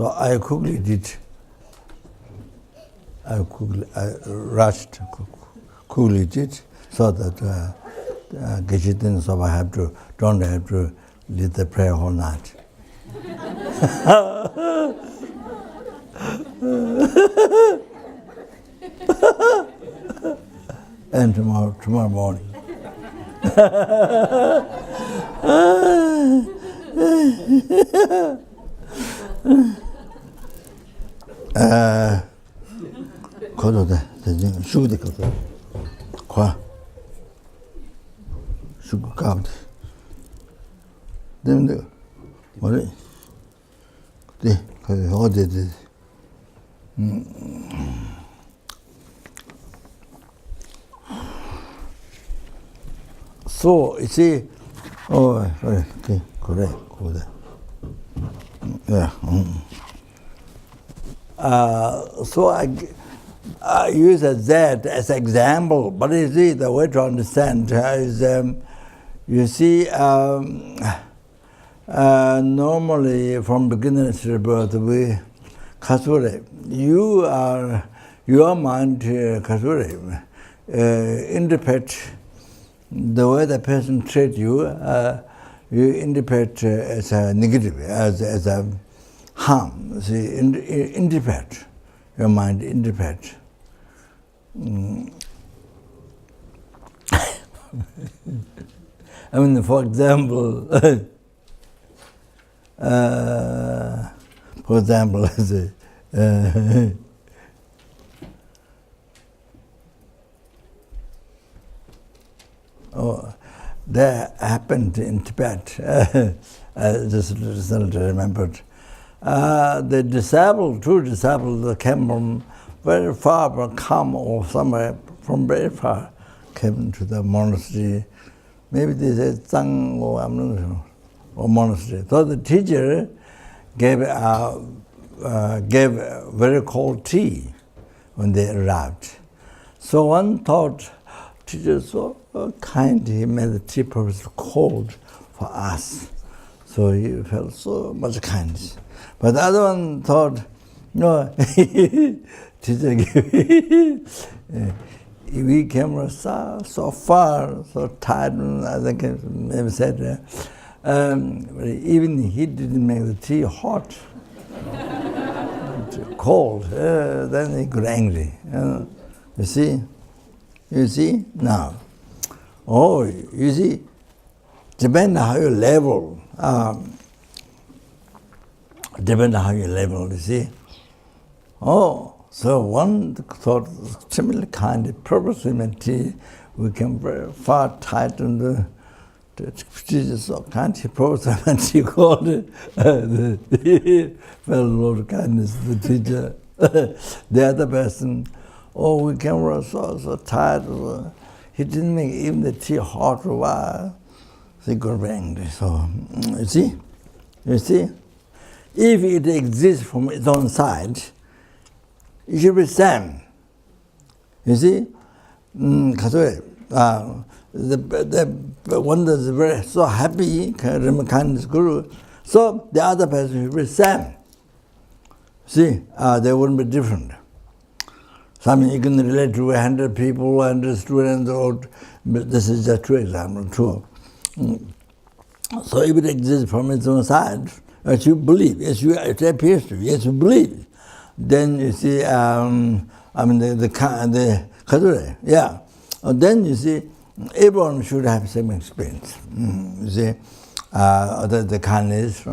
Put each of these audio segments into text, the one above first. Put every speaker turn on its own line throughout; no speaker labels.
So I quickly did. I rushed, quickly did, so that Geshe-ten Soba don't have to lead the prayer whole night. And tomorrow morning. 거도다 대진 슈데 거도 과 슈고 까bt 근데 뭐래 네 그 어디지 So you see, okay, correct. Yeah. So I use that as example, but you see, the way to understand is, you see, normally from beginning to birth, we kasure, your mind kasure, interpret the way the person treats you, you interpret as a negative, as a harm. See, interpret. Your mind interpret. I mean, for example, that happened in Tibet. I just recently remembered. The disabled, two disabled, came from very far, from Kham or somewhere from very far, came to the monastery. Maybe they said Zhang or I'm not sure, or monastery. So the teacher gave very cold tea when they arrived. So one thought, teacher so kind, he made the tea purposely cold for us. So he felt so much kindness. But the other one thought, no, teacher we came so far, so tired, I think I maybe said, even he didn't make the tea hot, cold, then he got angry. You see, now. Oh, you see, depending on how you level, you see. Oh, so one thought, similarly kind of purposely meant tea, we came very far tight and the teacher so kind, he purposely meant tea called it, felt a lot of kindness to the teacher. The other person, oh, we came so tired, he didn't make even the tea hot for a while. So he got angry. So, you see, if it exists from its own side, it should be same. You see, the one that's very so happy, kindness guru, so the other person should be same. See, they wouldn't be different. Something you can relate to 100 people, 100 students, but this is just two examples, two. So if it exists from its own side, as you believe, it appears to you, yes, you believe, then you see, the Kadure, yeah. Then you see, everyone should have same experience. You see, the kindness,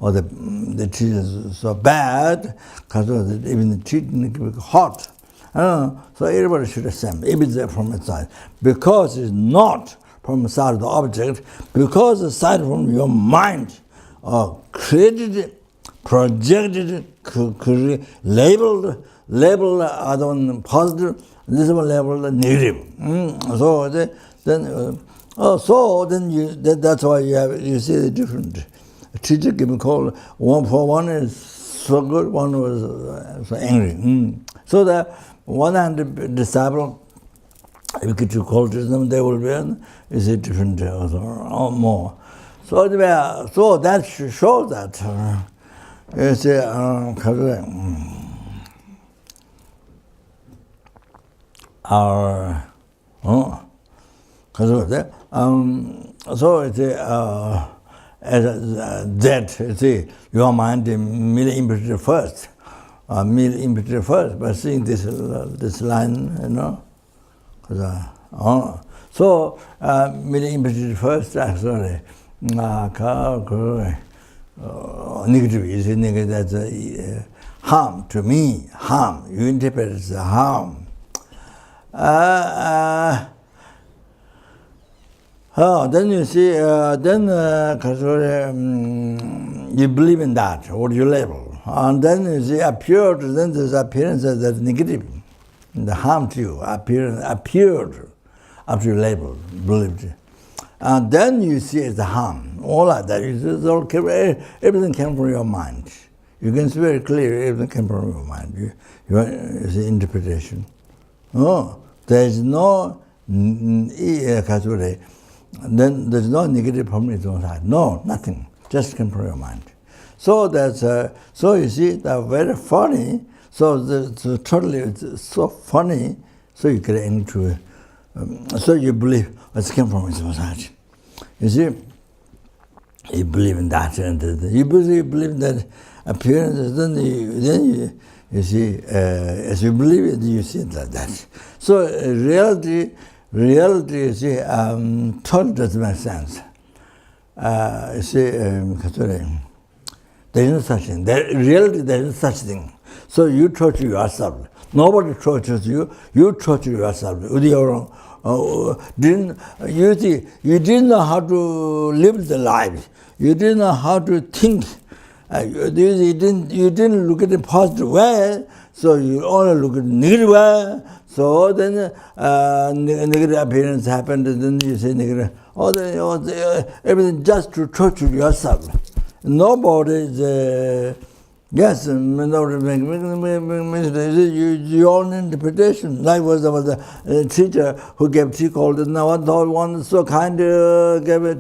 or the tea is so bad, because even the tea can be hot. So everybody should have same, if it's from its side. Because it's not from the side of the object, because the side from your mind, created, projected, labeled other one positive, this one labeled negative. So then that's why you see the different. A teacher can be called, one is so good, one was so angry. So the 100 disciples, if you get to call to them, they will be is a different or more. So that shows that you see, so it's that you see, your mind merely imprint first, but seeing this line, you know, so merely imprint first, actually, negative, you see, negative, that's harm to me, harm, you interpret it as harm. Then you see, you believe in that, what you label. And then you see, appeared, then there's appearance that's negative. The harm to you, appeared after you label, believed. And then you see it's the harm. All of that, everything came from your mind. You can see very clearly, everything came from your mind. You see interpretation. There is no then there's no negative from its own side. No, nothing. Just came from your mind. So that's so you see that's very funny. So it's so funny. So you get into so you believe it came from its own side. You see, you believe in that, and you believe that appearance. Then you see, as you believe it, you see it like that. So reality, you see, totally doesn't make sense. You see, there is no such thing. Reality, there is no such thing. So you torture yourself. Nobody tortures you. You torture yourself with your own. You didn't know how to live the life. You didn't know how to think. You didn't look at the positive way, so you only look at the negative way. So then negative appearance happened, and then you say negative. Everything just to torture yourself. Nobody is. Yes, your own interpretation. Like was a teacher who gave tea called it. Now one so kind gave a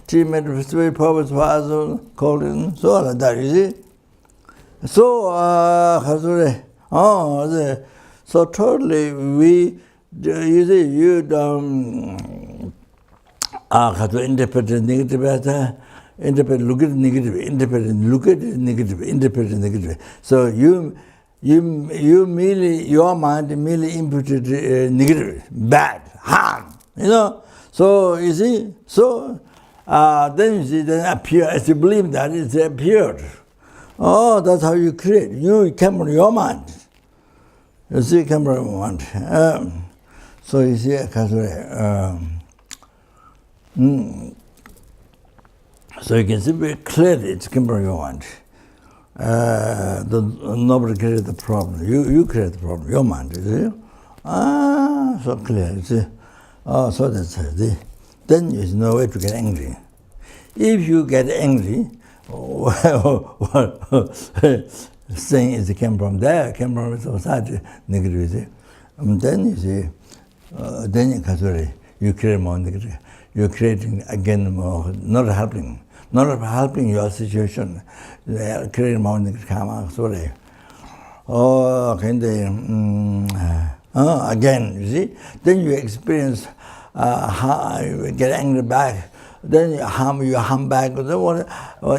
tea made with very purpose for called it. So like that, you see. So so totally we you see you have to interpret the negative better. Look at negative, interpret negative. So you merely, your mind merely imputed negative, bad, harm, you know. So you see, so then you see, then appear, as you believe that, it's appeared. Oh, that's how you create. You came from your mind. You see, it came from your mind. So you see, so you can see very clearly it's came from your mind. Nobody created the problem. You create the problem, your mind, you see? So clear, you see? So that's it. Then there's no way to get angry. If you get angry, saying it came from there, came from society, negative, you see? Then you see, then you create more negative. You're creating again more, not helping your situation, creating more negative karma. Sorry. Again, you see, then you experience, you get angry back. Then you harm back, or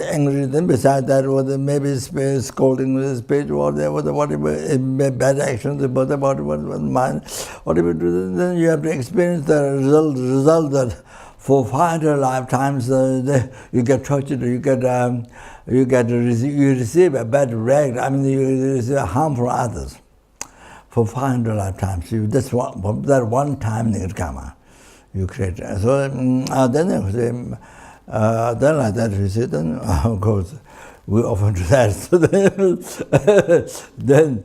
angry. Then beside that, maybe scolding with speech, whatever bad actions, whatever mind, whatever do. Then you have to experience the result that for 500 lifetimes you get tortured, you receive a bad rag. I mean, you receive harm from others for 500 lifetimes. That's that one time negative karma you create. So then like that you see, then of course we often do that. So then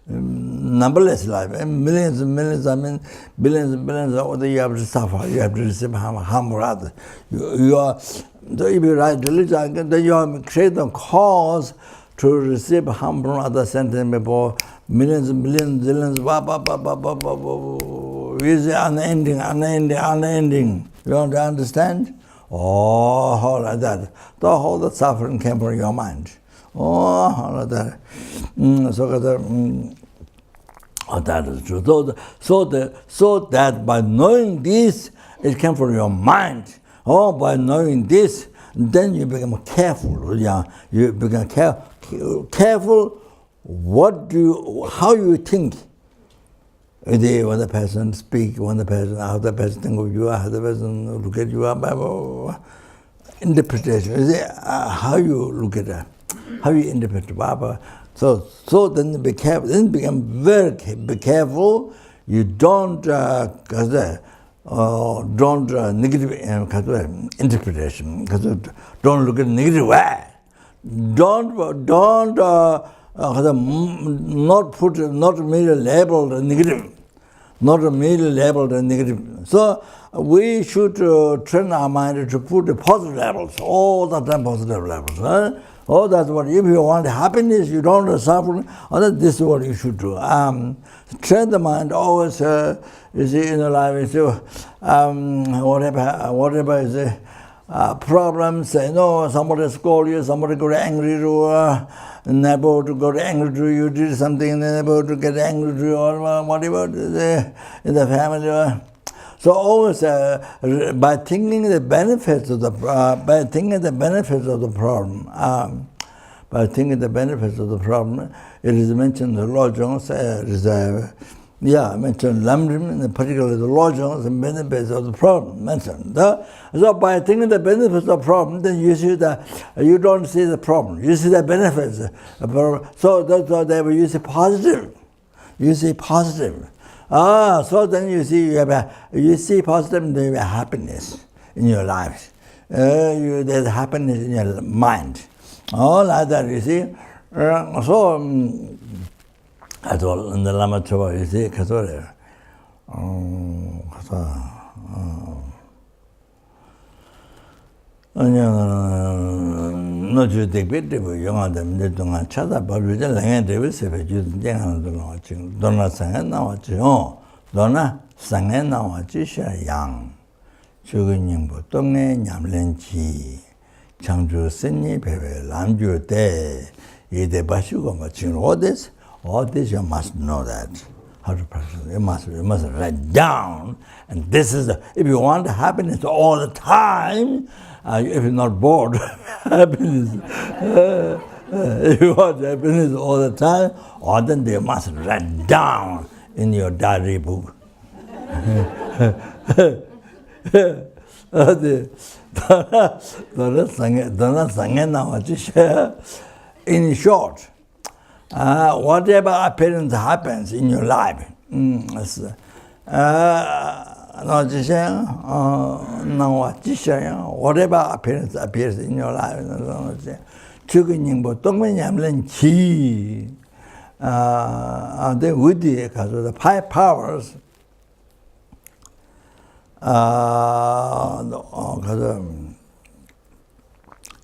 numberless life, millions and millions, I mean billions and billions, you have to suffer, you have to receive harm from others. You are, so if you write religion, then you have created a cause to receive harm from other sentence before millions and billions, billions, you say unending. You want to understand? Oh, like that. The whole suffering came from your mind. Oh, like that. That is true. So that by knowing this, it came from your mind. Oh, by knowing this, then you become careful. Yeah, you become careful. How you think. When the person speak, how the person think of you, how the person look at you, interpretation. How you look at that, how you interpret Baba. So then be careful. Then become be careful. You don't negative interpretation. Don't look at negative way. Don't not merely labeled negative. Not merely labeled negative. So we should train our mind to put the positive labels, all the time positive labels. Huh? Oh, that's what, if you want happiness, you don't want suffering, this is what you should do. Train the mind always, you see, in the life, you see, whatever is the problems, somebody scold you, somebody got angry to neighbor to get angry to you, did something, neighbor to get angry to you, or whatever in the family. So always by thinking the benefits of the problem, it is mentioned the Lojong mentioned Lamrim, particularly the Lojong, the benefits of the problem mentioned. So by thinking the benefits of the problem, then you see you don't see the problem, you see the benefits. So that's why you see positive. You see positive. So then you see positive, then you have happiness in your life. There's happiness in your mind. All like that, you see. So that's all in the Lama Choba, you see, no ju de bit de yong de de dong cha da ba lu de lang de se fe ju de han de lo chi don na sang na wa chi don na sang na wa chi sha yang chu ge ning bo dong ne nyam len chi chang ju sen ni pe pe lam ju de ye de ba shu go ma chi all this you must know that how to practice. You must write down, and this is if you want happiness all the time. If you're not bored, happiness. If you want happiness all the time, then they must write down in your diary book. In short, whatever appearance happens in your life, whatever appearance appears in your life, then with the 5 powers, the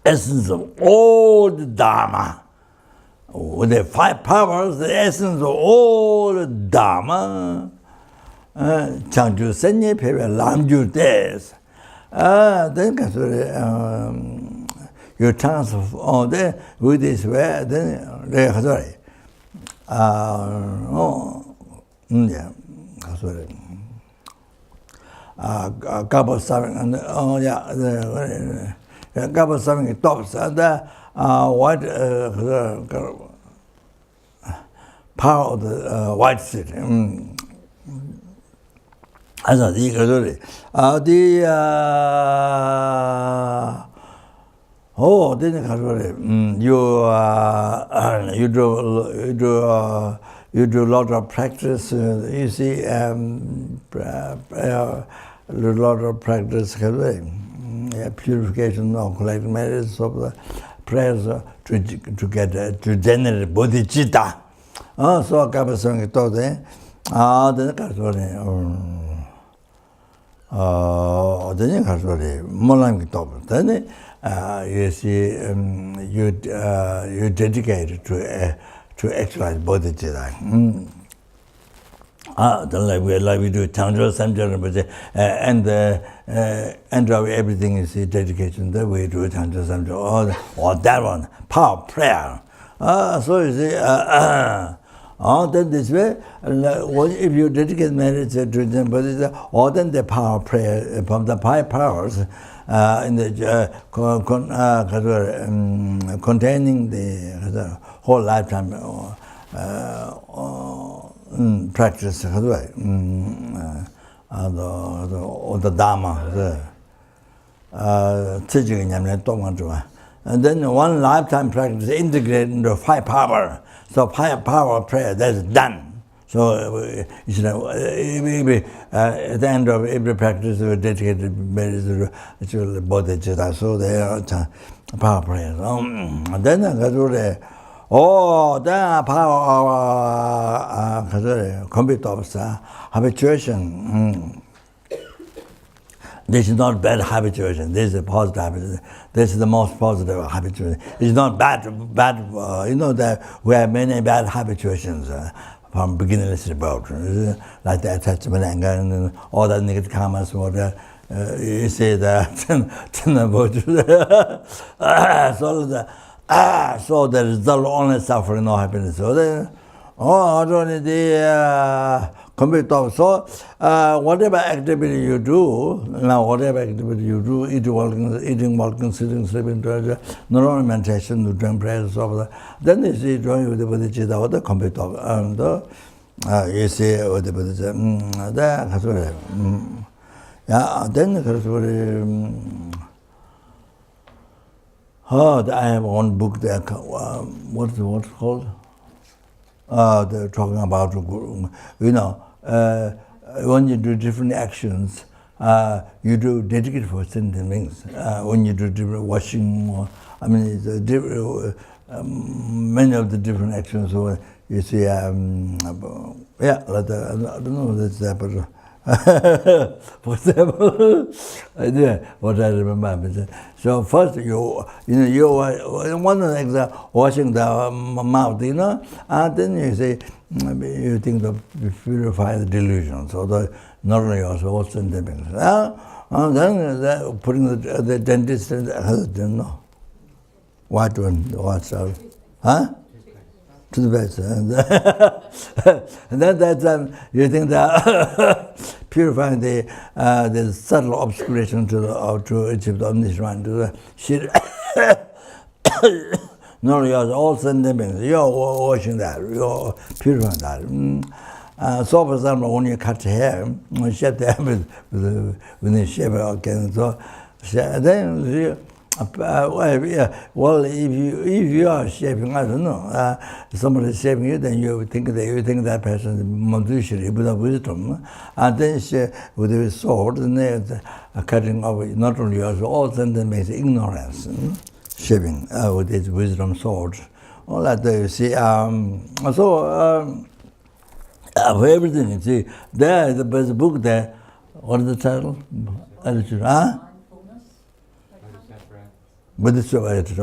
essence of all the Dharma. With the 5 powers, the essence of all the Dharma, Changju Senye Pepe Lamju Des. Then you transfer then with this way, then sorry. Couple something couple something tops and white power of the white city. As a then you do a lot of practice. You see, a lot of practice, purification of collective merits of the prayers to get to generate bodhichitta. So I got something to then you see, you dedicate to actualize bodhicitta. like we do Tangzhou Samjara, but and end of everything is dedication. The way to Tangzhou Samjara, or that one, power prayer. So you see, then this way, if you dedicate marriage to them, or then the power prayer from the five powers in the containing the whole lifetime practice, or the Dharma, and then one lifetime practice integrated into five power. So five power prayer, that's done. So at the end of every practice, we dedicated marriage to bodhichitta. So they are power prayers. Then then power complete habituation. This is not bad habituation. This is a positive habituation. This is the most positive habituation. It's not bad. You know that we have many bad habituations from beginningless rebirth, like the attachment, anger, and all the negative karmas. You say that, so the result only suffering, no happiness. So so whatever activity you do, eating, walking, sitting, sleeping, not only meditation, doing prayers, then you see drawing with the bodhicitta or the complete of, you see with the bodhicitta, then I have one book there, what's it called? They're talking about, when you do different actions, you do dedicated for certain things. When you do different washing, many of the different actions. So you see, I don't know that's that, but for example, what I remember. So first you one of the example, washing the mouth, and then you say you think to purify the delusion. So the not only also also in the things. And then putting the dentist in the what one, what's up, huh? To the best. And then that time you think that purifying the subtle obscuration to achieve the omniscient, to the shit. No, you're all sending things. You're washing that. You're purifying that. So, for example, when you cut hair, you shave the hair with the shaver. Okay, so then you. Well, if you are shaving, I don't know, somebody is shaving you, then you think that person is Madhushri, Buddha wisdom, and then with a sword, and they're cutting off not only yours, also then makes ignorance, shaving with his wisdom sword. All that you see. For everything, you see, there's a book there. What is the title? Attitude, Bodhisattva Attitude.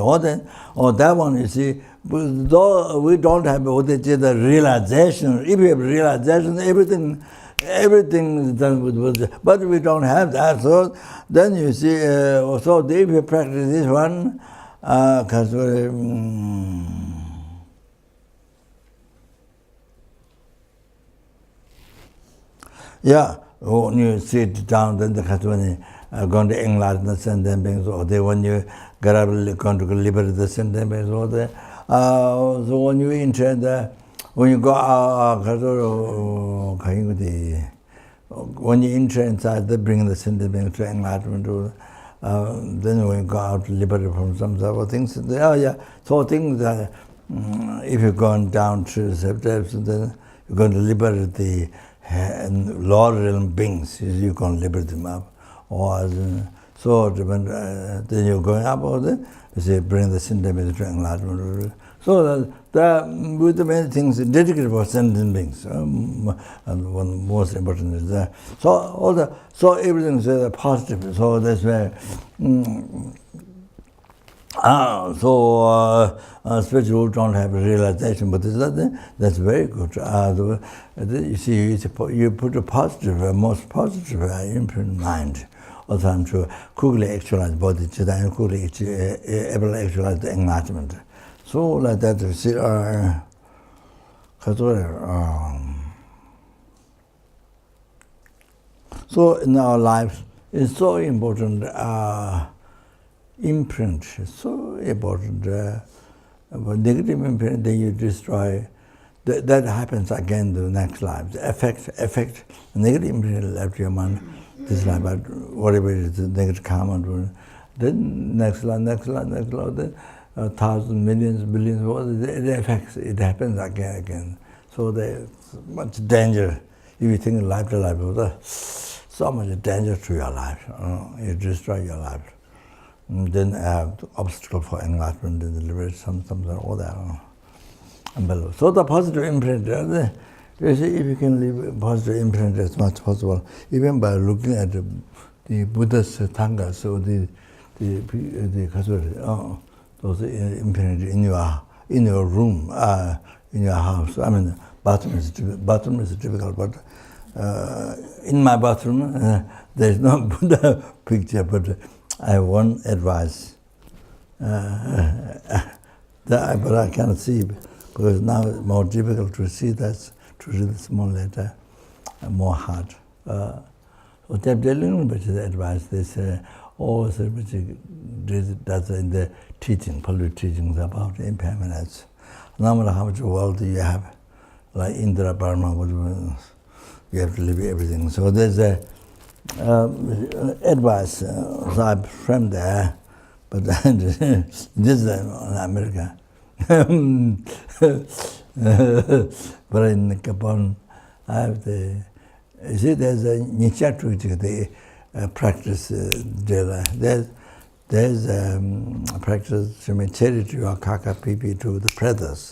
Or that one, you see, though we don't have the realization, if we have realization, everything is done with Bodhisattva, but we don't have that. So then you see, so if you practice this one, when you sit down, then the Katwani going to enlarge the sentence beings, or when you going to liberate the sentence beings, or so when you enter when you go out, when you enter inside, they bring the sentence beings to enlightenment. Then when you go out, liberate from some sort of things. So things that if you're going down to the steps, then you're going to liberate the lower realm beings. You can liberate them up. Or so then you're going up, or then you say bring the sentient to enlightenment. So that with the many things dedicated for sentient beings, and one most important is that. So everything is positive. So that's why Spiritual who don't have realization, but that's very good. You see, you put a positive, most positive imprint mind. All the time to quickly actualize bodhichitta and quickly able to actualize the enlightenment. So like that, you see, so in our lives, it's so important. Imprint is so important. Negative imprint, then you destroy. That happens again the next life. The effect, negative imprint left your mind. This life, but whatever it is, negative karma. Then next life, then thousands, millions, billions. It affects. It happens again. So there's much danger. If you think life to life, so much danger to your life. You destroy your life. And then obstacle for enlightenment and liberation, something all that. So the positive imprint, you see, if you can leave a positive imprint as much as possible, even by looking at the Buddha's Tangas, so the those imprint in your room, in your house. I mean, bathroom is difficult, but in my bathroom there is no Buddha picture, but I have one advice but I cannot see because now it's more difficult to see that, to read the small letter, more hard. So they're telling me the advice. They say, that's in the teaching, public teachings about impermanence. No matter how much wealth you have, like Indra Burma, you have to leave everything. So there's a advice. So I'm from there, but this is America. But in Gabon, I have the. You see, there's a Nichatu, the practice there. There's a practice to charity or kaka pipi to the brothers.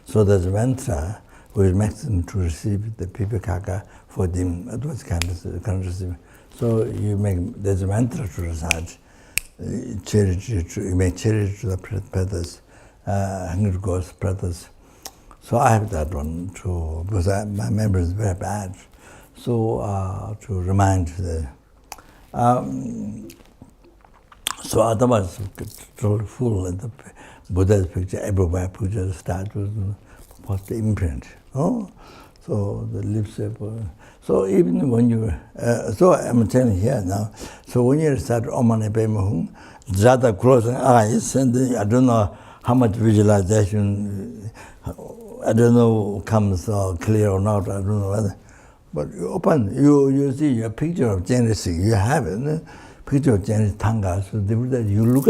So there's a mantra which makes them to receive the pipi kaka for them. It was kind of receive. So there's a mantra to recite. You make charity to the brothers, Hungry Ghost brothers. So I have that one too, because my memory is very bad. So to remind the. So otherwise, totally full in the Buddha's picture, everywhere puja statues, post the imprint. Oh, so the lips. So even when you, so I'm telling here now. So when you start Om Mani Padme Hum, Jada closing eyes, and I don't know how much visualization. I don't know comes clear or not. I don't know whether. But you open, you see your picture of Genesis. You have it. Picture of Genesis Tanga. So you look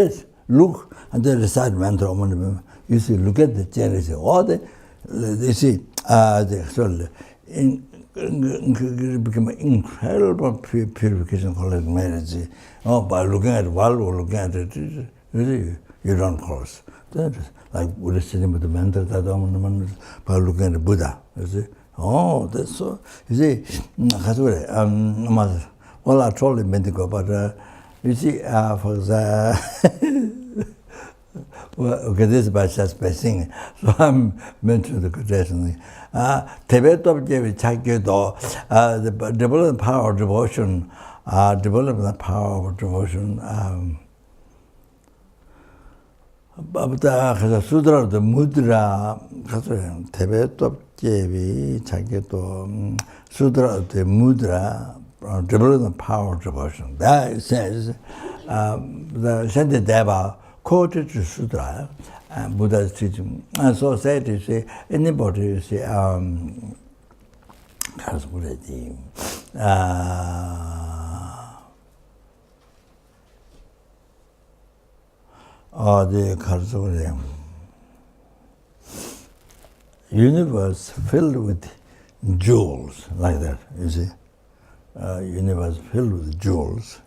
and then recite mantra. You see, look at the Genesis. All you see, become incredible purification called marriage. Oh, by looking at world or looking at it, you don't cross. Like Buddha sitting with the mantra by looking at the Buddha. You see. Oh, that's so. You see, well, I told him to go, but you see, for the well, okay, this is by just by singing. So I'm mentioning the quotation. Tibet of the development power of devotion, development power of devotion. But the Sutra of the Mudra, Tibet of Jevi, Chaketo, Sutra of the Mudra, development power of devotion. That says, the Shantideva quoted the Sutra, Buddha's teaching. And so said, you see, anybody, you see, the universe filled with jewels, like that, you see. Universe filled with jewels.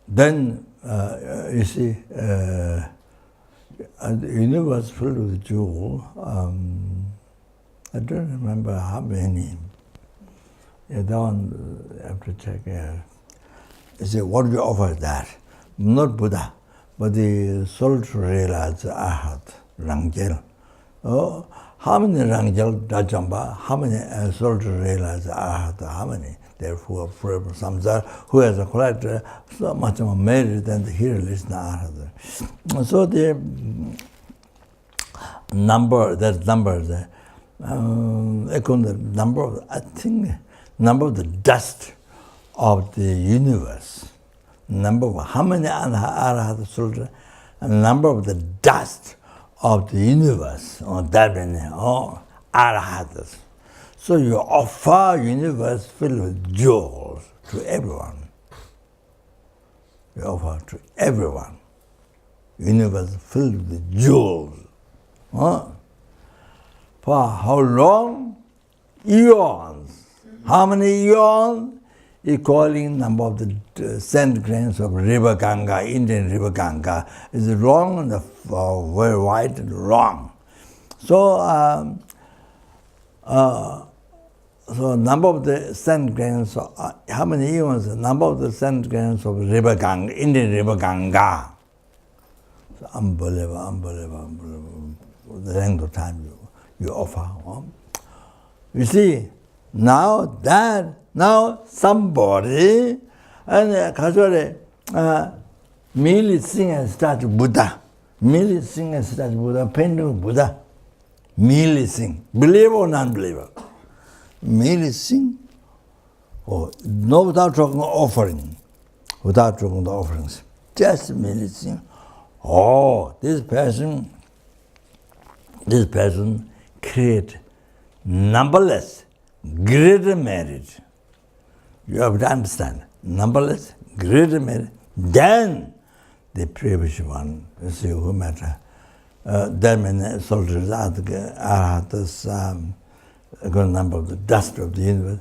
Then, you see, the universe filled with jewels. I don't remember how many. Yeah, that one I have to check. Yeah. You say, what do you offer that? Not Buddha, but the soul to realize Arhat, Rangjel. Oh, how many Rangjel Dajamba, how many soul to realize Arhat, how many? Therefore, forever samsara, who has a collector so much more merit than the hero listener Arhat. So the number, that number, the number of, I think, number of the dust of the universe, number of how many Arhat children, and number of the dust of the universe, or that many, or Arhats. So you offer universe filled with jewels to everyone. You offer to everyone. Universe filled with jewels. Huh? For how long? Eons. How many eons? Equaling number of the sand grains of river Ganga, Indian river Ganga, is long and very wide and long. So, so number of the sand grains, how many eons? Number of the sand grains of river Ganga, Indian river Ganga. So unbelievable. The length of time you offer. You see, now somebody and casually merely sing and start Buddha, painting Buddha, merely sing, believer or non-believer, merely sing, or no, without talking offering, without talking the offerings, just merely sing. Oh, this person create numberless greater merit. You have to understand, numberless greater merit than the previous one. You see, who matter? That many soldiers are this number of the dust of the universe.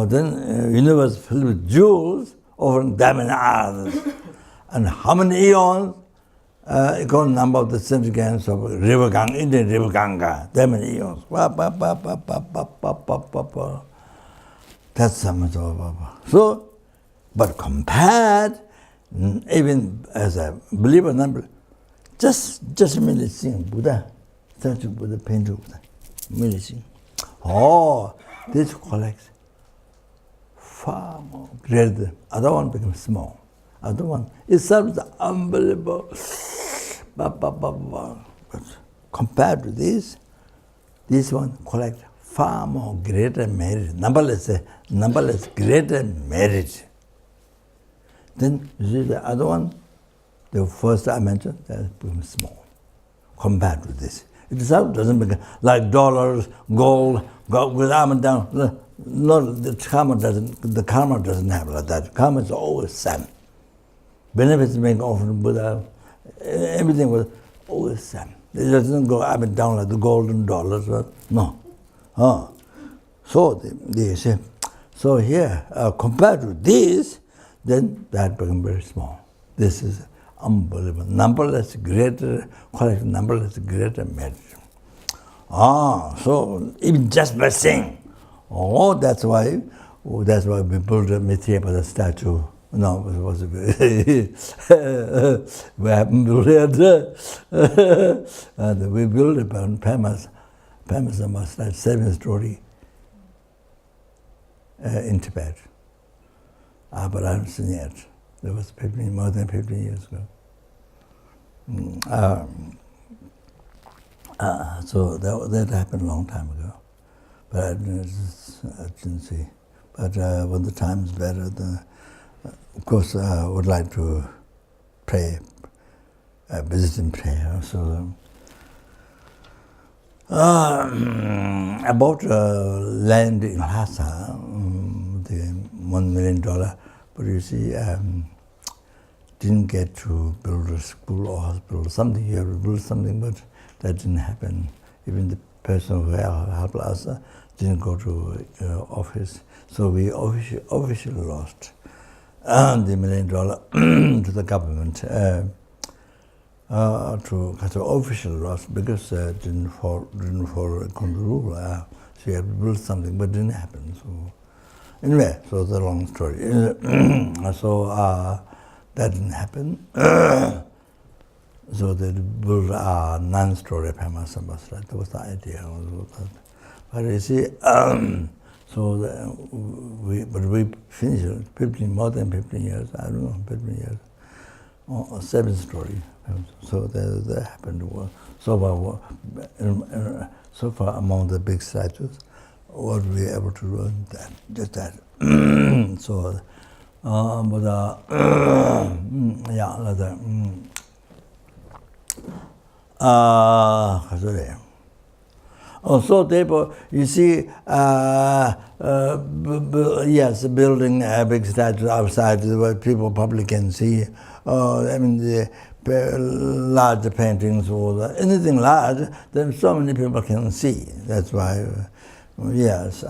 Then universe filled with jewels, over that many others. And how many eons? Equal number of the centrigrams of river Ganga, Indian river Ganga, that many eons. That's something. So, but compared, even as a believer, non-believer, just merely sing Buddha, statue Buddha, painting Buddha, merely sing. Oh, this collects far more greater. Other one becomes small. Other one itself is unbelievable. But compared to this one collects far more greater merit, numberless greater merit. Then you see the other one, the first I mentioned, that becomes small compared to this. It itself doesn't become like dollars, gold, with arm and down. No, the karma doesn't have like that. Karma is always same. Benefits being offered to Buddha, everything was always same. It doesn't go up and down like the golden dollars. No. So here, compared to this, then that becomes very small. This is unbelievable. Numberless greater quality, numberless greater merit. So even just by saying, that's why we built a Mithyapada statue. No, it was we haven't built it. And we built it on Pamas like 7-story in Tibet. But I haven't seen it. That was more than 15 years ago. So that happened a long time ago. But I didn't see. But when the time is better, of course, I would like to pray, visit and pray. So, about land in Lhasa, the $1 million, but you see, didn't get to build a school or hospital, something. You have to build something, but that didn't happen. Even the person who helped us didn't go to office, so we officially lost the $1 million to the government, to official loss, because didn't follow the rule. So you have to build something, but it didn't happen. So Anyway, so it's a long story. So that didn't happen. So they built a non-story Pema Sambasra. That was the idea. But you see, but we finished it more than 15 years. I don't know, 15 years. 7 story. So that happened. So far among the big statues, what we were able to learn that, just that. So, so therefore, you see, yes, building a big statue outside where people probably can see. I mean, the large paintings or anything large, then so many people can see. That's why, yes,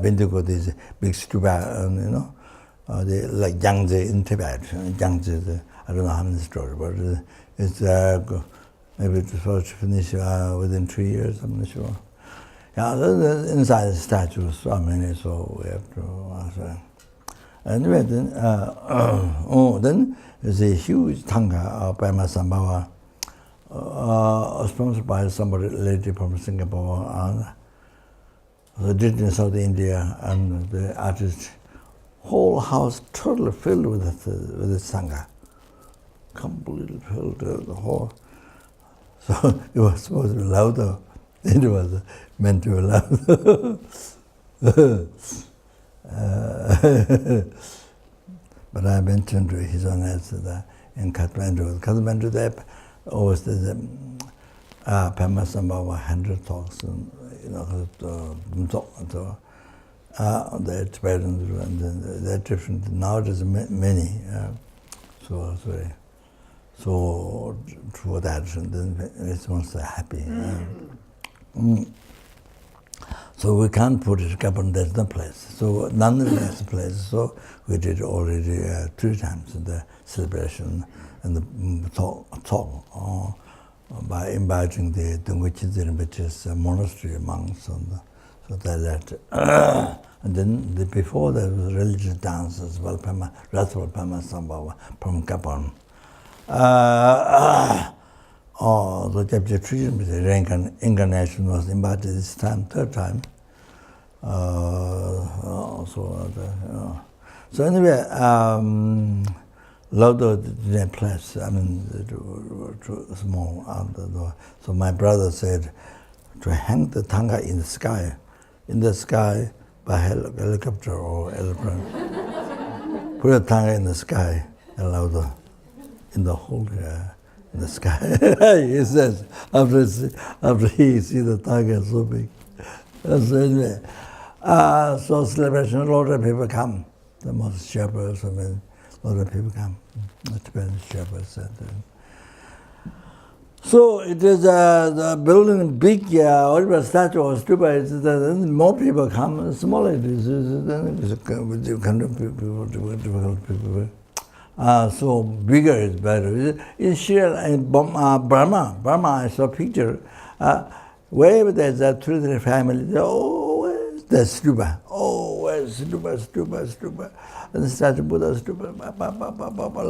been to go these big stupa, you know, like Yangtze in Tibet. Yangtze, I don't know how many stories, but it's maybe it's supposed to finish within 3 years, I'm not sure. Yeah, the inside the statues, so many, so we have to. Anyway, then, then there's a huge tanga by my Sambhava, sponsored by somebody, lady from Singapore, the did in South India, and the artist, whole house totally filled with the sangha, completely filled the whole. So it was supposed to be louder. It was meant to be louder. But I mentioned to his Holiness that in Kathmandu, there always there's Pema Sambhava 100 talks, and you know, the Tibetans, and they're different. Now there's many, so for that, and then it's most happy. So we can't put it up, and there's no place. So none of there's a place. So we did already 3 times the celebration and the talk by inviting the Dunghuchi, which is monastery monks, and so they left. And then before there was religious dance as well, Rathwal Pema Sambhava from Gabon. The chapter treatment, the reincarnation was invited this time, 3rd time. So anyway, Laudo didn't place, I mean, too small. So my brother said to hang the tanga in the sky by helicopter or airplane. Put a tanga in the sky, Laudo, in the whole in the sky. He says, after he see the tiger so big. So anyway, so celebration, a lot of people come. The most shepherds, I mean, a lot of people come. The Tibetan shepherds. So it is the building big, whatever statue or stupa, then more people come, smaller it is, then people. So bigger is better. In Sri in Burma, I saw a picture. Wherever there's a Trinity family, there's always the stupa. Always stupa. And the statue Buddha stupa.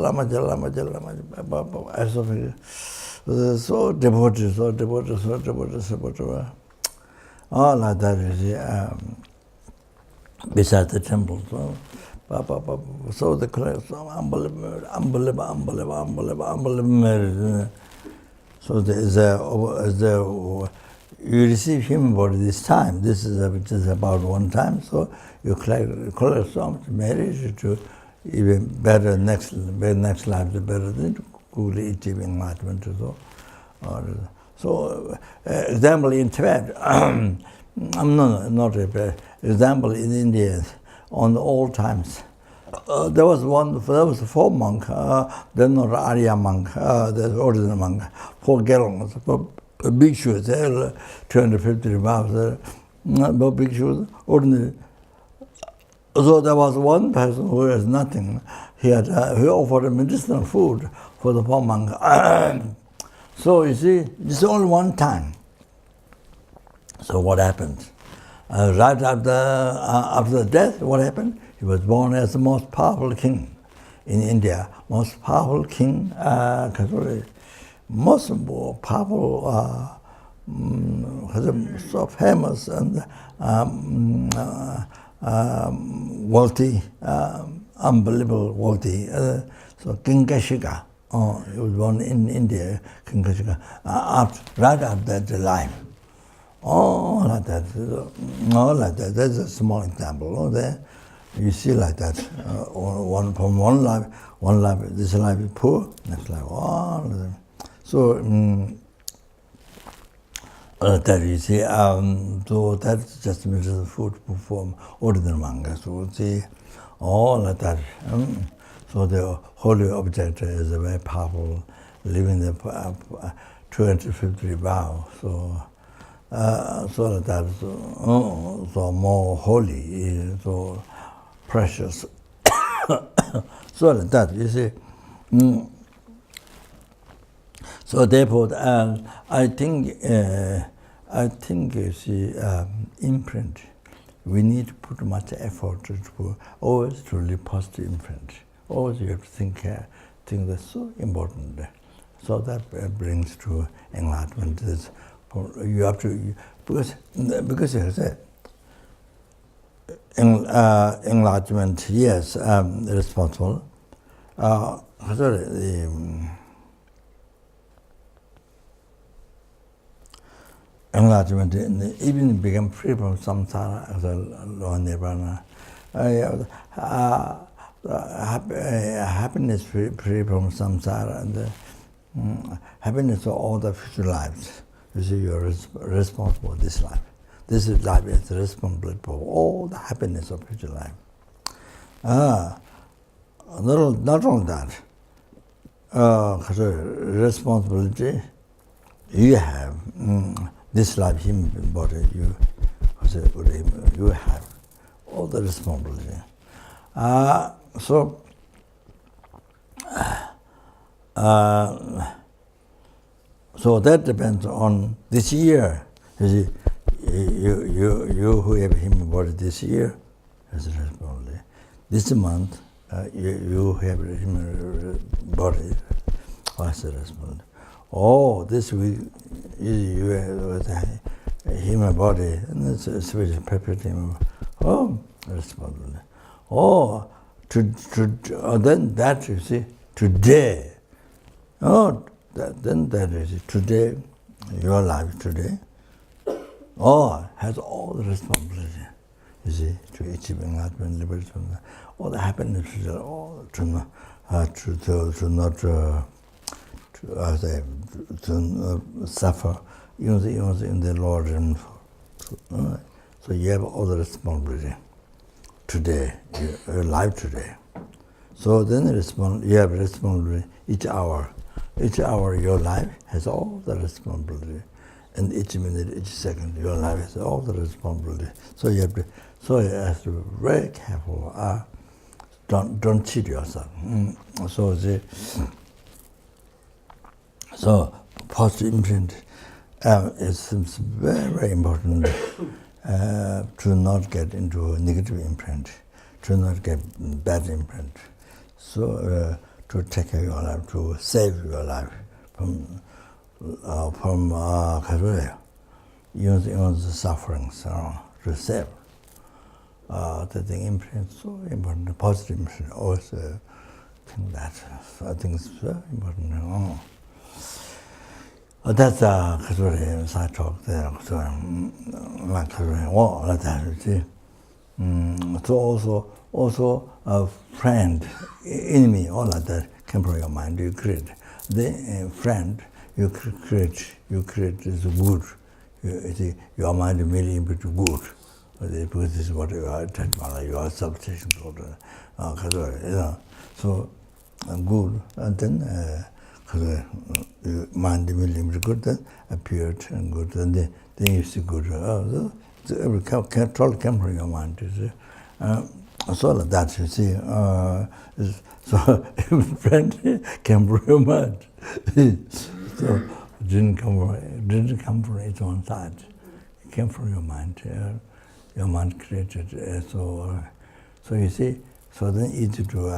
Lamaja. I saw picture. So devoted. All like that is beside the temple. So the unbelievable. So you receive human body this time. This is just about 1 time. So you collect so much merit to even better next life, the better than to fully achieve enlightenment. So example in Tibet, not a example in India. On the old times, there was a 4 monk, then not Arya monk, the ordinary monk, 4 gallons, 4 big shoes, 250 miles, but big shoes, ordinary. So there was one person who has nothing. He offered medicinal food for the 4 monk. So you see, this is only 1 time. So what happened? Right after death, what happened? He was born as the most powerful king in India. Most powerful king, most powerful, so famous and wealthy, unbelievable wealthy. So King Kashika, he was born in India, King Kashika, right after the life. Like that. Like that. That's a small example. There, you see like that. From one life, this life is poor, next life, so that you see. So that's just the food from ordinary manga. So see, all like that. So the holy object is a very powerful, living the 250 vow. So that so more holy, so precious. So that you see. So therefore, I think you see imprint. We need to put much effort to always to live positive imprint. Always you have to think that's so important. So that brings to enlightenment. You have to, because you said, enlargement, yes, responsible. Enlargement, even become free from samsara, nirvana. Happiness free from samsara, and happiness of all the future lives. You see, you're responsible for this life. This life is responsible for all the happiness of future life. Not only that, responsibility you have. This life, human body, you have all the responsibility. So that depends on this year. You see, you who have human body this year is responsibility. This month, you have human body, what's the responsibility? Oh, this week you have a human body, and it's a Swedish perpetuum. Oh, responsibility. Oh, then that you see today. Oh. Then that is today, your life today, has all the responsibility, you see, to achieve enlightenment, liberation, all the happiness, all to not suffer, in the Lord. So you have all the responsibility today, your life today. So then you have responsibility each hour. Each hour your life has all the responsibility, and each minute, each second your life has all the responsibility. So you have to be very careful. Don't cheat yourself. So positive imprint is very, very important to not get into a negative imprint, to not get bad imprint. So. To take care of your life, to save your life from the sufferings, to save. The thing imprint is so important. The positive imprint always think that. So I think it's very important. That's a side talk there. Like that. You see. So also a friend, enemy, all of that come from your mind. You create the friend. You create this good. You see, your mind is merely into good. Because this is what you are attached to. You are substitution to so good, and then your mind is merely into good. Then appeared and good, and then you see good. So every control comes from your mind. You see. So like that, you see. So every friend came from your mind. So it didn't come from its own side. came from your mind. Your mind created. So you see, so then easy to,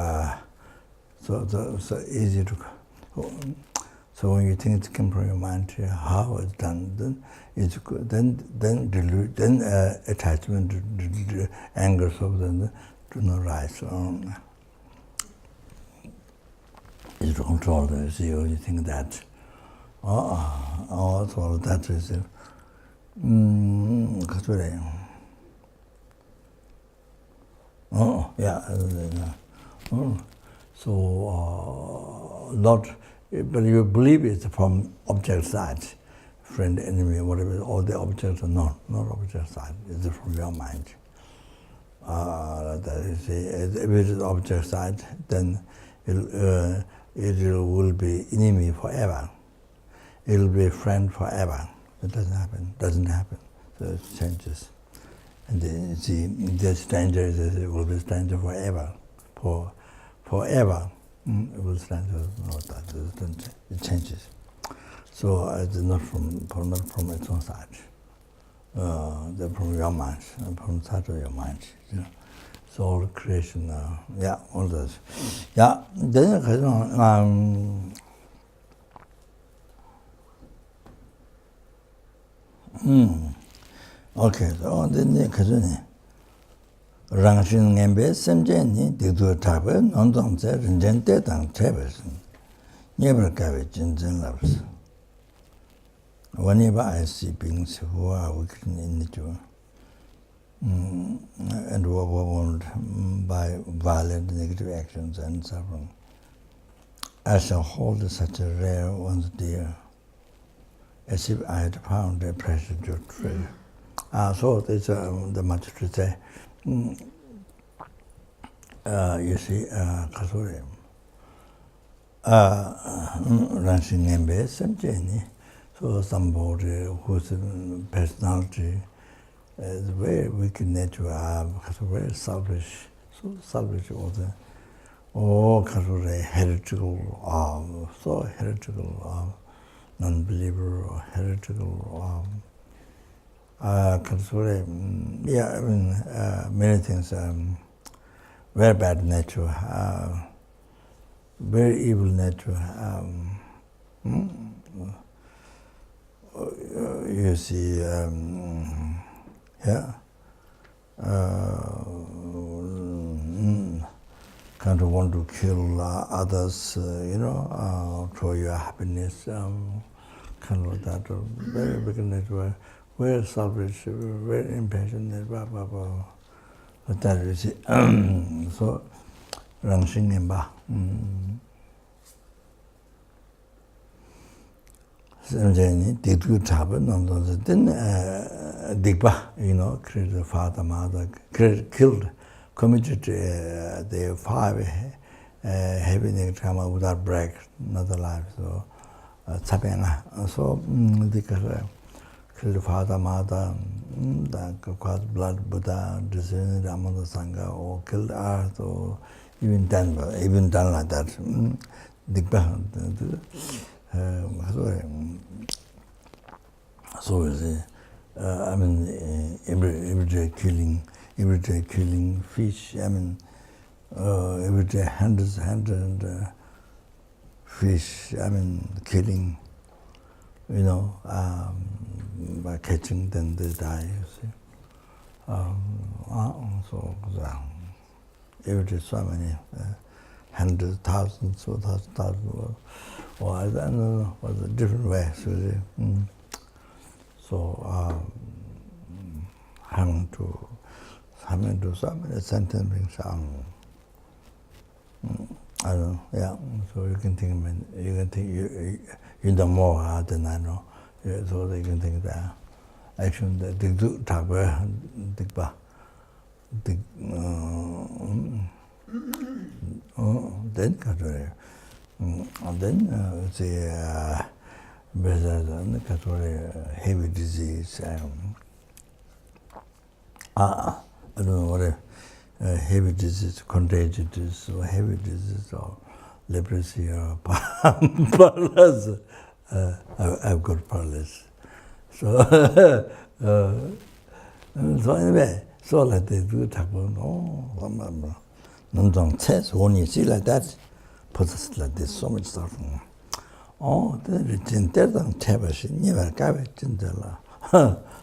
so easy to. So when you think it came from your mind, how it's done, then it's good. Then attachment, anger, so then do not rise. It's controlled. So you think that, so that is. So not, but you believe it's from object side, friend, enemy, whatever. All the objects are not object side. It's from your mind. That is, if it is object side, then it will be enemy forever. It will be friend forever. It doesn't happen. So it changes. And then see, the stranger it will be stranger forever. Forever. It will stand. No, it changes. So it's not from its own side. They're from your mind, from the side of your mind. So all creation, all those. Yeah, then okay, so then Rangshin Ngembe Semjeni, Didu Tabe, Nondonze, Rinjente, and Tebes. Never carry Jinjin loves. Whenever I see beings who are wicked in nature and who are overwhelmed by violent negative actions and suffering, I shall hold such a rare ones dear, as if I had found a precious treasure. So there's the much to say. You see, Kasuri, Ranshin Nembe, Sanjani, so somebody whose personality is very wicked nature, very selfish, so selfish all Kasuri heretical, so heretical, non-believer or heretical. Kasuri, I mean, many things, very bad nature, very evil nature. You see, kind of want to kill others, for your happiness, kind of that, very big nature. Very selfish, very impassioned, blah, blah, blah. That is it. So, Rangshin Nimba. Samjani, Didu Taba, then Digba, created the father, mother, killed, committed the 5 heavy negative karma without break, not alive. So, Tsapena. So, killed father, mother, caused blood, Buddha, descended among the Sangha, or killed earth, or even done like that. So is it? I mean, every day killing fish. I mean, every day hundreds fish. I mean, killing. By catching, then they die, you see. So every day so many, hundreds, thousands, or I don't know, was a different way, so having to so many sentencing sound. I don't know, yeah. So you can think you know more than I know. Yeah, so they can think that action that they do Taba Digba. Then Katori. And then the Katori heavy disease. I don't know what heavy disease, contagious disease, or heavy disease, or leprosy, or paralysis. I've got paralysis. So So anyway, so like they do talk about, so when you see like that, puts like this, so much stuff.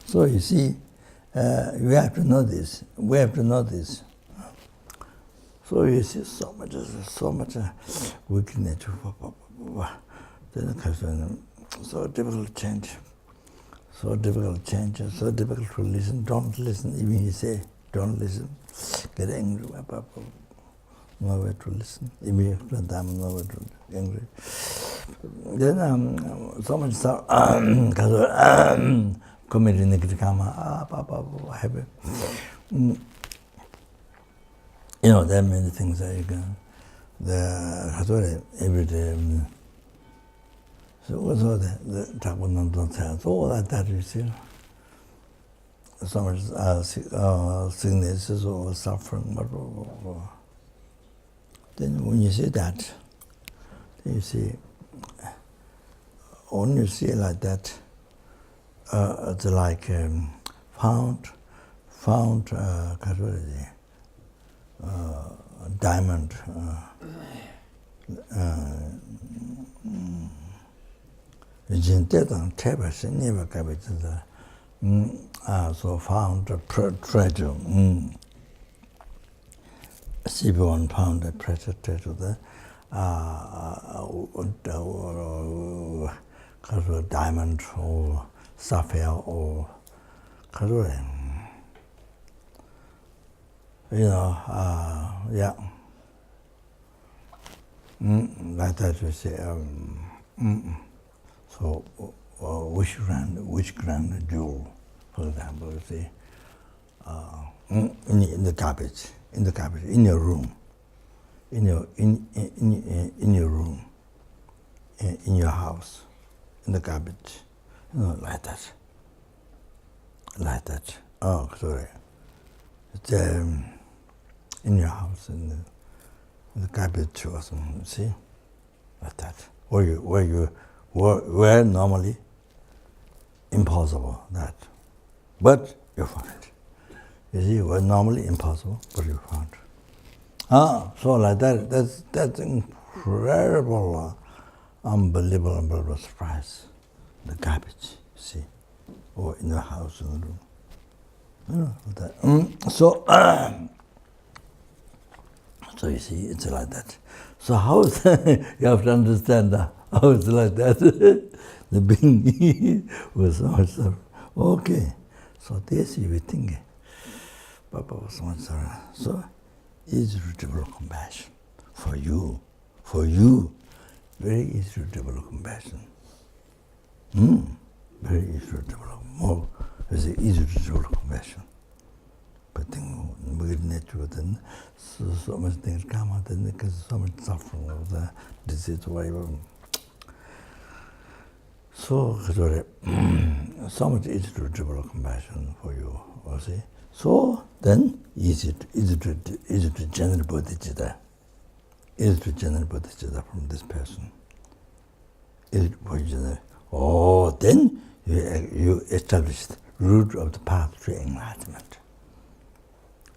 So you see, we have to know this. We have to know this. So you see so much weakness. So difficult to change. So difficult to change. So difficult to listen. Don't listen. Even you say, don't listen. Get angry. Nowhere to listen. Immediately, nowhere to angry. Then so much stuff. Committing negative karma. Happy. You know, there are many things that you can. Every day. So also the type of non-sense, all that you see. So much sicknesses or suffering. Then when you see that, then you see, when you see like that, it's like found diamond. So found a treasure. CB1 found a treasure there. Diamond or sapphire or yeah. Like that you say. So, which grand jewel, for example, you see, in the garbage, in your room, in your room, in your house, in the garbage, like that. Oh, sorry. It's in your house, in the garbage or something. See, like that. Where normally impossible that, but you found it. You see, where normally impossible, but you found it. So like that, that's incredible, unbelievable surprise. The garbage, you see, or in the house, in the room. So you see, it's like that. So how is you have to understand that. How it's like that. The being was so much sorrow. Okay. So this you will think. Papa was so much sorrow. So easy to develop compassion. For you. Very easy to develop compassion. Very easy to develop more. It's easy to develop compassion. But then we nature then so much things come out and because so much suffering of the disease whatever. So so much easy to develop compassion for you, you see. So then easy to generate bodhichitta. Easy to generate bodhichitta from this person. Easy to generate. Then you established root of the path to enlightenment.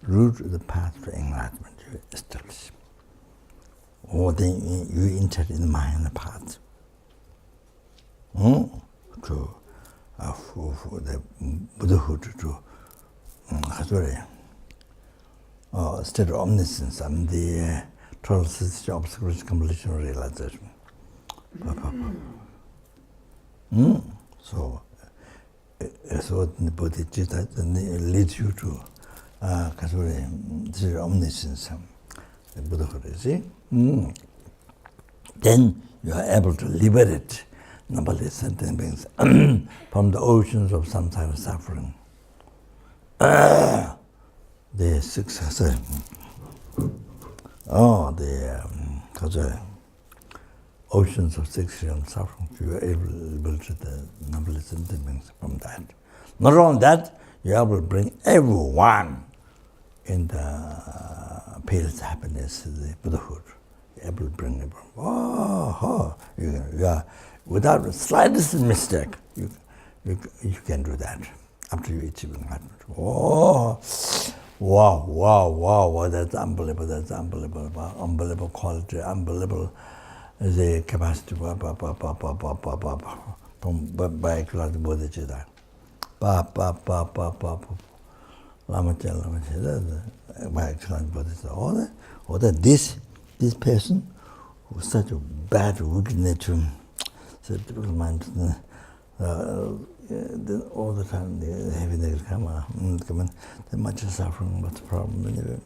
Root of the path to enlightenment you establish. Then you enter in the mind path. To for the Buddhahood to state of omniscience and the 12 system obstacles completion realization. So the bodhicitta leads you to the omniscience, the Buddhahood, you see. Then you are able to liberate numberless sentient beings from the oceans of samsara suffering. The successor, the oceans of six-realm suffering, you are able to the numberless sentient beings from that. Not only that, you are able to bring everyone in the peace, happiness, the Buddhahood. You are able to bring everyone. You are, without the slightest mistake, you can do that. after you achieve enlightenment. Oh, wow, that's unbelievable quality, unbelievable the capacity by ecological bodhichitta. Lama by ecological bodhichitta. Or that this person who's such a bad, wicked nature, so typical mind, all the time the heavy negative come in, they're much suffering. What's the problem anyway?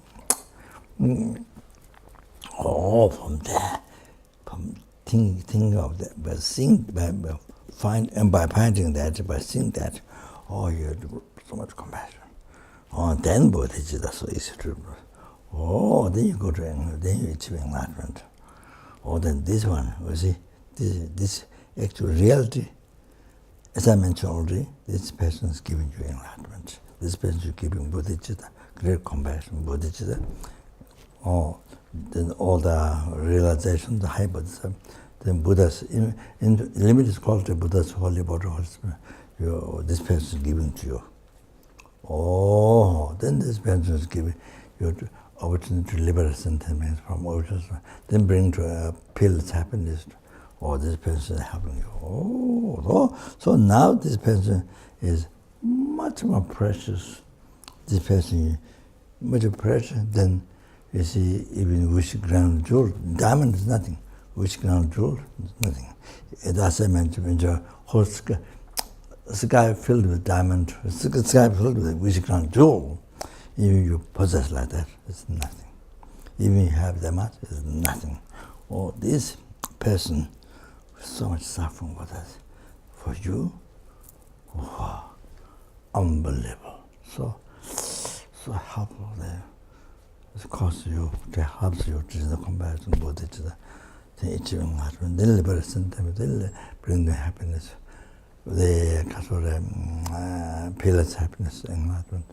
From there, from thinking of that, by seeing, by finding that, by seeing that, you have so much compassion. Then bodhicitta so easy to do. Then you go to then you achieve enlightenment. Then this one, you see, this actual reality. As I mentioned already, this person is giving you enlightenment. This person is giving bodhicitta, great compassion, bodhicitta. Then all the realization, the high bodhisattva, then Buddha's, in limited quality, Buddha's holy body, Holy Spirit, this person is giving to you. Then this person is giving you the opportunity to liberate sentiments from origins, then bring to a peerless happiness. This person is helping you. So now this person is much more precious. This person is much precious than, you see, even wish ground jewel. Diamond is nothing. Wish ground jewel is nothing. As I mentioned, when the whole sky filled with diamond, sky filled with wish ground jewel, even you possess like that, it's nothing. Even you have that much, it's nothing. This person, so much suffering for that. For you, wow, unbelievable. So helpful there. It costs you, it helps you to the compassion, bodhicitta, the achieving enlightenment, then liberation, then bring the happiness, the peerless happiness, enlightenment.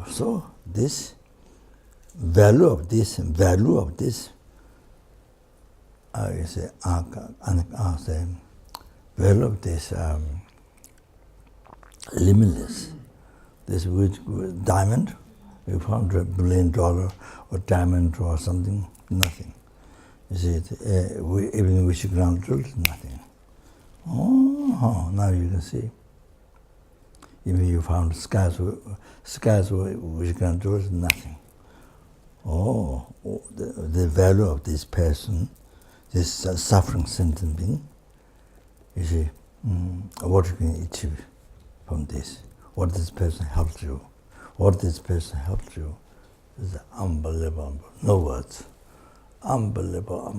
So this value of this, you say, value of this limitless, this diamond, you found $1 billion or diamond or something, nothing. You see, even wish ground jewel, nothing. Now you can see. Even you found skies wish ground jewel, nothing. The value of this person, this suffering sentient being, you see, what you can achieve from this, what this person helps you, is unbelievable, no words. Unbelievable.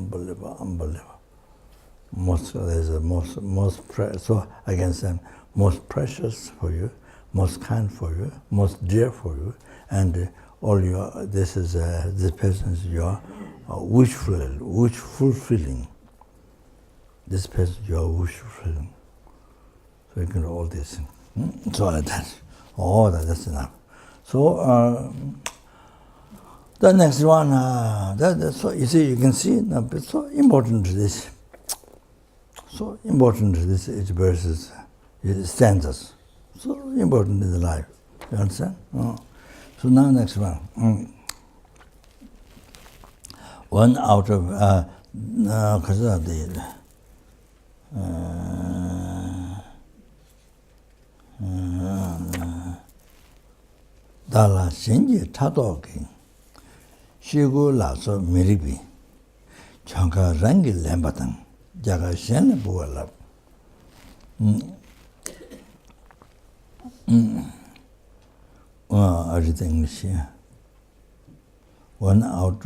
So I can say, most precious for you, most kind for you, most dear for you, and this person is your wish fulfilling. This person is your wish fulfilling. So you can do all this things. So like that. That's enough. So the next one, so you see, you can see, it's so important to this. So important to this each verses, stanzas. So important in the life. You understand? So now next one. One out of Dala Shenji Tadoki Shigu Laso Miribi Chanka Rangi Lambatang Jaga Shen Bualab everything is here. One out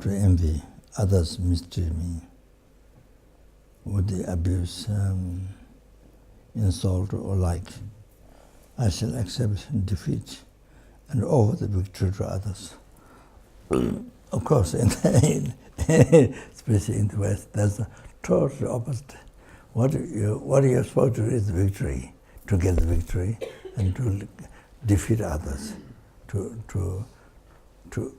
to envy, others mistreat me. Would they abuse, insult, or like? I shall accept defeat and offer the victory to others. Of course, especially in the West, that's the totally opposite. What you're supposed to do is victory, to get the victory and to defeat others. To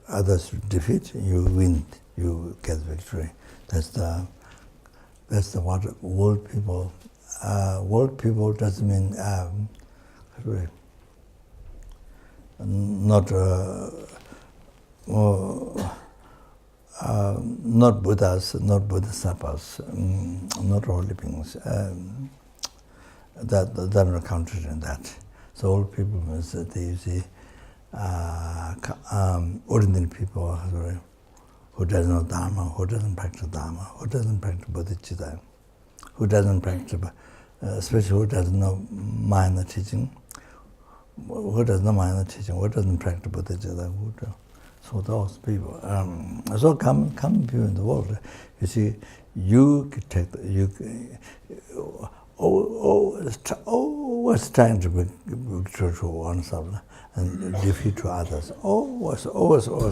others defeat, you win, you get victory. That's the what world people world people doesn't mean not not Buddhas, not Bodhisattvas, not holy beings. That are counted in that. So all people means that you see ordinary people who doesn't know Dharma, who doesn't practice Dharma, who doesn't practice bodhichitta, who doesn't practice, especially who doesn't know minor teaching, who doesn't know minor teaching, who doesn't practice bodhichitta, so those people. So common people in the world. You see, you take always trying to be true to oneself and defeat to others. Always. So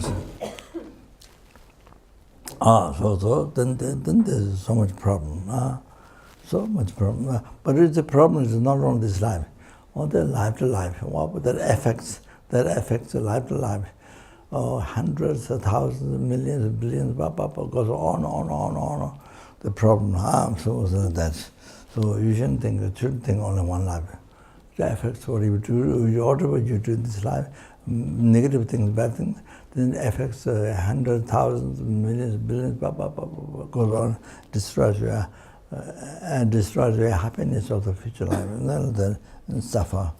then there's so much problem. So much problem. But the problem is not only this life. All the life to life. That affects the life to life. Hundreds of thousands, millions, billions, goes on. The problem. So that's. So you shouldn't think only one life. It affects what you do, whatever you do in this life, negative things, bad things, then it affects hundreds, thousands, millions, billions, goes on, destroys your happiness of the future life, and then suffer.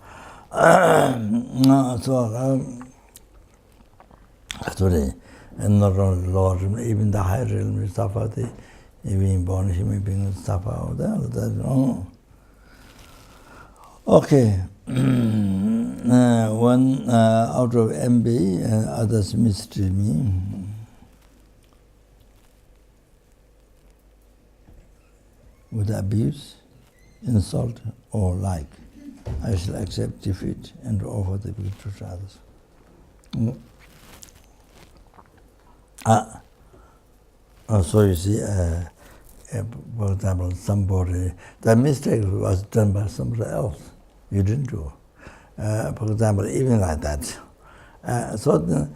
And not only Lord, even the higher realms suffer, even born human beings suffer. Okay. One out of envy, others mistreat me. With abuse, insult, or like, I shall accept defeat and offer the victory to others. So you see, for example, the mistake was done by somebody else. You didn't do. For example, even like that. So then,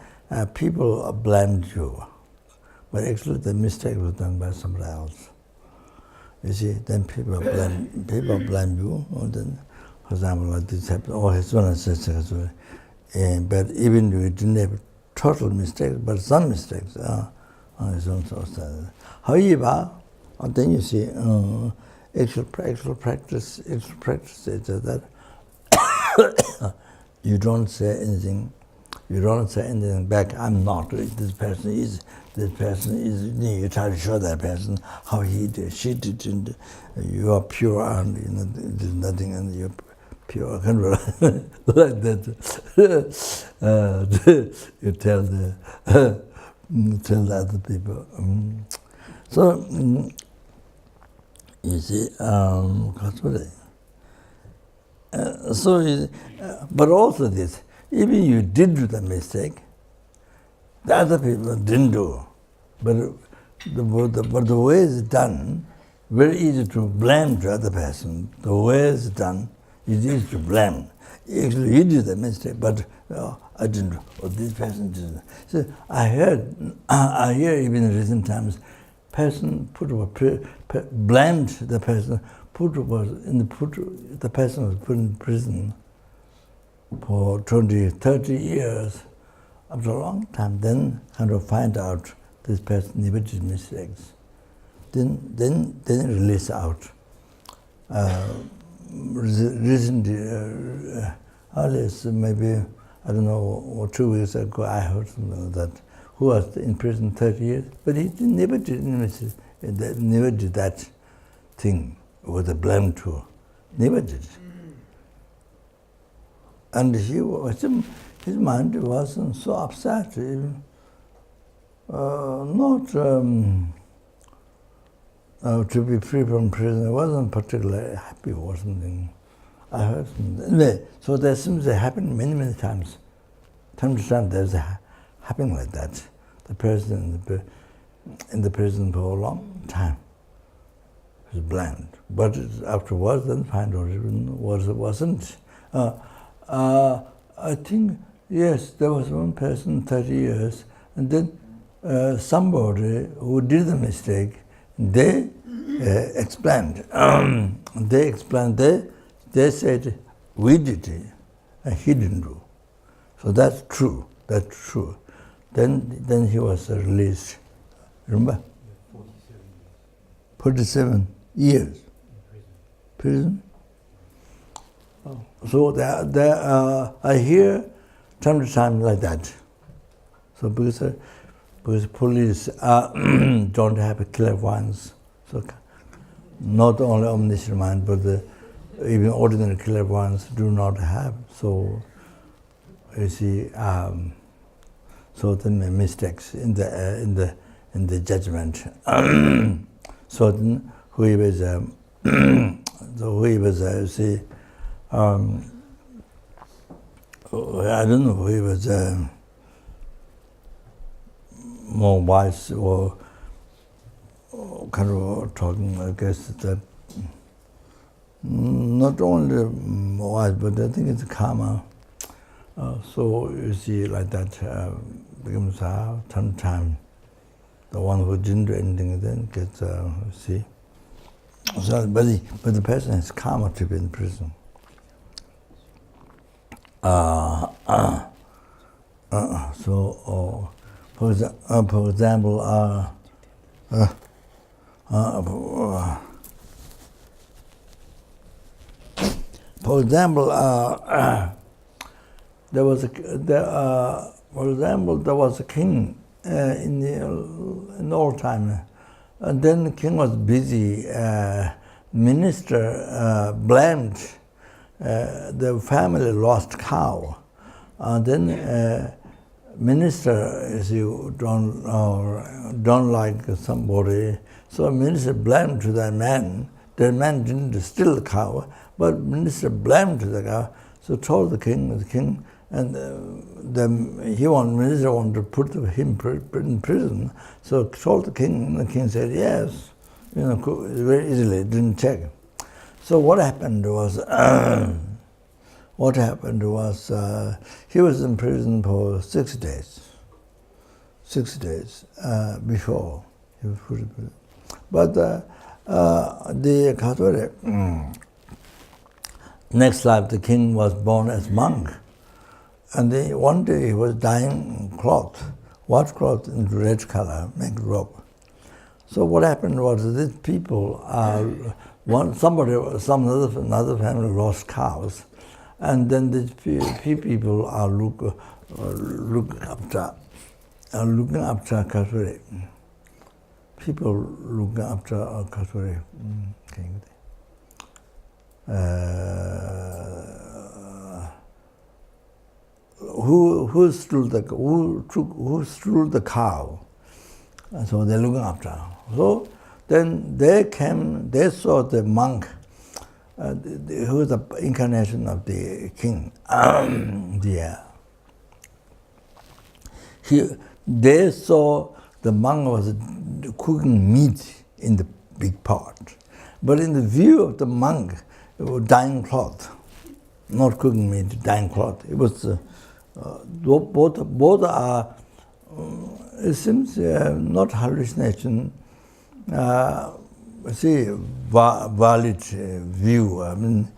people blamed you, but actually the mistake was done by somebody else. You see, then people blame you. And then, for example, like this happened. Oh, his one says, but even you didn't have total mistakes, but some mistakes. However, then you see, actual practice is that you don't say anything. You don't say anything back. I'm not. This person is. You try to show that person how he did, she did. And you are pure, and there's nothing, and you're pure. Like that. You tell the other people. So you see, but also this, even you did do the mistake, the other people didn't do. But the way it's done, very easy to blame the other person. The way it's done, it's easy to blame. Actually, you did the mistake, but I didn't, or this person didn't. So I hear even in recent times, person blamed the person, the person was put in prison for 20, 30 years. After a long time, then kind of find out this person never did mistakes. Then release out. Recently, maybe, I don't know, 2 weeks ago, I heard something like that, who was in prison 30 years, but he never did that thing with the blame too. Never did. And his mind wasn't so upset, not to be free from prison. He wasn't particularly happy or something. I heard something. Anyway, so there seems to happen many times. Time to time there's happening like that. The person in the prison for a long time was blamed. But afterwards, then find out it wasn't. I think, yes, there was one person 30 years, and then somebody who did the mistake, they explained. They explained, they said we did it and he didn't do. So that's true, that's true. Then he was released. Remember? 47 years. Prison. So I hear time to time like that. So because police don't have clairvoyance, so not only omniscient mind, but even ordinary clairvoyance do not have. So you see, certain mistakes in the judgment. Certain who was you see. I don't know, he was more wise or kind of talking, I guess, that not only wise, but I think it's karma. So you see, like that becomes time to time. The one who didn't do anything then gets, see. So, but the person has karma to be in prison. So, for example, there was a king in old time, and then the king was busy. Minister blamed the family lost cow. Then minister, if you don't like somebody, so minister blamed to that man. The man didn't steal the cow, but minister blamed to the cow. So told the king, and minister wanted to put him in prison. So told the king, and the king said yes, very easily, didn't check. So what happened was, he was in prison for 6 days. 6 days before he was put in prison. But the Catholic, next life the king was born as monk. And one day he was dyeing cloth, white cloth into red color, make robe. So what happened was these people, some other family lost cows, and then these people are looking after Catholic. People looking after Catholic. Who stole the cow? And so they're looking after. So then they saw the monk, who was the incarnation of the king. They saw the monk was cooking meat in the big pot. But in the view of the monk, it was dyeing cloth, not cooking meat, dyeing cloth. It was both are. It seems not hallucination. Valid view. I mean,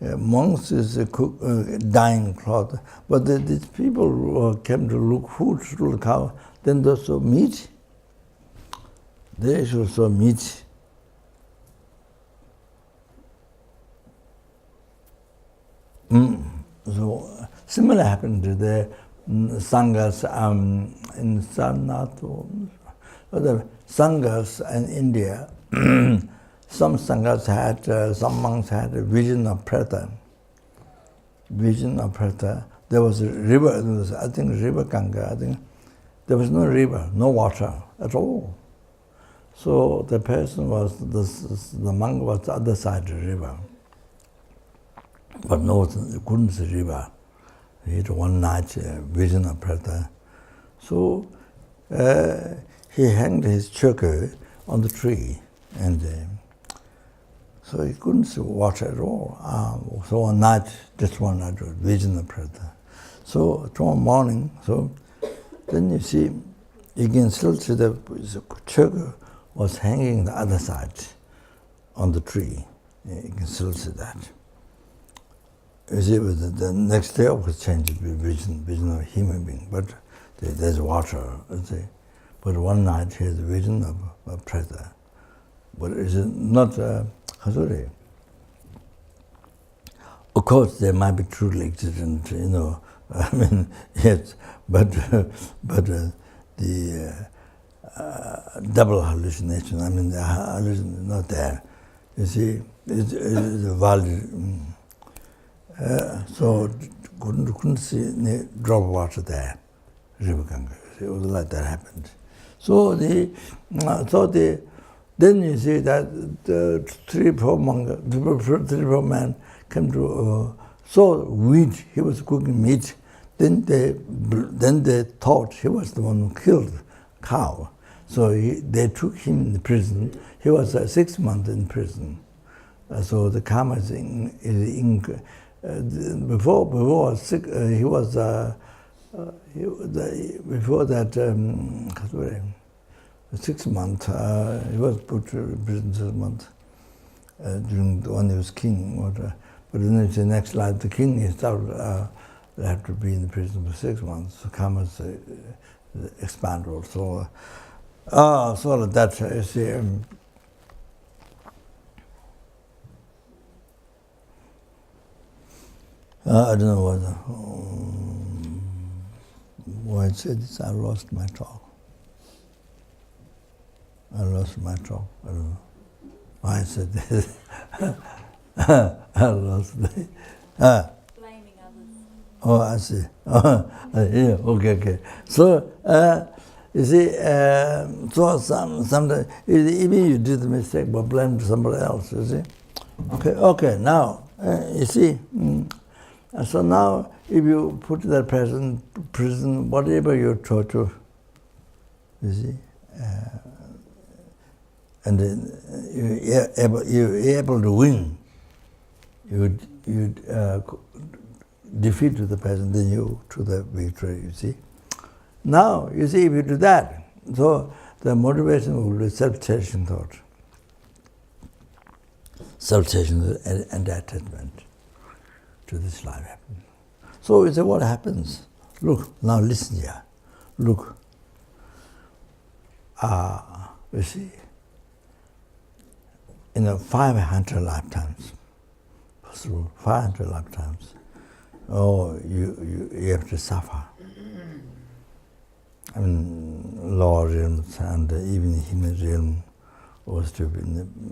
monks is dyeing cloth, but these people came to look who stole the cow. Then they saw meat. They saw meat. So similar happened to the sanghas in Sarnath, the sanghas in India. Some sanghas had, some monks had a vision of Preta. Vision of Preta. There was a river, I think river Ganga, I think. There was no river, no water at all. So the person was, the monk was the other side of the river. But no, he couldn't see river. He had one night vision of Preta. So he hanged his choker on the tree, and so he couldn't see water at all. So one night, just one night, vision of Preta. So tomorrow morning, so then you can still see the choker was hanging the other side. on the tree. You can still see that. You see, the next day of course changes to vision of a human being, but there's water, you see. But one night he has a vision of a preta. But it's not Hasuri. Of course, there might be truly existent, I mean, yes, but the double hallucination, I mean, the hallucination is not there. You see, it's valid. So couldn't see any drop of water there, River Ganga. It was like that happened. So then you see that the three, four men came to saw wheat. He was cooking meat. Then they thought he was the one who killed cow. So they took him in the prison. He was 6 months in prison. So the karma is before he was before that 6 months he was put to prison 6 months during the one he was king. But in the next life, the king himself have to be in the prison for 6 months. So karmas expand also. So that you see. I don't know why I said this. I lost my talk. I don't know why I said this. I lost it.
Blaming others.
Oh, I see. Yeah, okay. So, you see, so sometimes, even you do the mistake, but blame somebody else, you see. Okay, now, you see, so now, if you put that prison, whatever you torture, you see, and then you're able to win, you defeat the person, then you to the victory, you see. Now, you see, if you do that, so the motivation will be self-chasing thought. Self-chasing and attachment to this life happens. So you say, what happens? Look, now listen here. Look. You see, 500 lifetimes, 500 lifetimes, you have to suffer. I mean, lower realms and even human realm was to be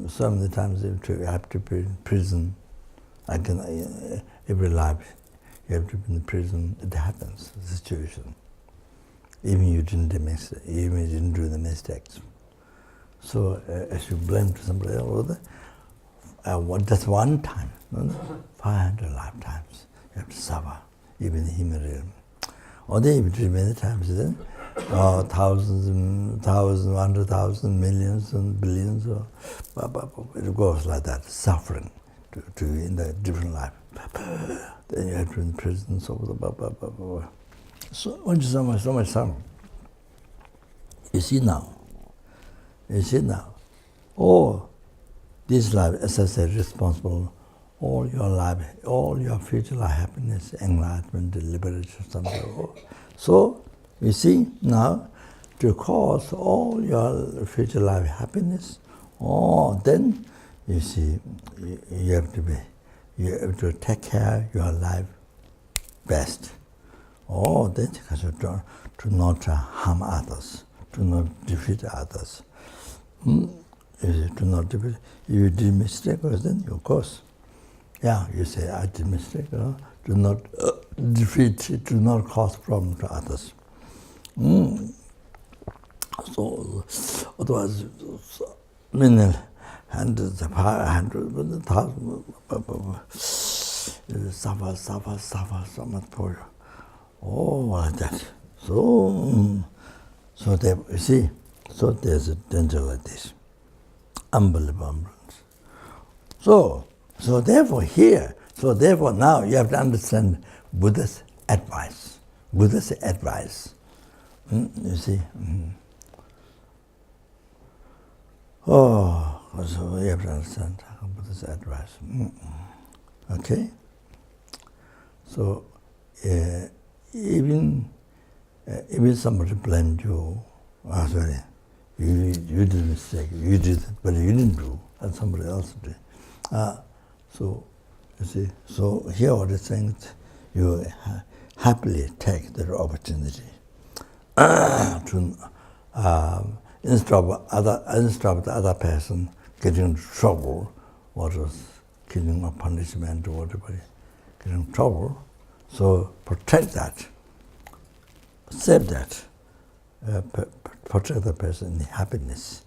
so many times you have to be in prison. Every life you have to be in prison. It happens, the situation. Even you didn't do the mistakes. So as you blame to somebody else, that's one time, 500 lifetimes you have to suffer, even in the human realm. Or then if you do many times, then thousands, 100,000, millions and billions, it goes like that, suffering to in the different life. Then you have to be in prison, so much suffering. You see now, this life, as I said, responsible, all your life, all your future life, happiness, enlightenment, liberation, something. So, you see now, to cause all your future life happiness, then you see, you have to take care of your life best. Then to not harm others, to not defeat others. To not defeat. If you did mistake, then of course, you say I did mistake. To not defeat, to not cause problem to others. So otherwise, many hundreds of hundreds, thousands, suffer so much for you. Like that. So there, you see, so there's a danger like this. Unbelievable. So therefore now you have to understand Buddha's advice. You see. So you have to understand Buddha's advice. Okay? So even somebody blamed you, sorry, you did a mistake, you did it, but you didn't do, and somebody else did. So, you see, so here what it's saying, you happily take the opportunity to, instead of the other person getting in trouble, or just killing or punishment or whatever, getting in trouble, so protect that, save that, protect the person in happiness,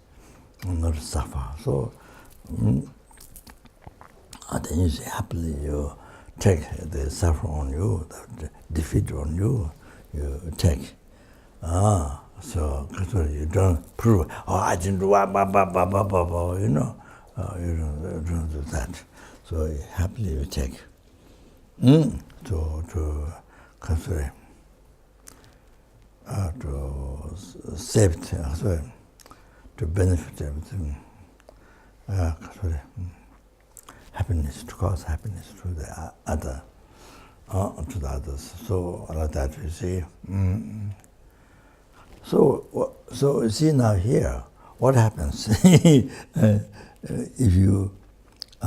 and not suffer. So, then you say happily you take the suffering on you, the defeat on you, you take. So you don't prove, I didn't do you know, you don't do that. So happily you take. To consider, to save, to benefit everything, happiness, to cause happiness to the other, to the others. So like that you see. So you see now here, what happens if you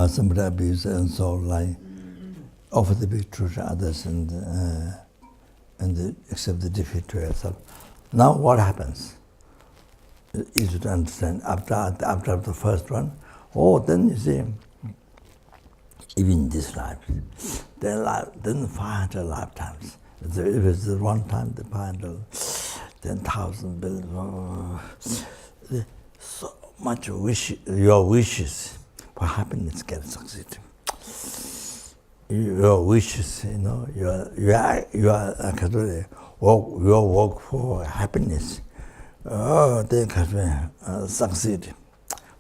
somebody abuses and so like offer the victory to others and accept the defeat to yourself. Now what happens? Easy to understand. After the first one, then you see, even this life, then 500 lifetimes. If it's one time, the 500, 10,000 billion, so much your wishes for happiness can succeed. Your wishes, you know, your work for happiness, they can succeed.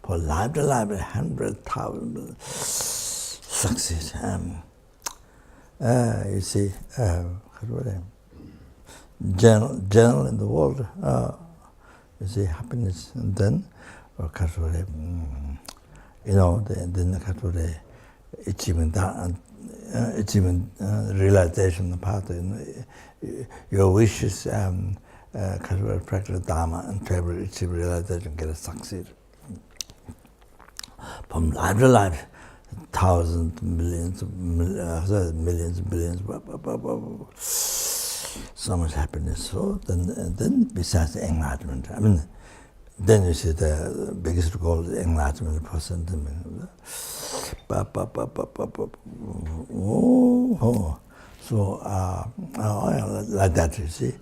For life to life, 100,000 succeed. You see, general in the world, you see happiness, and then, you know, then achievement realization part, you know, your wishes, practice Dharma and travel, achieve realization, get a succeed. From life to life, thousands, millions, billions, so much happiness. So then besides the enlightenment, I mean, then you see the biggest goal is enlightenment for sentiment. So like that, you see,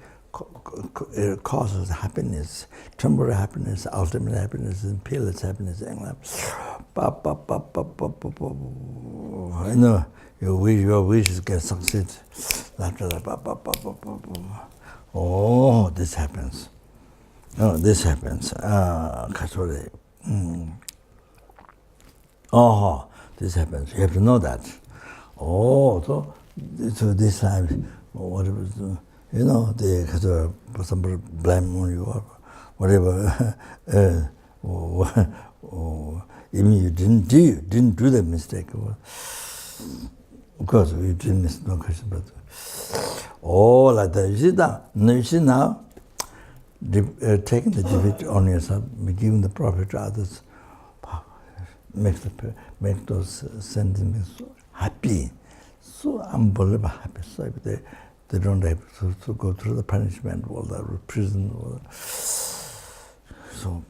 it causes happiness, temporary happiness, ultimate happiness, and peerless happiness. You know, your wishes can succeed. This happens. This happens. This happens. You have to know that. So this time, whatever, you know, somebody blame on you or whatever. Even you didn't do the mistake. Of course, you didn't miss no question, but like that. You see now, taking the defeat on yourself, giving the profit to others, make those sentiments so happy, so unbelievable happy. So they don't have to go through the punishment or the prison. So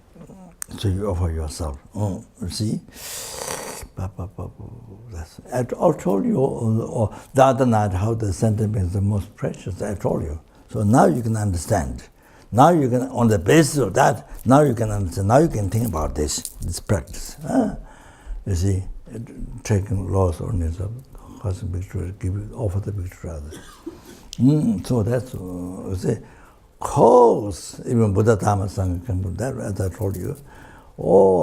you offer yourself. You see? I told you the other night how the sentiment is the most precious. I told you. So now you can understand. Now you can, on the basis of that, now you can understand. Now you can think about this practice. You see, taking loss on yourself, causing victory, offer the victory to others. So that's, you see, cause even Buddha Dharma Sangha can put that, as I told you.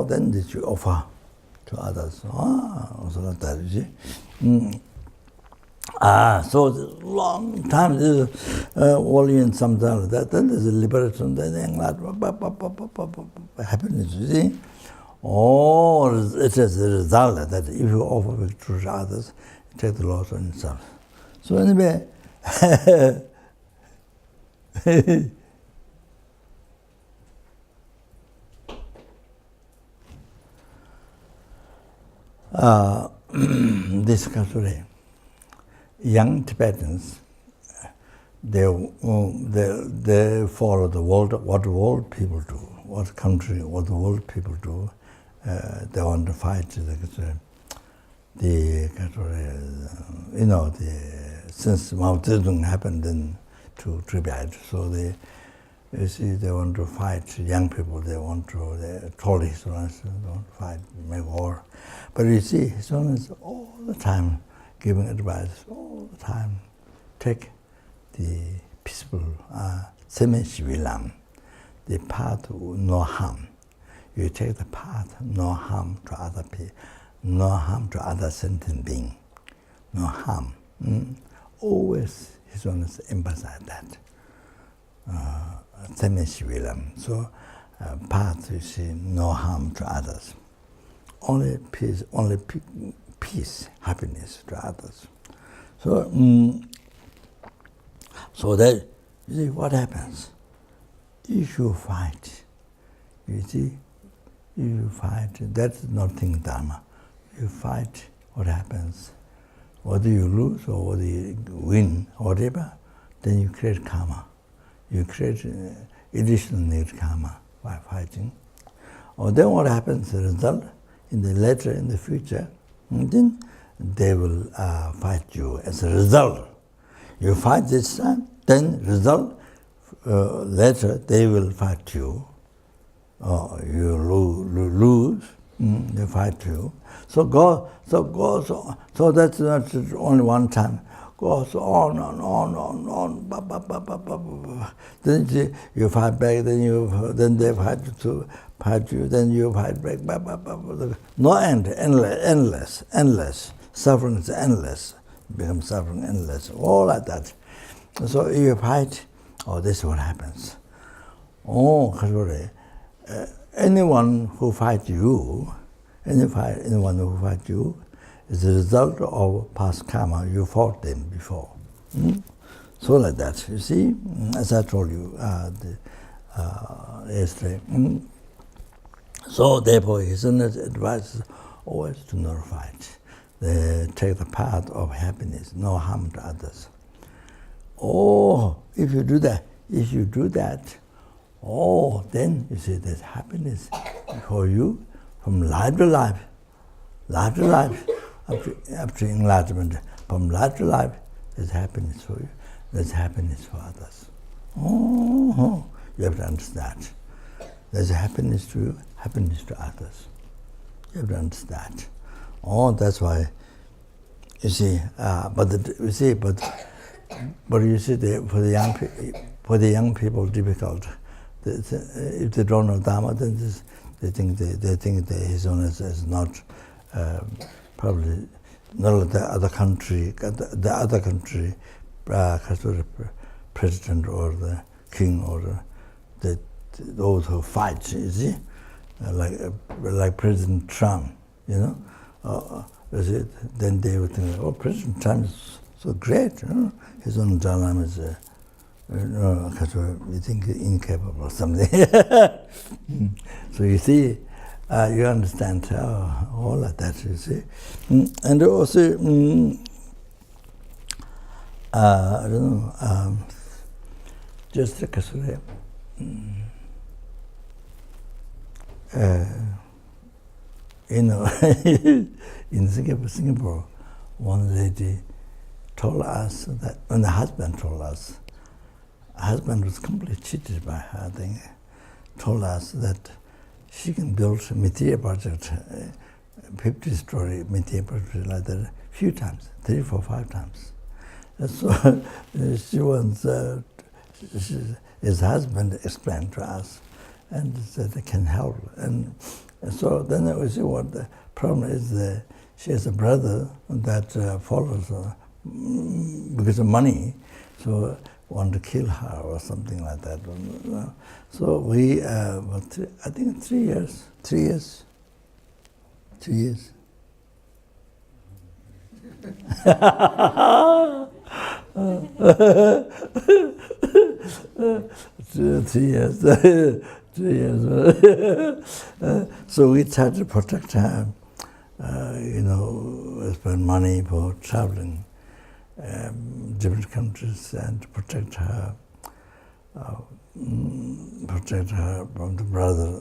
Then did you offer to others? So like that, you see. So long time, only in some time that, then there's a liberation, then enlightenment, happiness, you see. Oh, it is the result that if you offer victory to others, you take the loss on yourself. So anyway, this country, young Tibetans, they follow the world, what the world people do, what the world people do. They want to fight since Mao Zedong happened to Tibet, so they want to fight young people. They told His Holiness they want to fight, make war. But you see, His Holiness all the time giving advice, all the time take the peaceful, semi-civilam, the path of no harm. You take the path, no harm to other people, no harm to other sentient being, no harm. Always His Holiness emphasize that. Semi-civilam. So, path, you see, no harm to others. Only peace, happiness to others. So, so that, you see, what happens? If you fight, you see, you fight, that's nothing Dharma. You fight, what happens? Whether you lose or whether you win, whatever, then you create karma. You create additional negative karma by fighting. Or then what happens, the result, in the future, then they will fight you as a result. You fight this time, then result, later they will fight you. You lose, they fight you. So that's not only one time. Goes on and on. Then you fight back, then they fight you, then you fight back. No end, endless. Suffering is endless. Becomes suffering endless. All like that. So if you fight, this is what happens. Anyone who fights you, anyone who fights you, is the result of past karma. You fought them before. So like that, you see, as I told you yesterday. So therefore, His Holiness advises always to not fight. They take the path of happiness, no harm to others. If you do that, then you see there's happiness for you from life to life, up to enlightenment. From life to life, there's happiness for you, there's happiness for others. You have to understand. There's happiness to you, happiness to others. You have to understand. That's why, you see, but you see, for the young people, difficult. If they don't know Dharma, then they think that His Holiness is not probably not the other country, president or the king or those who fight. You see, like President Trump, you know. Then they would think, President Trump is so great. His own Dalai is. We think incapable or something. So you see, you understand all of that, you see. And also, I don't know, just like in Singapore, one lady told us that, when the husband told us, husband was completely cheated by her, I think, told us that she can build a material project, 50-story material project like that, a few times, 3, 4, 5 times. And so she wants, his husband explained to us and said it can help. And so then we see what the problem is. She has a brother that follows her because of money, so want to kill her or something like that. So we, I think 3 years, 2 years. 3 years. 3 years. So we tried to protect her, spend money for traveling different countries and to protect her from the brother,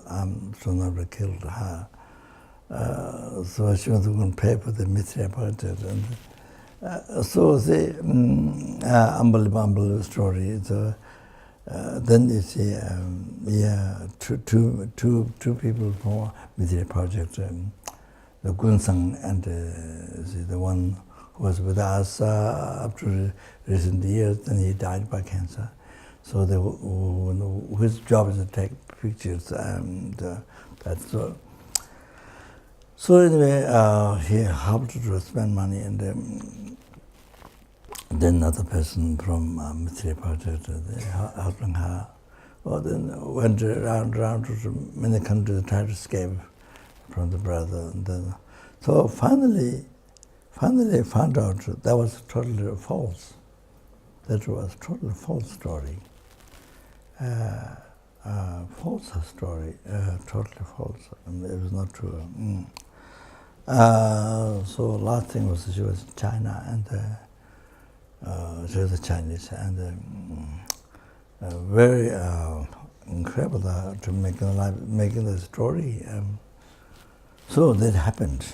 so never killed her. So she was going to pay for the Mithra project. And so the unbelievable story. So then you see, two people for Mithra project, the Gunsang and the one who was with us up to recent years, then he died by cancer. So his job is to take pictures and that's all. So anyway, he helped to spend money, and then another person from Mithra project, helping her. Well, then went around to many countries to try to escape from the brother. And then, so finally found out that was totally false. That was totally false story. False story, totally false. And it was not true. So last thing was she was in China, and she was a Chinese, and very incredible to making the story. So that happened.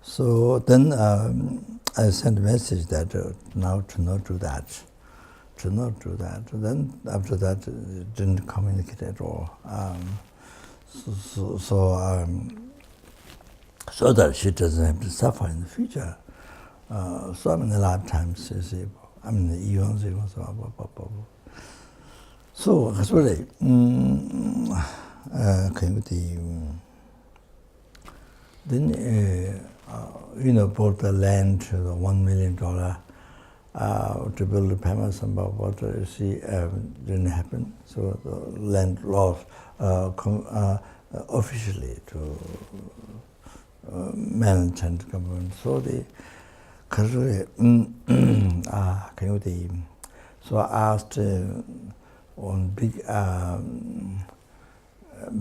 So then I sent a message that now to not do that. To not do that. Then after that, didn't communicate at all. So that she doesn't have to suffer in the future. So many lifetimes, you see, eons. So actually, then bought the land, the $1 million. To build a palace and water, you see, didn't happen. So the land lost officially to management government. So so I asked one big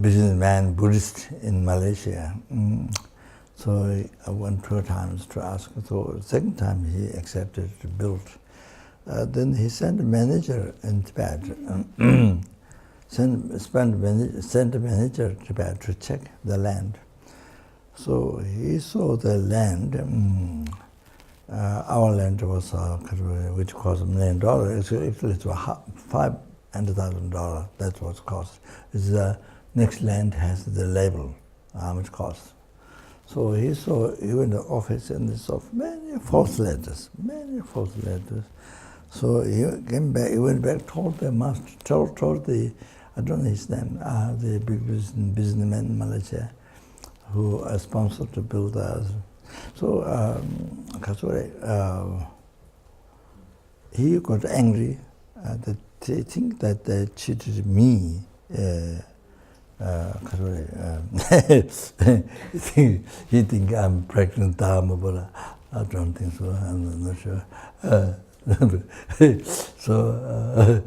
businessman, Buddhist in Malaysia. So I went 2 times to ask. So the second time he accepted to build. Then he sent a manager in Tibet. Sent a manager to Tibet to check the land. So he saw the land. Our land was which cost $1 million. Actually, it was $500,000. That's what it cost. The next land has the label, how much cost. So he went to the office and he saw many false letters. So he came back. He went back, told the master, told the, I don't know his name, the big businessman in Malaysia, who sponsored to build us. So he got angry that they think that they cheated me. He think I'm pregnant, but I don't think so. I'm not sure. So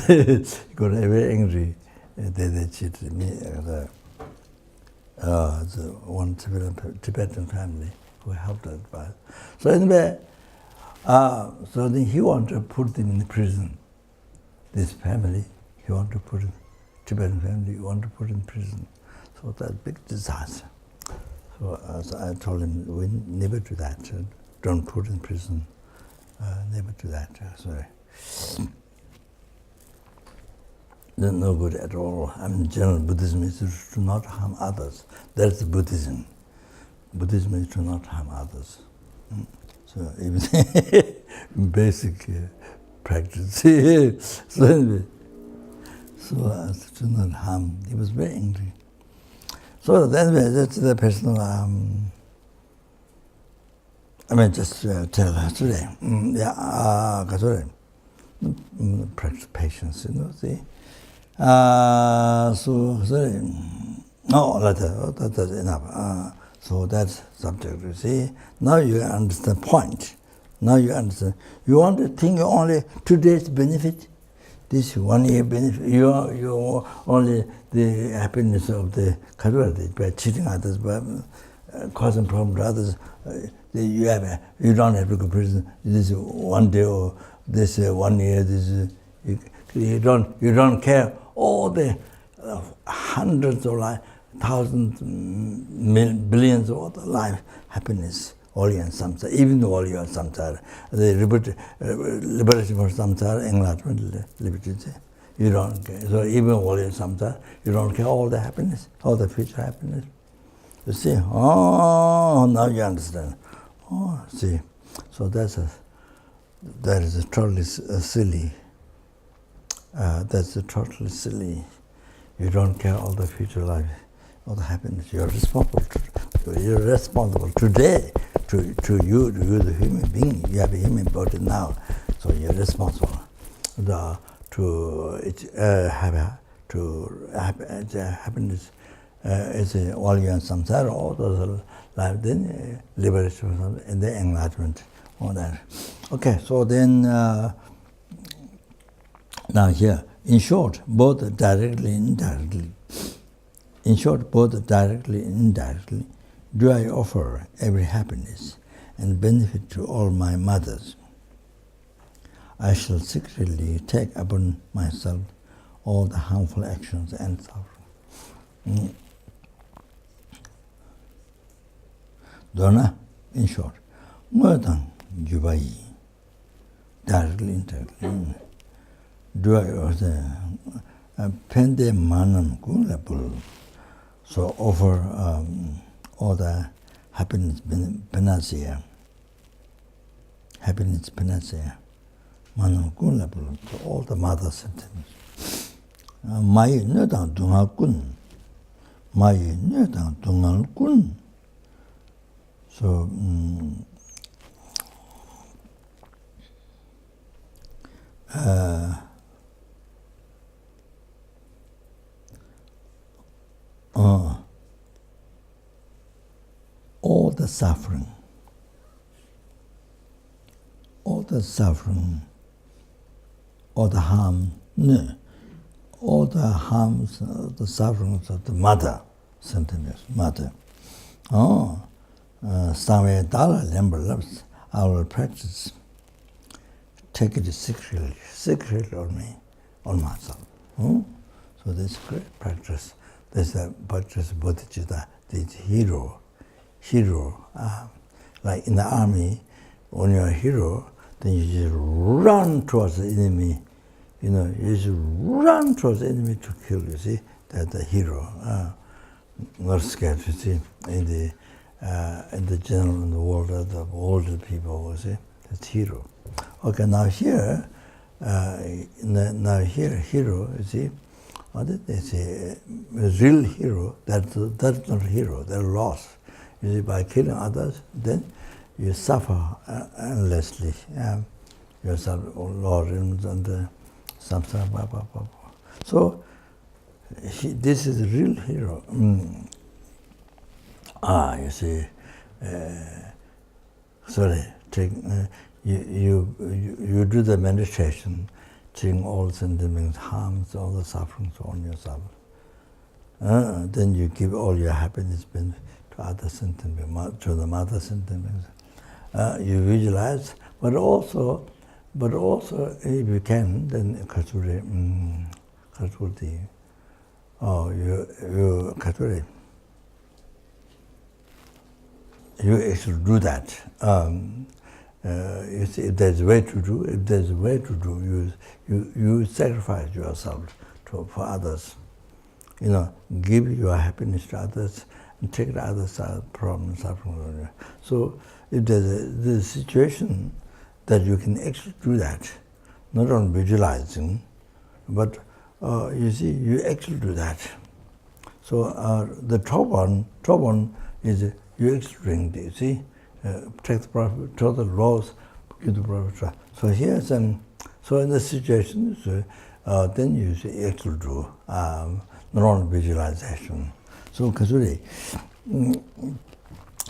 he got very angry that they cheated me. The one Tibetan family who helped us. So anyway, so then he wanted to put them in prison. This family, he wanted to put it. Tibetan family want to put in prison. So that's a big disaster. So I told him, we never do that. Don't put in prison. Never do that. Sorry. No good at all. General Buddhism is to not harm others. That's Buddhism. Buddhism is to not harm others. So even basic practice. So anyway, so as to not harm. He was very angry. So then that's the personal, just tell her today. Practice patience, see. So, sorry. No, that's enough. So that's subject, you see. Now you understand the point. Now you understand. You want to think only today's benefit, this 1 year benefit. You only the happiness of the Karvati by cheating others, by causing problem to others. You don't have to go to prison. This 1 day or this 1 year. This you don't care. All the hundreds of life, thousands, billions of the life happiness. All in samsara, even all your samsara, the liberation for samsara, enlightenment, liberty. You don't care. So even all your samsara, you don't care all the happiness, all the future happiness. You see? Oh, now you understand. Oh, see. So that is totally silly. That's totally silly. You don't care all the future life, all the happiness. You're responsible. You're responsible today. To you, the human being, you have a human body now, so you're responsible to happiness is all your samsara, all those life, then liberation and the enlightenment, all that. Okay, so then now here, in short, both directly and indirectly. In short, both directly and indirectly, do I offer every happiness and benefit to all my mothers. I shall secretly take upon myself all the harmful actions and suffering. Dona, in short, more than Jubai, directly, indirectly, do I also pende manam kulapul, so offer all the happiness panacea, manam kulapul, to all the mother sentiments. Mai nedang dungal kun, mai nedang dungal kun. So all the suffering, all the harm, all the harms, the sufferings of the mother, sentiments, mother. Somewhere Dala Lember loves, I will practice. Take it secretly on me, on myself. So this is great practice. This is practice bodhichitta, the hero. Like in the army, when you're a hero, then you just run towards the enemy. You just run towards the enemy to kill. You see, that's the hero. Not scared. You see, in the general in the world, the older people, you see, that's hero. Okay, now here, hero, you see, what did they say? A real hero, that's not a hero, they're lost. You see, by killing others, then you suffer endlessly. Yourself, Lord, and the samsara, So, this is a real hero. You see, you do the meditation, taking all sentiments, harms, all the sufferings on yourself. Then you give all your happiness to other sentiments, to the mother sentiments. You visualize, but also, if you can, then Katsuri, you actually do that. You see, if there's a way to do, you sacrifice yourself for others. Give your happiness to others and take the others' problems, suffering. So if there's a situation that you can actually do that, not only visualizing, but you see, you actually do that. So the top one is you actually doing this, see? Take the profit, total loss, give the profit. So here's so in this situation, then you actually do not only visualization. So Kasuri,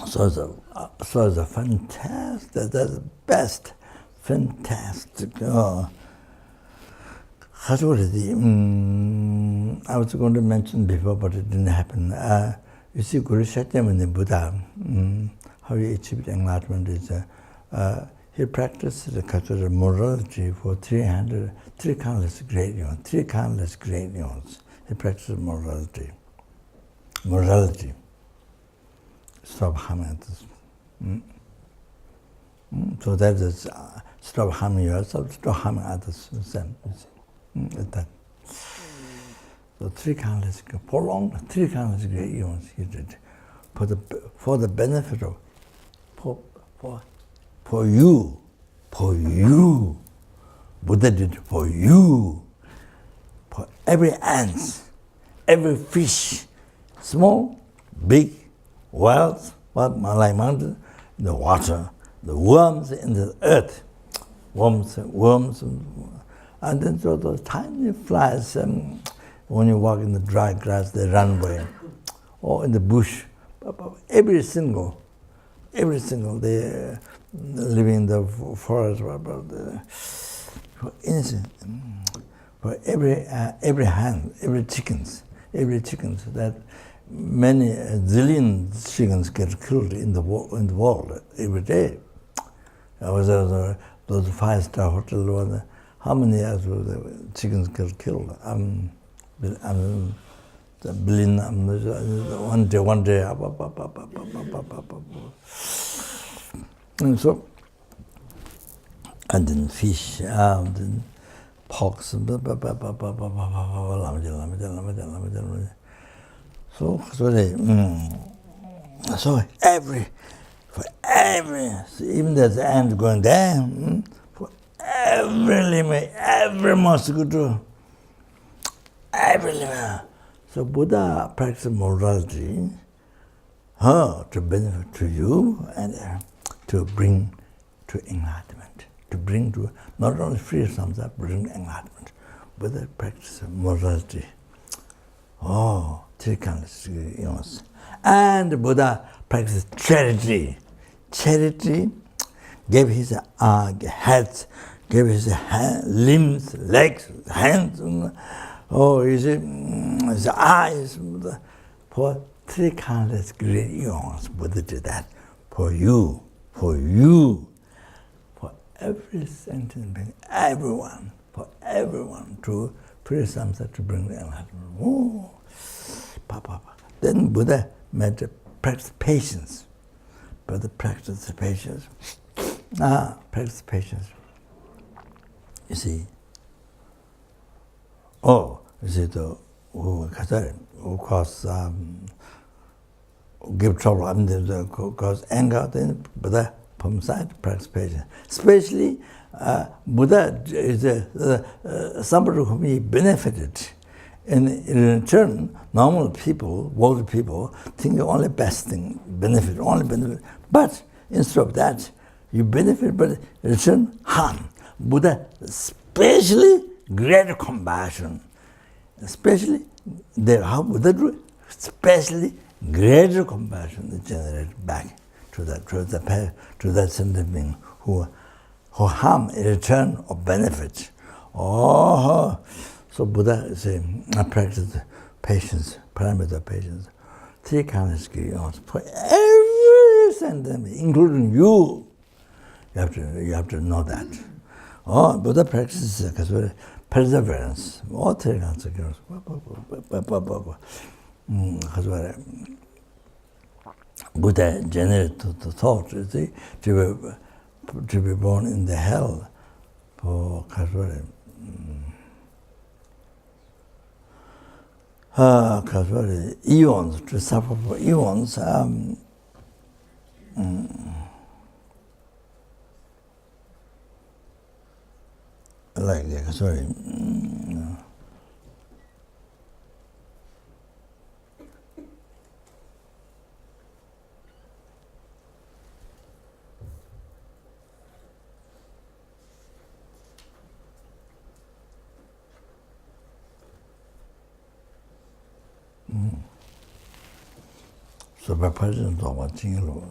So the fantastic, that's the best, fantastic. I was going to mention before, but it didn't happen. You see, Guru Shakyamuni Buddha, how he achieved enlightenment is he practiced the cultural morality for 3 countless gradations. He practiced morality. Stop harming others. So that is stop harming yourself, stop harming others. That. So 3 countless, prolonged 3 countless gradations he did for the benefit of for you. Buddha did for you. For every ant, every fish, small, big, wild, like mountain, the water, the worms in the earth, worms, and then so those tiny flies. When you walk in the dry grass, they run away, or in the bush. Every single, they living in the forest. For innocent, for every hand, every chickens that many zillion chickens get killed in the world every day. I was those 5-star hotel. How many chickens get killed? The billion, one day. And so, and then fish, then porks, so every, even there's the ant going down, for every limit, every mosquito, every limit. So Buddha practiced morality to benefit to you and to bring to enlightenment, to bring to not only free samsara, but bring enlightenment. Buddha practiced morality. 3 countless years. And Buddha practiced charity. Charity gave his head, gave his limbs, legs, hands, his eyes. For 3 countless great eons, Buddha did that. For you, for every sentient being, for everyone to free samsara, to bring the enlightenment. Then Buddha practiced patience. Buddha practiced patience. Practice patience. You see. You see, who cause give trouble, cause anger, then Buddha from side practice patience. Especially Buddha is somebody whom he benefited. And in return, normal people, worldly people, think the only best thing, only benefit. But instead of that, you benefit, but in return, harm. Buddha, especially great compassion. Especially, how Buddha do it? Especially greater compassion is generated back to that sentient being who harm in return of benefit. So Buddha said, I practice patience, paramita patience, 3 countless years for every sentence, including you. You have to know that. Buddha practices perseverance, all 3 countless years. Buddha generated the thought, you see, to be born in the hell for eons, to suffer for eons. Like that, sorry. supervision of Jingle,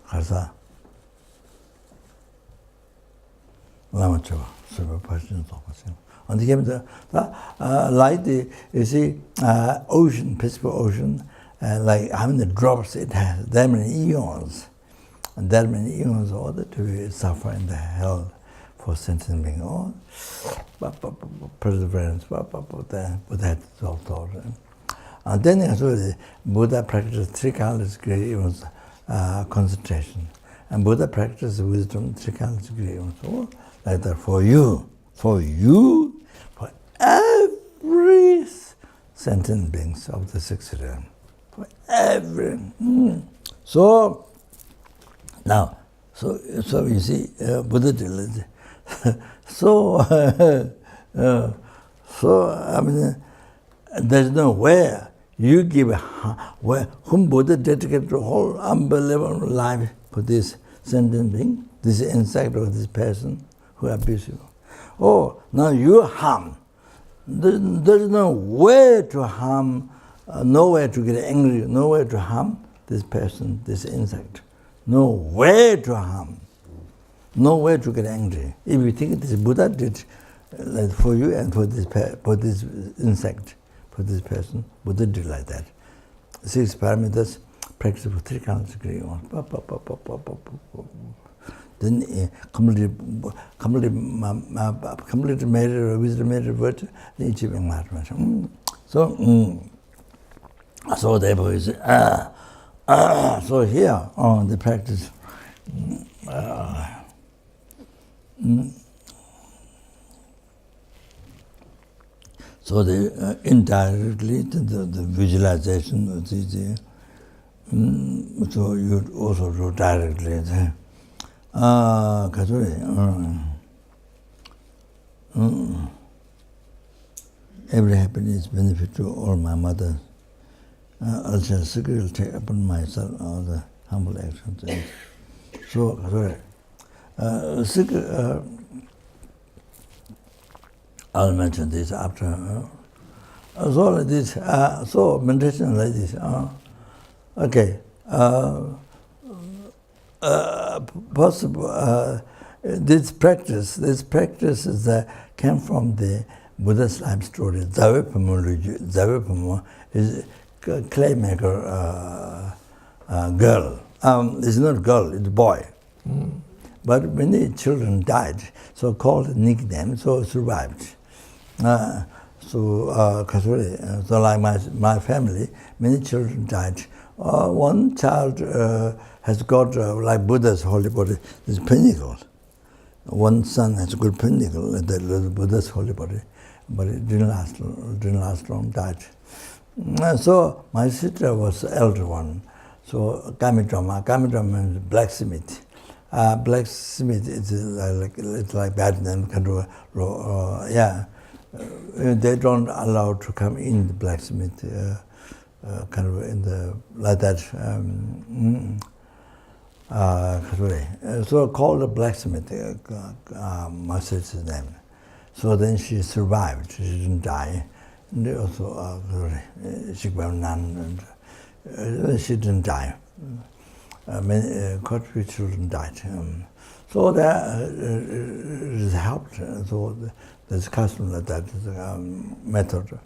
Harsa Lamacho, supervision of Jingle. On the game, like the, you see, ocean, Pacific Ocean, like how many drops it has, that many eons, and that many eons in order to suffer in the hell for sentient being, all perseverance, with that thought. And then the Buddha practiced 3 countless great eons concentration, and Buddha practiced wisdom 3 countless great eons. So, like that for you, for every sentient beings of the 6 realm, for every. So now, so you see, Buddha did so I mean, there's no where you give where whom Buddha dedicated the whole unbelievable life for this sentient being, this insect or this person who abuses you. Oh, now you harm. There's no way to harm, nowhere to get angry, nowhere to harm this person, this insect. No way to harm, no way to get angry. If you think this Buddha did for you and for this insect, for this person, Buddha did like that. 6 parameters, practice for 3 counts degree. Then completely made wisdom made virtue, then achieve enlightenment. So therefore is so here on the practice. So the indirectly the visualization, so you also do directly. Every happiness benefit to all my mother. I'll just secretly take upon myself all the humble actions. So, I'll mention this after. So like this, so meditation like this. Okay. Possible. This practice is came from the Buddha's life story. Zavepamo is a clay maker girl. It's not girl, it's boy. But many children died, so called nickname, so survived. So like my family, many children died. One child has got like Buddha's holy body, this pinnacle. One son has a good pinnacle, the Buddha's holy body, but it didn't last long, died. So my sister was the elder one. So Kamidrama means blacksmith. Blacksmith it's like bad name. They don't allow to come in the blacksmith. Kind of in the like that. So called the blacksmith. My sister's name. So then she survived. She didn't die. And they also she was nun, and she didn't die. Quite a few children died. So that helped. So there's custom like that method.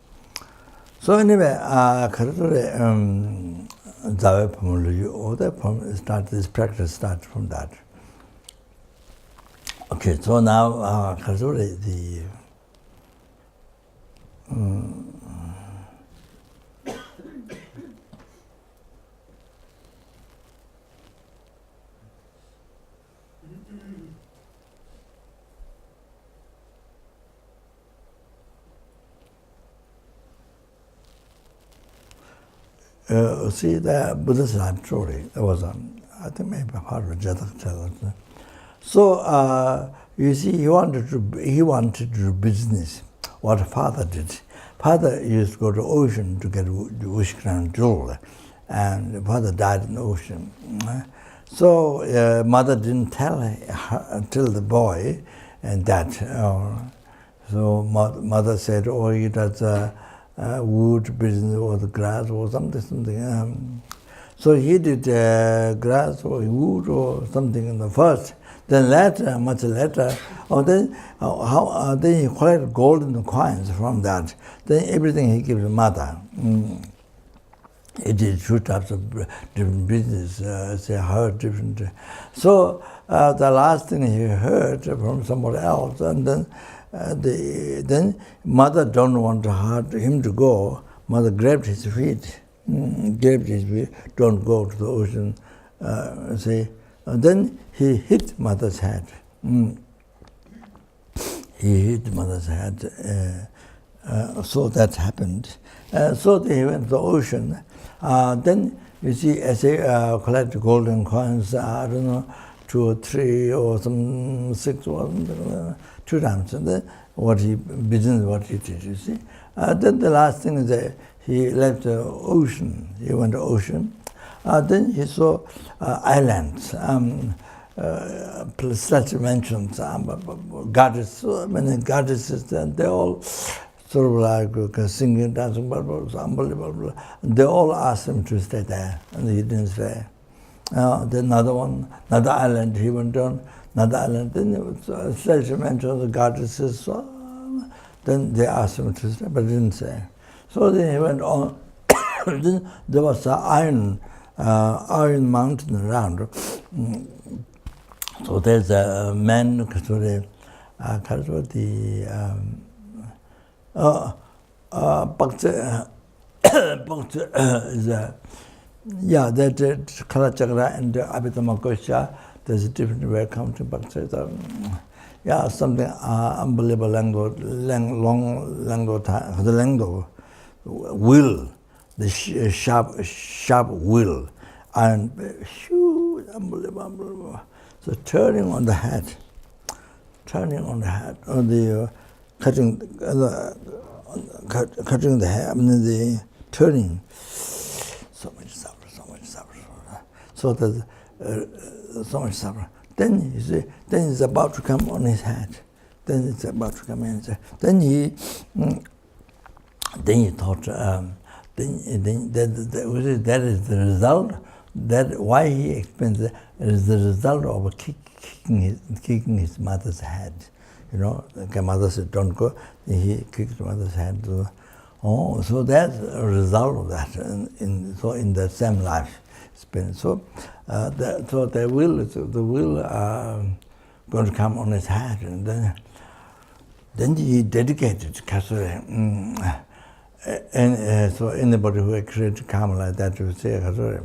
So anyway, this practice starts from that. Okay, so now the see the Buddha's life story. That was I think maybe part of Jatak. So you see, he wanted to do business. What father did. Father used to go to the ocean to get the wish crown jewel, and the father died in the ocean. So mother didn't tell the boy, and that. So mother said, "Oh, he does wood business or the grass or something." So he did grass or wood or something in the first. Then later, much later, then he collected golden coins from that. Then everything he gives mother. He did two types of different business, say heard different. So the last thing he heard from somebody else, and then mother don't want him to go. Mother grabbed his feet, don't go to the ocean. Then he hit mother's head. He hit mother's head. So that happened. So they went to the ocean. Then you see, as they collect golden coins, I don't know, 2 or 3 or some 6 or 2 times. And then what he did, you see. Then the last thing is that he left the ocean. He went to the ocean. Then he saw islands, such mentions, goddesses, many goddesses, and they all sort of like singing, dancing, unbelievable. They all asked him to stay there, and he didn't stay. Then another island he went on, another island. Then it was such mentions of goddesses. Then they asked him to stay, but he didn't stay. So then he went on. Then there was an iron mountain around. So there's a man, that Kalachakra and Abhitamakosha, there's a different way of counting Bhakti. Yeah, something unbelievable language, long language, the language, will, the sharp will, and huge, unbelievable. So turning on the head, on the cutting the hair, the turning. So much suffering. So there's so much suffering. Then you see, then it's about to come on his head. Then it's about to come in. Then he thought. That is the result. That why he explains that is the result of kicking his mother's head. You know, the mother said, "Don't go." He kicked mother's head. So that's a result of that. In the same life experience. So the will going to come on his head, and then he dedicated Kasuri. And so anybody who created karma like that will say Kasuri.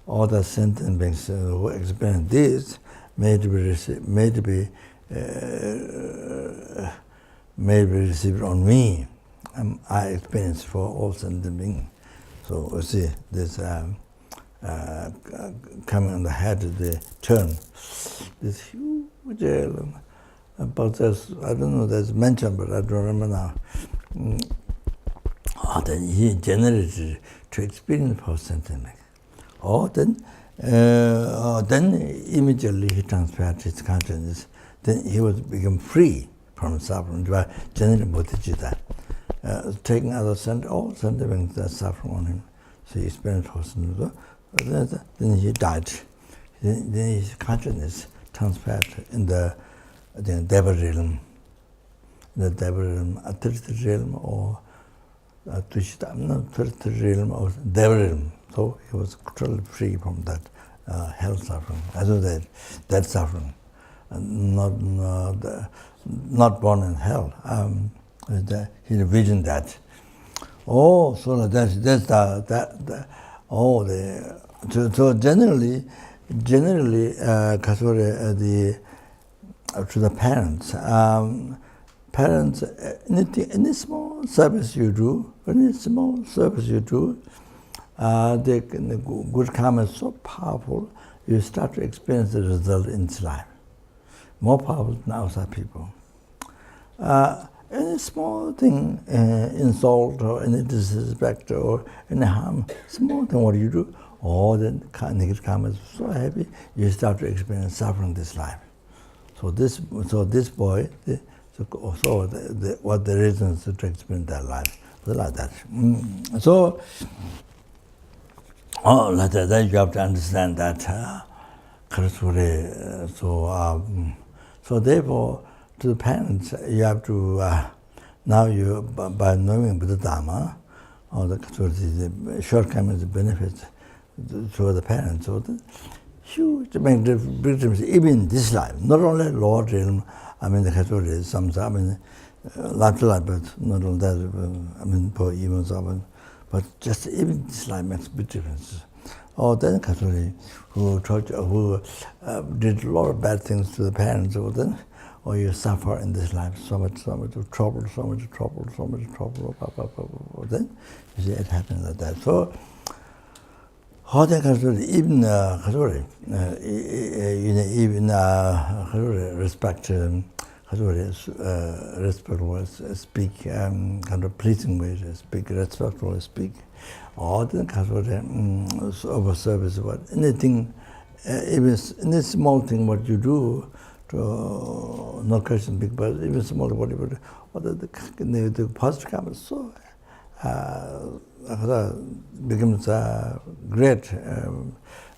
All the sentient beings who experience this may be received on me. I experience for all sentient beings. So you see this coming on the head of the turn, this huge about this, I don't know, there's mentioned, but I don't remember now. Then he generated to experience for sentient beings. Then immediately he transferred his consciousness. Then he become free from suffering by generating bodhichitta. Taking other all sentient beings that suffer on him. So he experienced for sentient beings. Then he died. Then his consciousness transferred in the Deva realm. The Deva realm, a third realm or Tushita, not third realm or Deva realm. So he was totally free from that hell suffering, as well as that suffering, not born in hell. He envisioned that. So generally, Kasuri, to the parents, any small service you do, the good karma is so powerful, you start to experience the result in this life. More powerful than outside people. Any small thing, insult or any disrespect or any harm, small thing what you do, then negative karma is so heavy, you start to experience suffering in this life. So this boy, what the reasons to experience that life, like that. So like that, then you have to understand that. So therefore, to the parents, you have to, now you, by knowing Buddha Dharma, or the shortcomings, the benefits to the parents, so the huge big difference, even in this life, not only lower realm, I mean, the Katsuri, some, I mean, life to life, but not only that, I mean, for even some, but just even this life makes big differences. Or then Katsuri, who did a lot of bad things to the parents, or you suffer in this life, so much trouble, then you see it happens like that. So, how then even respect, respectful speak, kind of pleasing way to speak, respectful speak, or then over service, what anything, even any small thing what you do. No question big, but even small whatever, the positive comments so becomes great.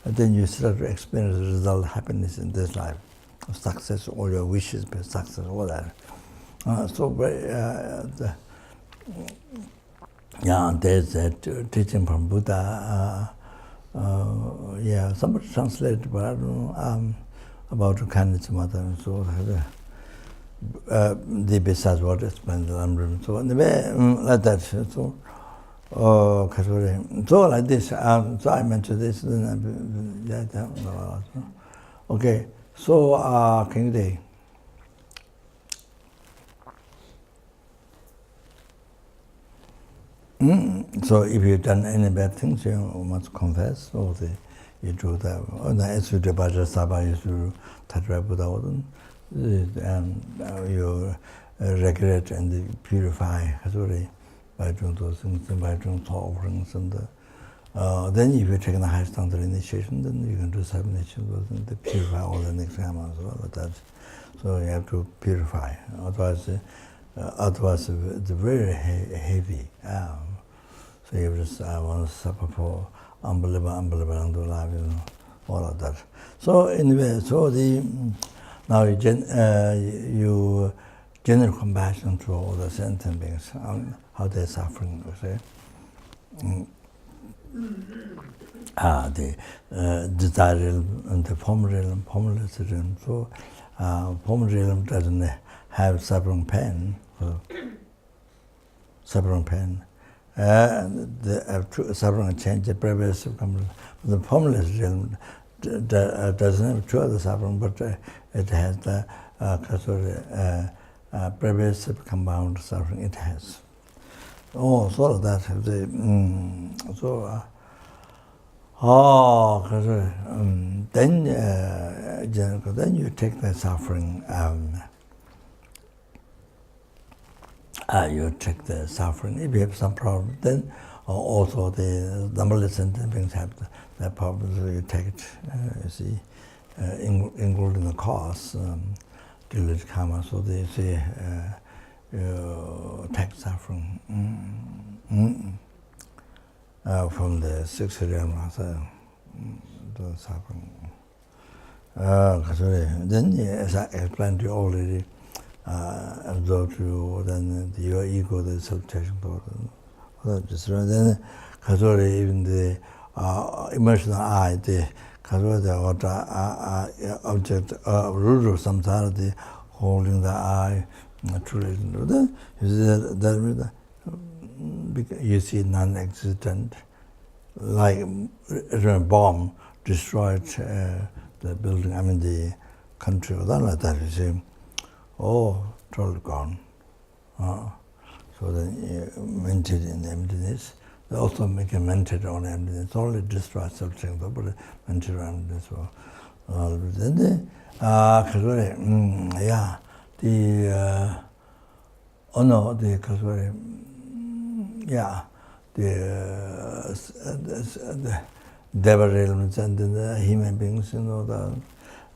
Then you start to experience the result of happiness in this life, success, all your wishes, success, all that. There's that teaching from Buddha. Somebody translated, but I don't know. About kindness mother and so the besides what explained the Lamrim. So anyway, like that. So like this. So I mentioned this. Okay. So can you say? So if you've done any bad things, you must confess. Or you do that. As you do Bodhisattva, you do Tattva Buddha, and you regret and purify by doing those things, and by doing offerings. And then if you take the highest standard initiation, then you can do 7 initiations and purify all the next karma as well. So you have to purify. Otherwise it's very heavy. So you just want to suffer for unbelievable life, all of that. So anyway, so now you general compassion to all the sentient beings, how they're suffering, you see. The desire realm and the form realm, formless realm. So form realm doesn't have suffering pain. Suffering pain. The suffering change, the previous the formless realm doesn't have true the suffering, but it has the pervasive compound suffering. It has. So that then you take the suffering. You check the suffering. If you have some problem, then also the numberless sentient beings have that problem, so you take it, you see, including the cause, diligent karma, so they say you take suffering from the 6th realm, the suffering. Then, as I explained to you already, absorb you, then your ego, the self-protection thought. Then, even the emotional eye, the object, root of samsara, holding the eye, truly. Then you see non-existent, like a bomb destroyed the building, I mean the country, or that like that, you see. Totally gone. So then you maintain in emptiness. They also make a mental on emptiness. Only destroy something, but mental on emptiness. Then the devil realms and the human beings,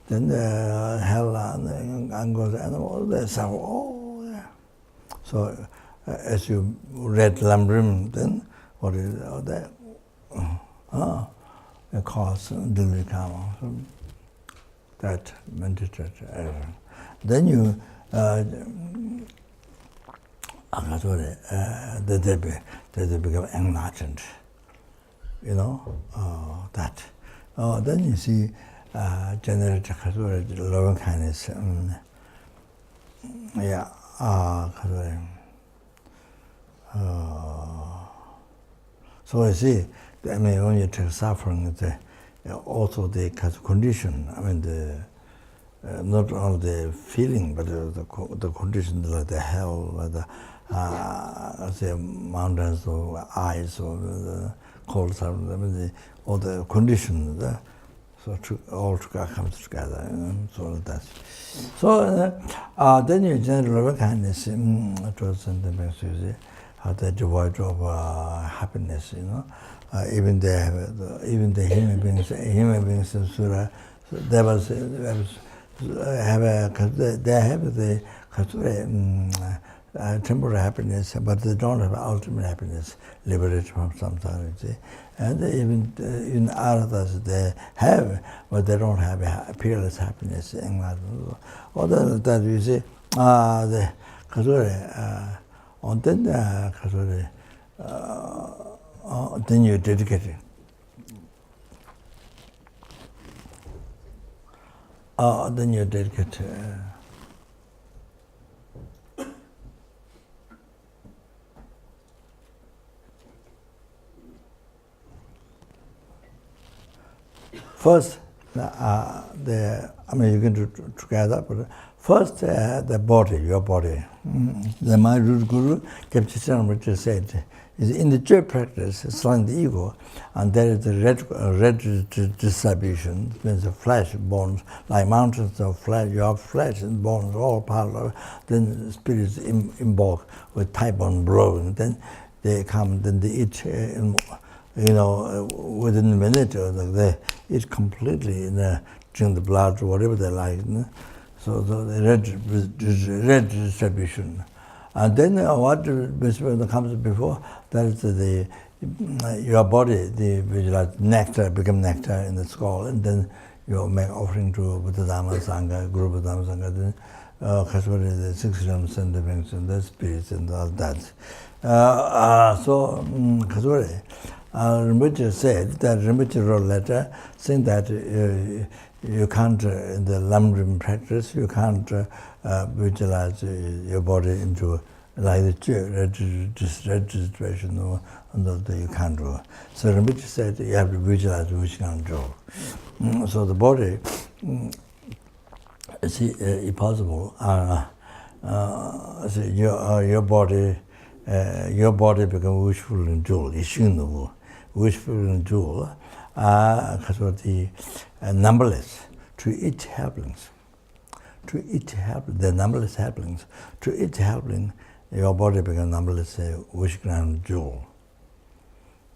then the hell and goes animals, they suffer. So as you read Lamrim, then what is that? cause delivery karma. So that mental error. Then you they become enlightened. You know that. Then you see generated loving kindness. So you see, I mean, when you take suffering, also the condition. I mean, not only the feeling, but the condition, like the hell, like the mountains or ice or the cold sun. I mean, all the conditions. So all together comes together. So that's. So then you generate loving kindness towards the how they devoid of happiness. You know, even the human beings in Surah, they have the temporary happiness, but they don't have ultimate happiness, liberated from samsara. And even others they have, but they don't have a peerless happiness. Other than that, you see, the kasure, and then kasure, then you dedicate it. Then you dedicate. First, I mean, you can do together, but first, the body, your body. My root guru, Rinpoche said, is in the joy practice, slowing the ego, and there is the red distribution, means the flesh, bones, like mountains of flesh, your flesh and bones, all part of it. Then spirits invoke with type on blowing, then they come, then they eat. Within a minute, or they eat completely, drink the blood or whatever they like. So the red distribution. And then what comes before, that is your body, the nectar, become nectar in the skull, and then you make offering to Bodhisattva Sangha, Guru Bodhisattva Sangha, then the 6 realms and the spirits and all that. So, Rinpoche said that Rinpoche wrote a letter saying that you can't, in the Lamrim practice, you can't visualize your body into like the registration or you can't do. So Rinpoche said you have to visualize which kind of do. So the body, if possible, your body becomes wishful and jewel. Wishful and jewel, the numberless, to each helplings. To each helpling, the numberless helplings. To each helpling, your body becomes numberless, wish grand jewel.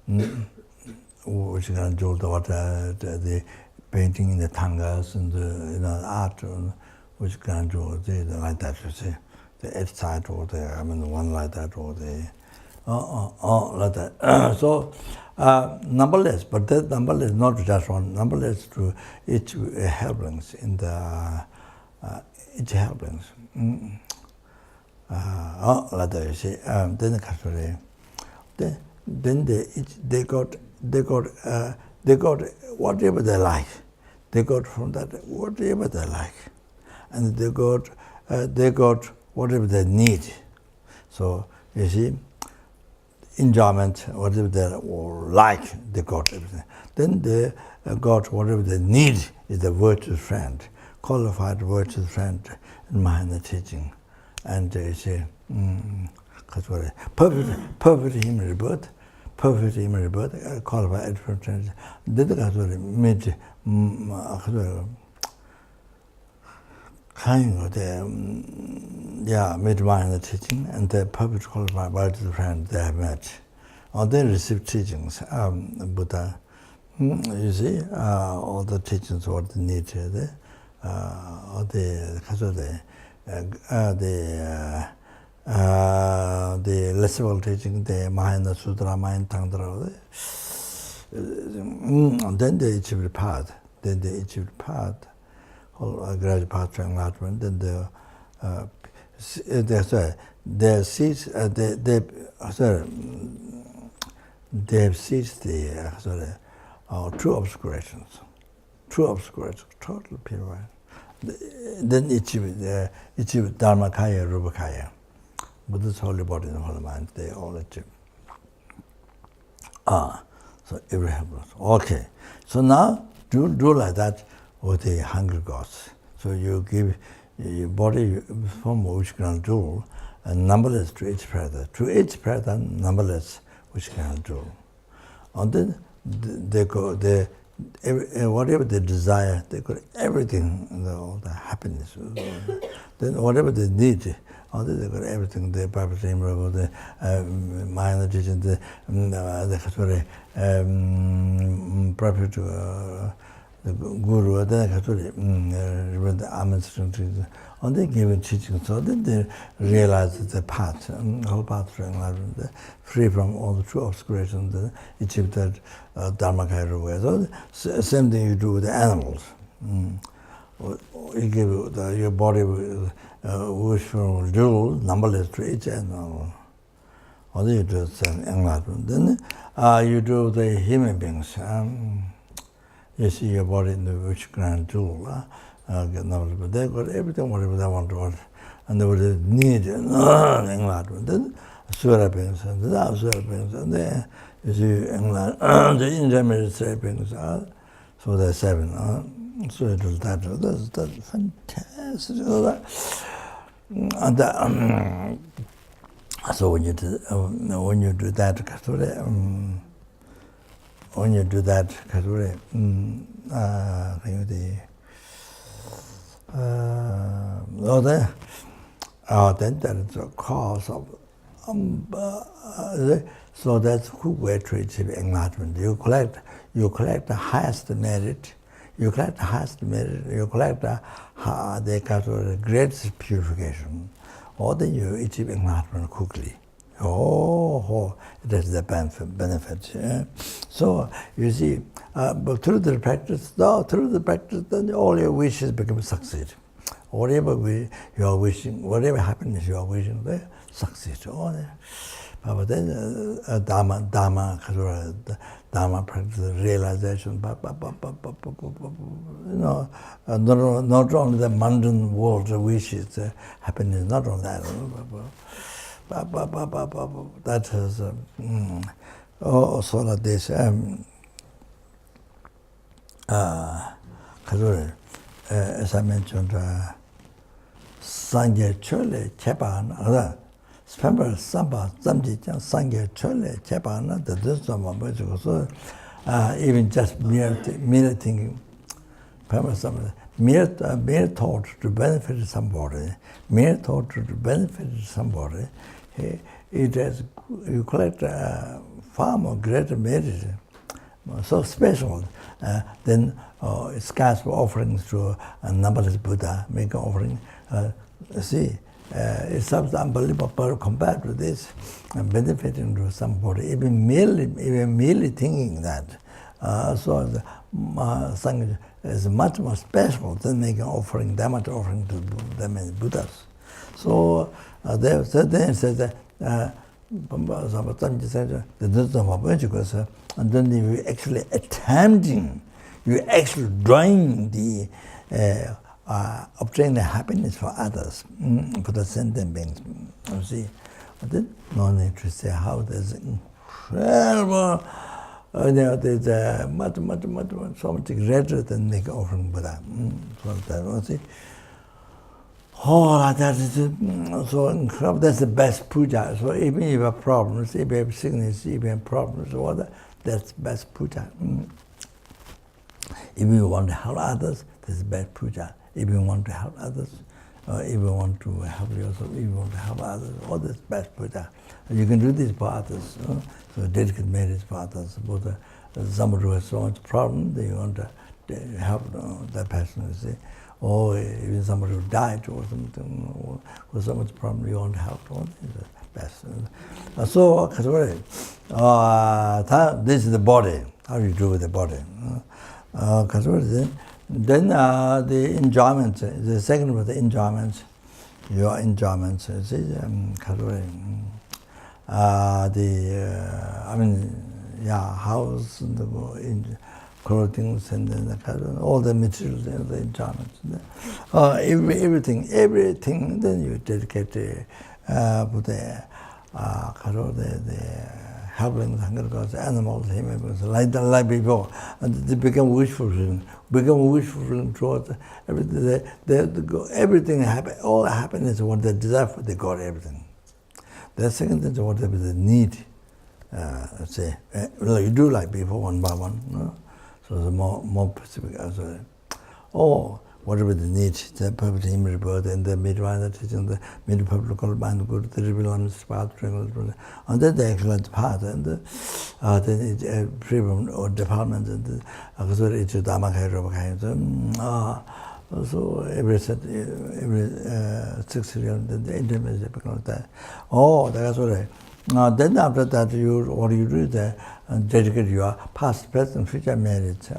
Wish grand jewel, the painting in the tangas and the art, wish grand jewel, like that, you see. The edge side or one like that or the like that. So numberless, but that numberless not just one, numberless to each helplings in the each helplings. Like that, you see. Then the category. Then they got whatever they like. They got from that whatever they like, and they got whatever they need. So you see, enjoyment, whatever they like, they got everything. Then they got whatever they need is the virtuous friend, qualified virtuous friend in Mahayana teaching. And you see, perfect human rebirth, qualified friend. Then the made kind of the mid-Mahayana teaching, and the perfect qualified virtuous friend they have met. Or they receive teachings, Buddha. You see, all the teachings, what they need, all the less level teaching, the Mahayana Sutra, Mahayana Tantra, then they achieve the path. Then they achieve the path, gradual path to enlightenment. Then they have seized the true obscurations. True obscurations, total pure. Then achieve Dharmakaya, Rupakaya. Buddha's holy body and holy mind, they all achieve. So every helpless. Okay. So now do like that with the hungry gods. So you give your body from which can do numberless to each predator. To each predator, numberless which can do. And then they go, whatever they desire, they got everything, all the happiness. Then whatever they need, they got everything. The Bible, the minor teaching, the prophet, the guru, the administration, and they give teaching. So then they realize the path, whole path to enlightenment, free from all the true obscurations, achieve that Dharmakaya. So same thing you do with the animals. You give your body wishful jewel, numberless to each animal. Or you do enlightenment. Then you do the human beings. You see your body in the which grand jewel. But they got everything, whatever they want to watch. And they would need enlightenment. Then Sura beings, and the Asura beings, and then you see enlightenment. The intermediate beings are, so there are 7. So it was that. That's fantastic. And so when you do that, then that is a cause of so that's who way to achieve enlightenment. You collect the highest merit. You collect the highest merit. You collect the greatest purification. Or then you achieve enlightenment quickly. That's the benefit. Yeah? So you see, but through the practice, then all your wishes become succeed. Whatever you are wishing, whatever happiness you are wishing, they succeed. But then Dharma practice, realization, not only the mundane world wishes, happiness, not only that. That is also like this. As I mentioned, Sangye Chole Chepan, Spember Samba, Zamji, Sangye Chole Chepan, the Dusama, so even just mere thinking, mere thought to benefit somebody, it has, you collect far more greater merit, so special. Then it's cast offerings to a numberless Buddha, make an offering. It's something unbelievable compared to this, benefiting to somebody, even merely thinking that. So the Sangha is much more special than making offering, that much offering to them as Buddhas. So then it says that and then you actually attempting, you actually trying the obtain the happiness for others, for the sentient beings. You see, but then no need to say how there's incredible. There's much, so much greater than make offering Buddha. So that, see. That is so incredible. That's the best puja. So even if you have problems, if you have sickness, if you have problems, that's the best puja. If you want to help others, that's the best puja. If you want to help others, if you want to help yourself, if you want to help others, all that's best puja. You can do this for others. So dedicate merit for others. But somebody who has so much problem, they want to help that person, you see. Or even somebody who died or something, or with so much problem, you want to help. Best. So, this is the body. how you do with the body. Then the enjoyment, the second was the enjoyment, your enjoyment. See, house, and the clothing, and then all the materials, and the enjoyments. Everything. Then you dedicate the helping the gods, animals, like before, and they become wishful towards everything. Everything happen. All happiness, what they desire for, they got everything. The second thing is whatever they need. You do like before, one by one. No? So the more specific. Whatever they need, the perfect image birth and the midwife teaching the mid public mind good, the reveal path, and then the excellent path and the freedom or department and the Dharma. So every 6 years, the intimacy becomes that. That's what then after that, what you do is dedicate your past, present, future merits.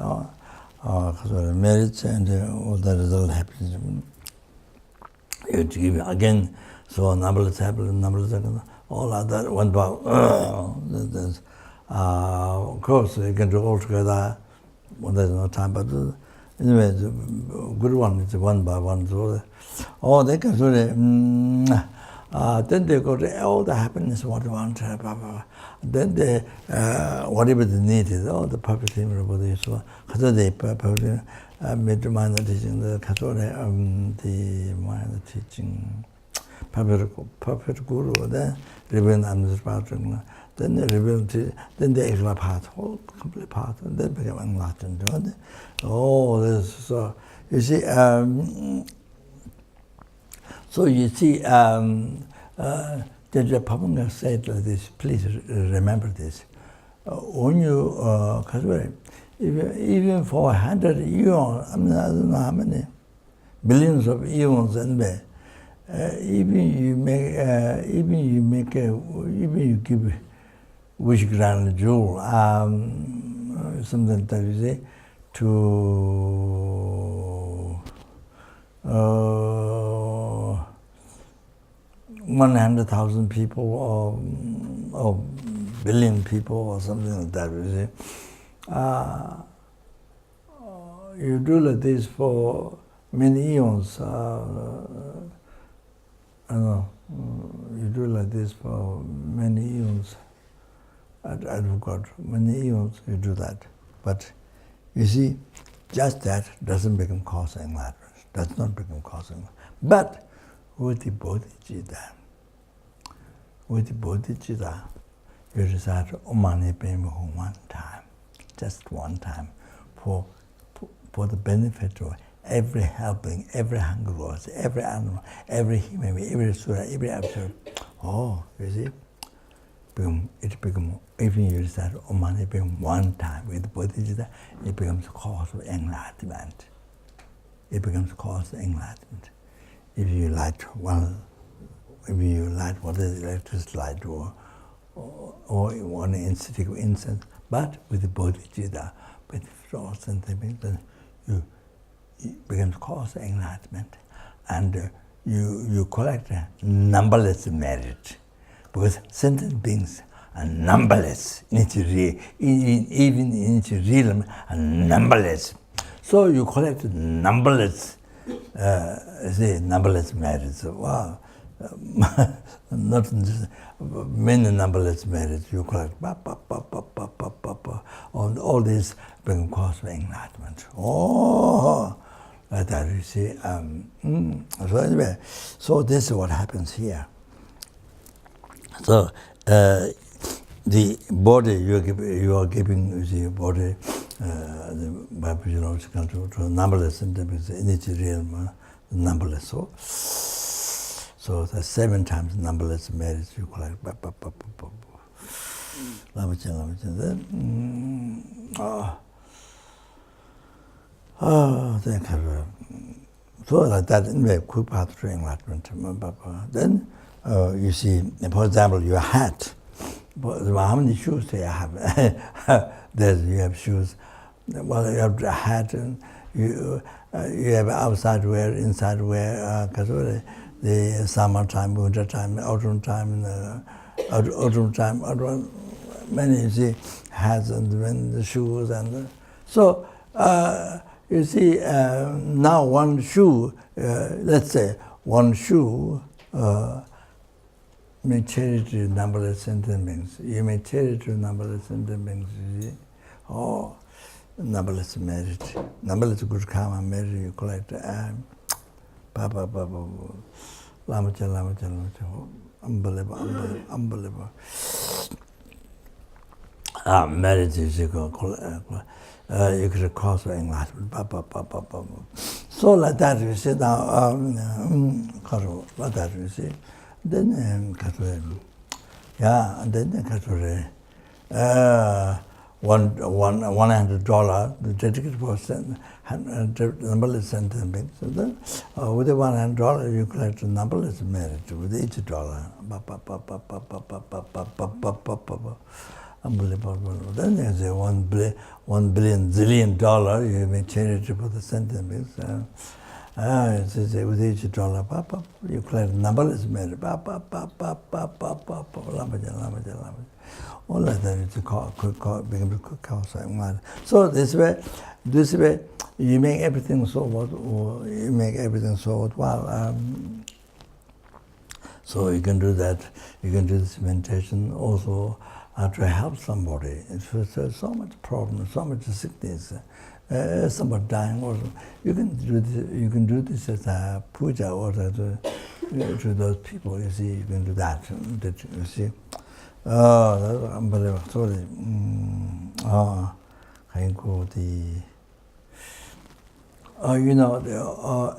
Merits and all the result happens. You give again, so numberless happen, all other one by of course, you can do all together when there's no time, but anyway, the good one is one by one. So, they can do it. Then they go to all the happiness, what they want, blah, blah, blah. Then they, whatever they need is all the perfect thing for Bodhisattva. Because they perfect made the mind teaching, the mind teaching, perfect guru, then reveal the then they reveal, then the extra path, whole complete path, and then become enlightened. This so you see. So you see, Judge Papunga said like this, please remember this. When you, even for 100 eons, I don't know how many, billions of eons anyway, even you give wish grand jewel, something that you say, to 100,000 people or billion people or something like that. You see, you do like this for many eons. You do like this for many eons. I forgot many eons. You do that, but you see, just that doesn't become cause enlightenment. Does not become cause enlightenment, but with the bodhichitta, you recite Om Mani Padme Hum one time, just one time, for the benefit of every helping, every hungry ghost, every animal, every human being, every surah, every absolute. You see, it becomes, even you recite Om Mani Padme one time with bodhichitta, it becomes cause of enlightenment. It becomes cause of enlightenment. If you light what is electricity light or one stick of incense, but with the bodhichitta, with frost and things, then it becomes cause of enlightenment, and you collect a numberless merit, because sentient beings are numberless even in each realm are numberless. So you collect numberless. Numberless merits. Wow, not many numberless merits. You collect, all these bring cause for enlightenment. Like that you see. So anyway, so this is what happens here. So the body you are giving the body. The biological to numberless entities in each realm, numberless. So the 7 times numberless merits you collect. So like that, anyway, quick path to enlightenment. Then you see, for example, your hat. But how many shoes do you have? You have shoes. Well, you have a hat, and you have outside wear, inside wear. The summertime, winter time, autumn time, autumn time, many you see hats and the shoes and so you see now one shoe. Let's say one shoe. May cherish numberless sentient beings. You may cherish numberless sentient beings. You see, numberless merit, numberless good karma merit you collect. Unbelievable. Merit is you could cause enlightenment. So like that you see now. Like that you see. Then and then $100 the dedicated person numberless sentient beings. So then with the $100 you collect numberless merit with each dollar. Unbelievable. Then there's a $1 billion zillion you may charity for the sentient beings. With each dollar, you collect numberless merit. All like that is becomes cause. So this way, you make everything so worthwhile. So you can do that. You can do this meditation also to help somebody. It's so much problem, so much sickness. Somebody dying, or you can do this as a puja or to those people. You see, you can do that. You see, that's unbelievable. Sorry.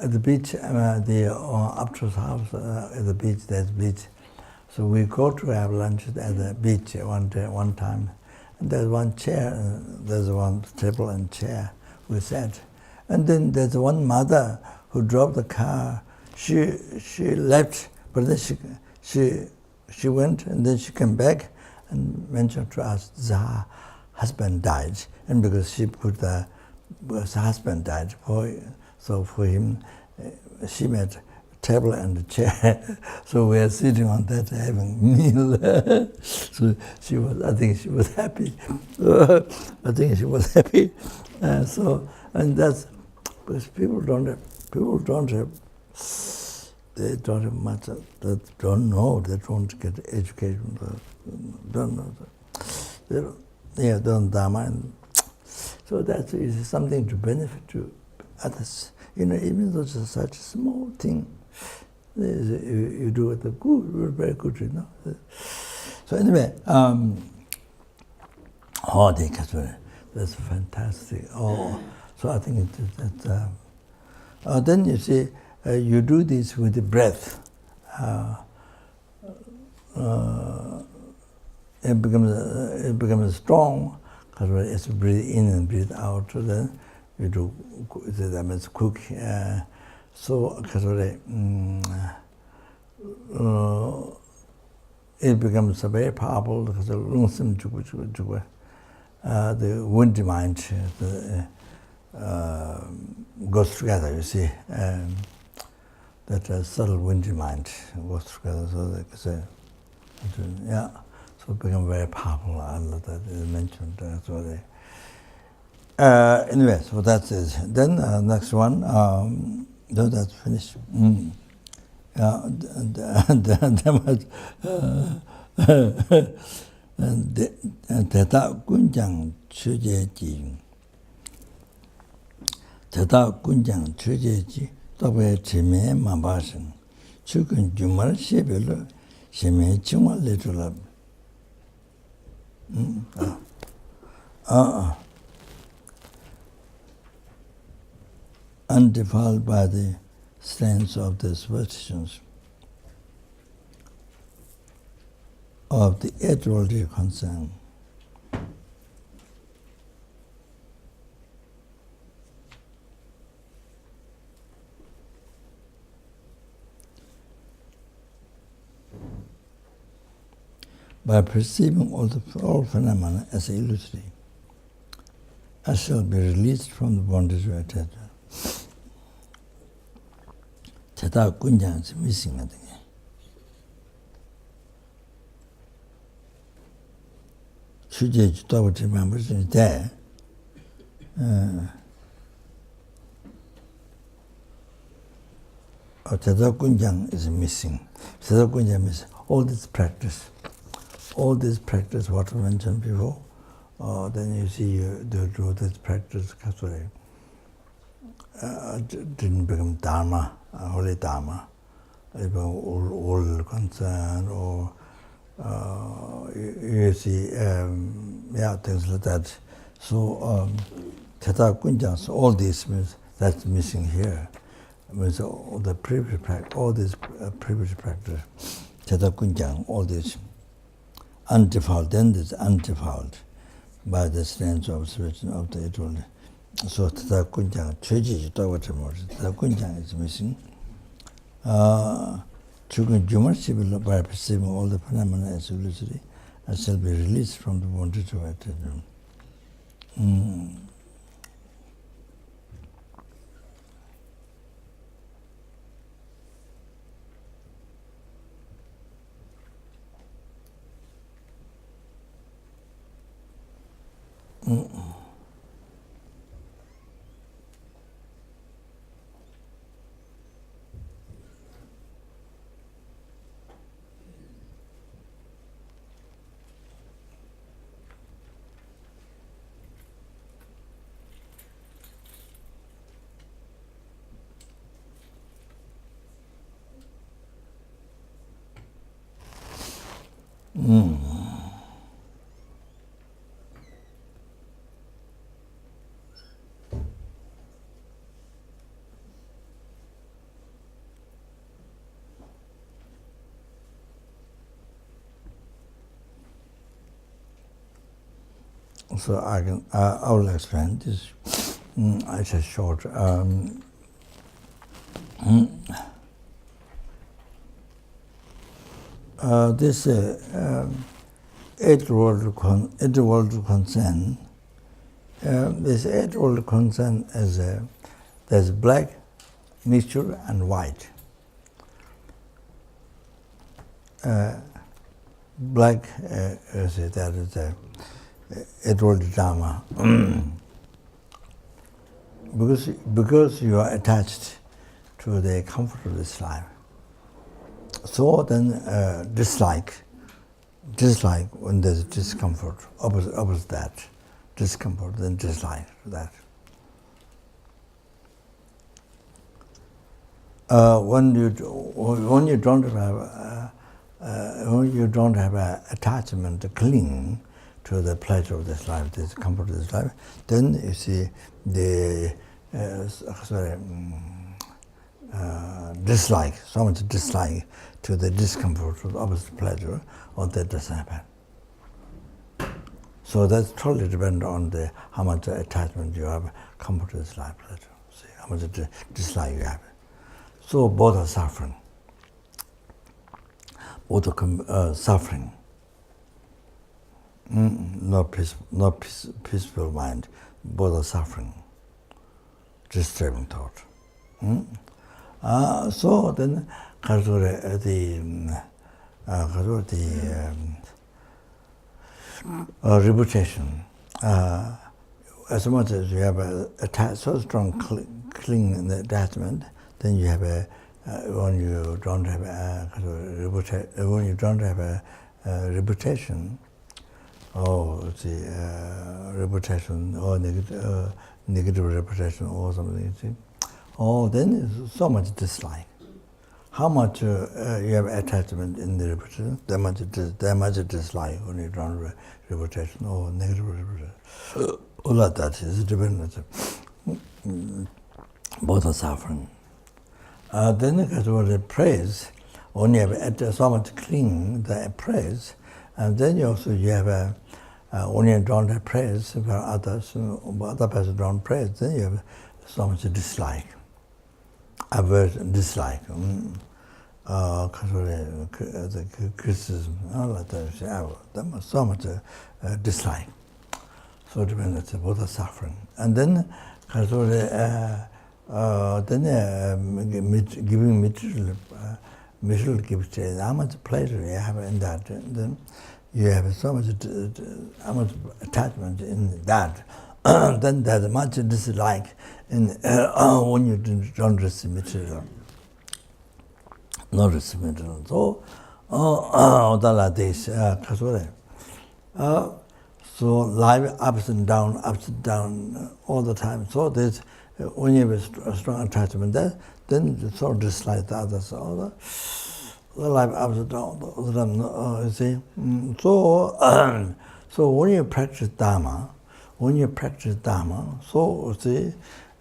At the beach, the Uptro's house at the beach. There's beach, so we go to have lunch at the beach one time. And there's one chair, there's one table and chair. We sat, and then there's one mother who drove the car. She left, but then she went, and then she came back and mentioned to us her husband died, and because she put her husband died so for him she made a table and a chair. So we are sitting on that having meal. So I think she was happy. And that's because people don't have much, they don't know, they don't get education, don't know. They don't dharma. So that is something to benefit to others. Even though it's such a small thing, you do it good, very good, So anyway, that's fantastic. So I think that then you see, you do this with the breath. It becomes strong because it's breathe in and breathe out. So then you do that means cook. So it becomes very powerful because the windy mind goes together. You see, that subtle windy mind goes together. So so it becomes very powerful. I love that is mentioned. Anyway, so that's it. Then next one. Then that's finished. Teta kunjang chujeji tobe chime mabashin chukun jumar shebelo sheme chingwa letulab. Undefiled by the stains of the superstitions of the eight-worldly concern. by perceiving all phenomena as illusory, I shall be released from the bondage of attachment. Teta kunjang is missing, I think. Chuje jitawa chimamba is there. Teta kunjang is missing. Teta kunjang means all this practice, what I mentioned before. Then you see you do this practice, didn't become Dharma, holy Dharma, all concern, or you see, things like that. So, Teta Kunjang, so all this means that's missing here. Means all the previous practice, all this previous practice, Teta Kunjang, all this undefiled, then this undefiled by the strange observation of the eternal. So Teta Kunjang, Cheji Teta Kunjang is missing. Chukun Jumarchi, by perceiving all the phenomena as illusory, I shall be released from the bondage of attachment. So I will explain this. It's a short. This eight-world concern. This eight-world concern is there's black, mixture, and white. Black that is the eight-world Dharma. Because you are attached to the comfort of this life. So then dislike when there's discomfort, opposite that, discomfort, then dislike that. When you don't have an attachment to cling to the pleasure of this life, this comfort of this life, then you see the dislike, so much dislike to the discomfort of the opposite pleasure, or that doesn't happen. So that's totally dependent on how much attachment you have, comfort of this life, pleasure. See how much dislike you have. So both are suffering. Both are suffering. No peaceful mind. Both are suffering. Disturbing thought. So then, reputation. As much as you have so strong cling in the attachment, then you have when you don't have a reputation, or reputation, or negative reputation, or something. See? Oh, then there's so much dislike. How much you have attachment in the reputation, that much dislike when you don't have reputation or negative reputation. All of that is dependent. Both are suffering. Then the praise, when you have so much cling, the praise, and then you have when you don't have praise for others, other person don't praise, then you have so much dislike, aversion, dislike. the criticism, all that there was so much dislike. So it's about the suffering. And then giving material gifts, how much pleasure you have in that. And then you have so much attachment in that. Then there's much dislike in when you don't receive material. Not receive material. So, like this, so life ups and down all the time. So there's when you have a strong attachment, then you sort of dislike the others. So the life ups and down all the time. You see. So when you practice Dharma, so see,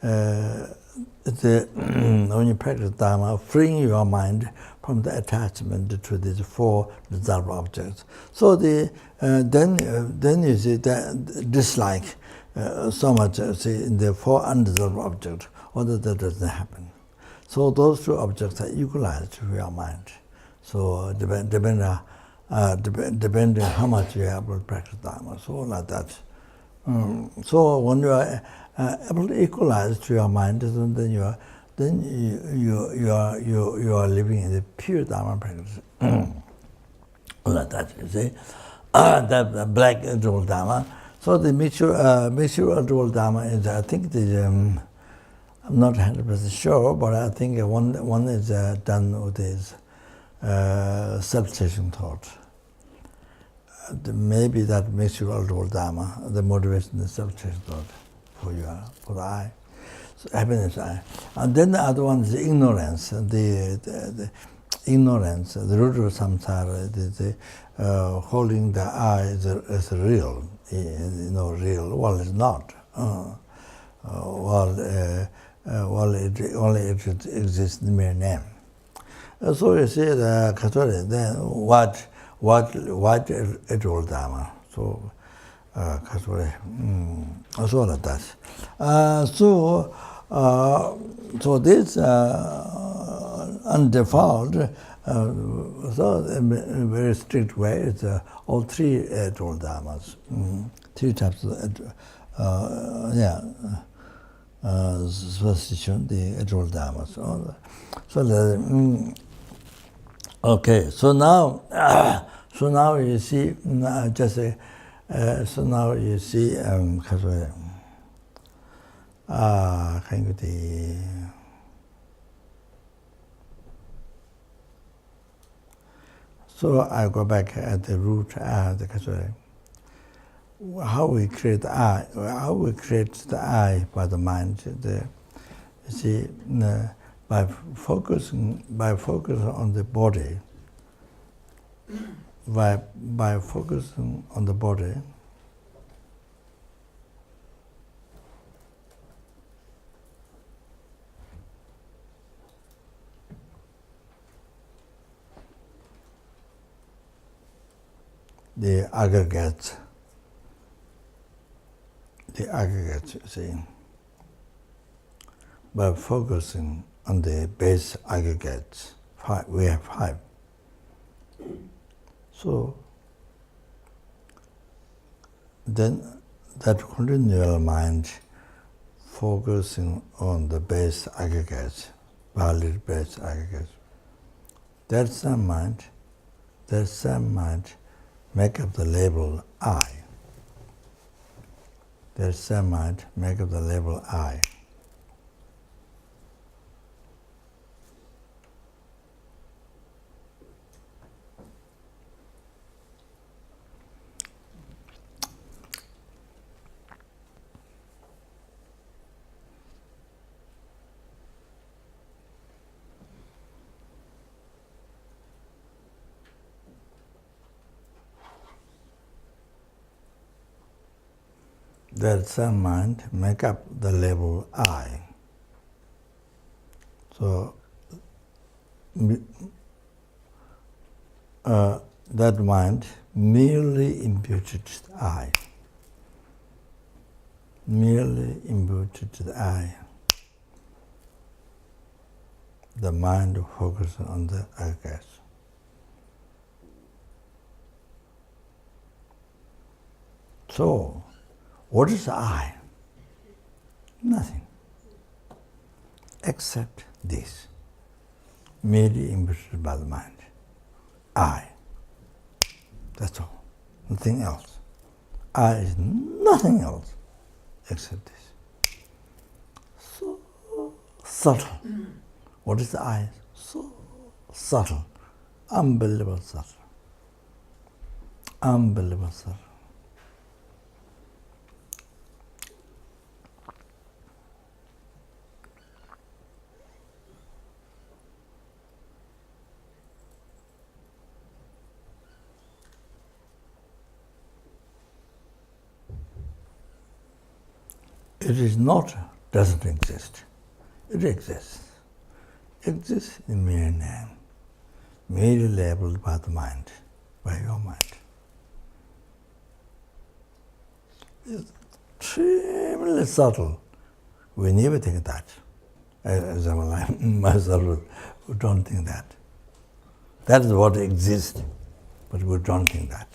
when you practice Dharma, freeing your mind from the attachment to these four dissolved objects. So then you see that dislike so much see in the four undissolved objects, or that doesn't happen. So those two objects are equalized to your mind. So depending on how much you are able to practice Dharma, so like that. So when you are able to equalize to your mind, then you are living in the pure Dharma practice. Like that, you see. The black dual Dharma. So the mixture dual Dharma is, I think, I'm not 100% sure, but I think one is done with this self-station thought. Maybe that mixture dual Dharma, the motivation is self-station thought for the I. So happiness I. And then the other one is ignorance. The ignorance, the root of samsara, holding the I as real. Real. Well, it's not. It only exists in mere name. So you see the Katori, then what dual Dharma? So Katori, so like that. So this undefiled, so in a very strict way, it's all three dual Dharmas, three types of superstition, the dual Dharmas. Okay, so now you see, so now you see, so I go back at the root, how we create the I, by the mind. You see, by focusing on the body, by focusing on the body, the aggregates, see, by focusing on the base aggregates, we have five. So then that continual mind focusing on the base aggregates, valid base aggregates, that same mind make up the label I. That same mind make up the label I. That same mind make up the label I. So that mind merely imputed I. Merely imputed I. the mind focuses on the akash. So, what is I? Nothing. Except this, merely imputed by the mind. I. That's all. Nothing else. I is nothing else except this. So subtle. What is the I? So subtle. Unbelievable subtle. Unbelievable subtle. It is not, doesn't exist. It exists. Exists in mere name, merely labeled by the mind, by your mind. It's extremely subtle. We never think that. As I myself, we don't think that. That is what exists, but we don't think that.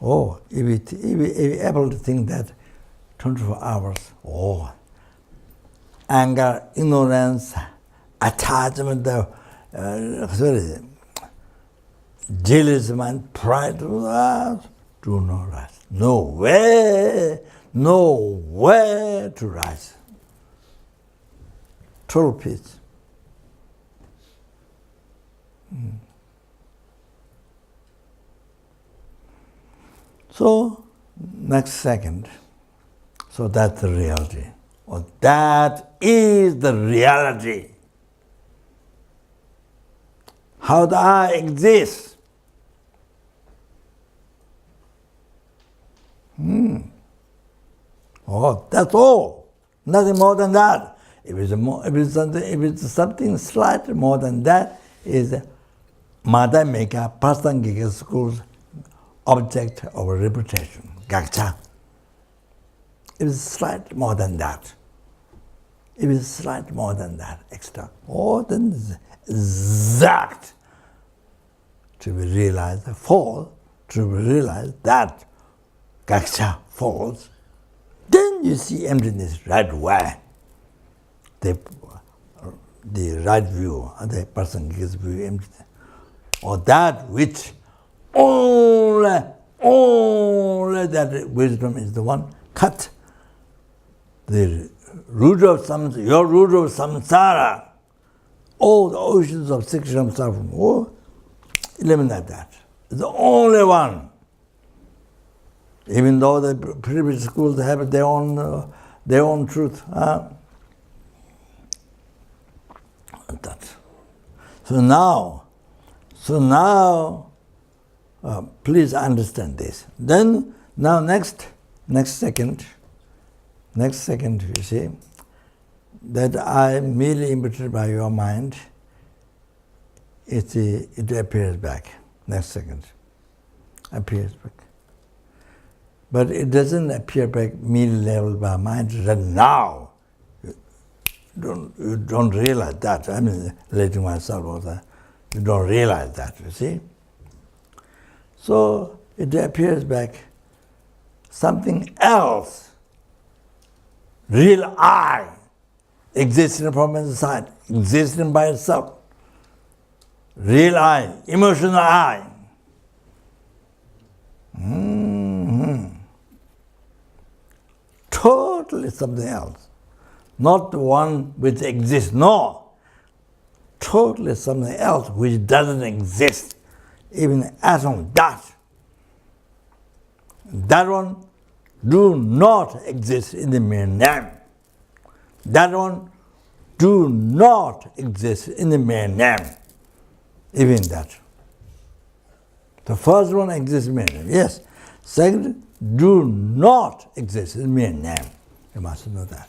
Oh, if we're able to think that 24 hours, anger, ignorance, attachment, jealousy, and pride, do not rise. No way to rise. Total peace. So, next second, so that's the reality. Or that is the reality. How the I exists. Oh, that's all. Nothing more than that. If it's something slightly more than that, is Madhyamika Prasangika school's object of reputation, Gakcha. It is slightly more than that. It is slightly more than that, extra. More than exact. To be realized, the fall, to be realized that Gaksha falls, then you see emptiness right away. The right view, the person gives view emptiness. Or that which only that wisdom is the one cut. The root of your root of samsara, all the oceans of sexual suffering, eliminate that. It's the only one. Even though the previous schools have their own truth. That. So now, please understand this. Then now next second, you see, that I merely imputed by your mind, it appears back. Next second, appears back. But it doesn't appear back merely labeled by mind right now. You don't realize that. I'm letting myself also. You don't realize that, you see. So it appears back something else. Real I, existing from inside, existing by itself. Real I, emotional I. Totally something else. Not the one which exists, no. Totally something else which doesn't exist. Even atom, dot. That one do not exist in the mere name. That one do not exist in the mere name. Even that. The first one exists in mere name, yes. Second, do not exist in mere name. You must know that.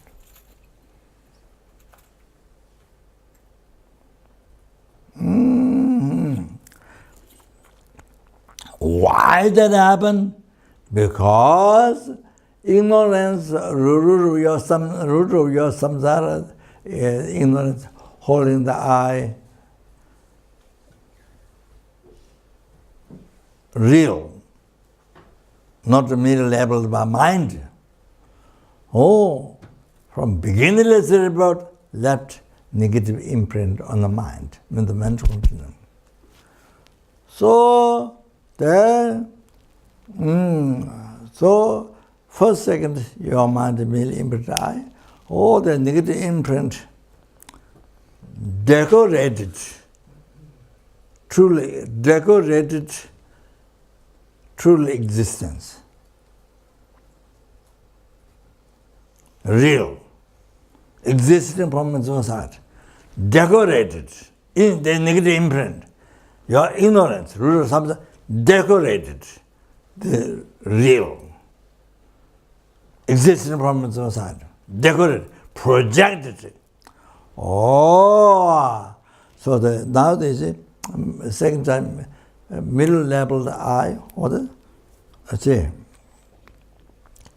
Why that happen? Because ignorance, root of your samsara, ignorance holding the eye, real, not merely labeled by mind. Oh, from beginningless rebirth, left negative imprint on the mind, in the mental continuum. So, so first second, your mind merely imprint the eye. Oh, the negative imprint decorated, truly decorated, truly existence. Real, existing from its own side, decorated in the negative imprint. Your ignorance, root of something, decorated the real, existing from its own side, decorated, projected it. Oh, so now they say, second time, middle level eye, what is it?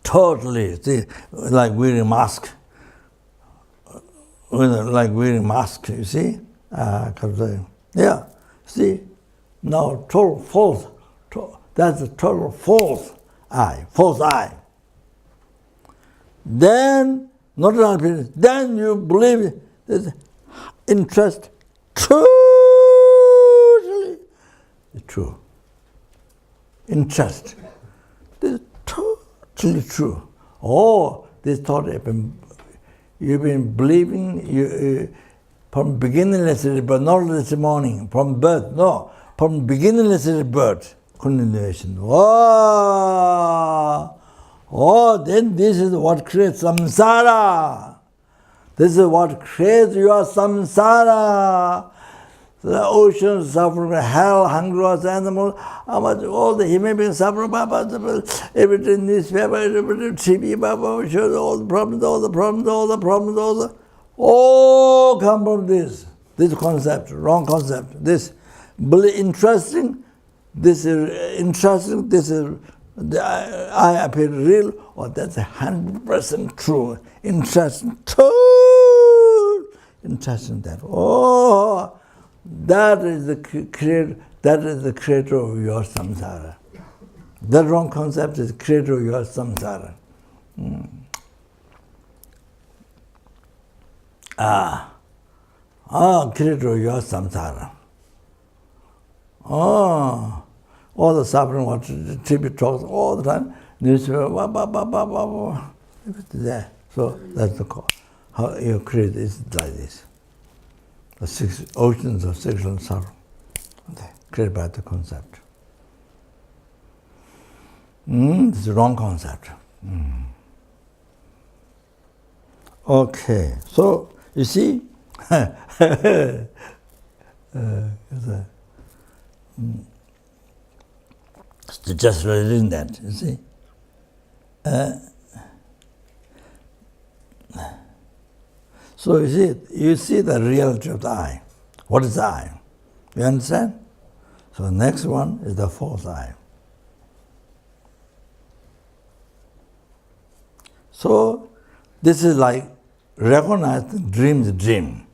Totally, see, like wearing mask. Like wearing mask, you see? Yeah, see? Now total false, that's a total false eye. Then, not only, then you believe that interest totally true. Interest. This is totally true. Oh, this thought you've been believing from beginningless birth, not this morning, from birth, no, from beginningless birth, continuation. Oh, then this is what creates samsara. This is what creates your samsara. The ocean suffering, hell, hunger, animal, how much all the human beings suffer, everything, newspaper, everything, TV, shows all the problems, all come from this concept, wrong concept. This interesting, this is interesting, this is I appear real, or that's 100% true. Interesting, true, interesting that. Oh, that is the creator. That is the creator of your samsara. That wrong concept is creator of your samsara. Creator of your samsara. All the suffering, what TV talks all the time, newspaper, there. So that's the cause. How you create is like this. The 6 oceans of sexual suffering, created by the concept. This is the wrong concept. Okay, so you see, just reading that, you see. So you see the reality of the eye. What is the eye? You understand? So the next one is the false eye. So this is like recognize the dream.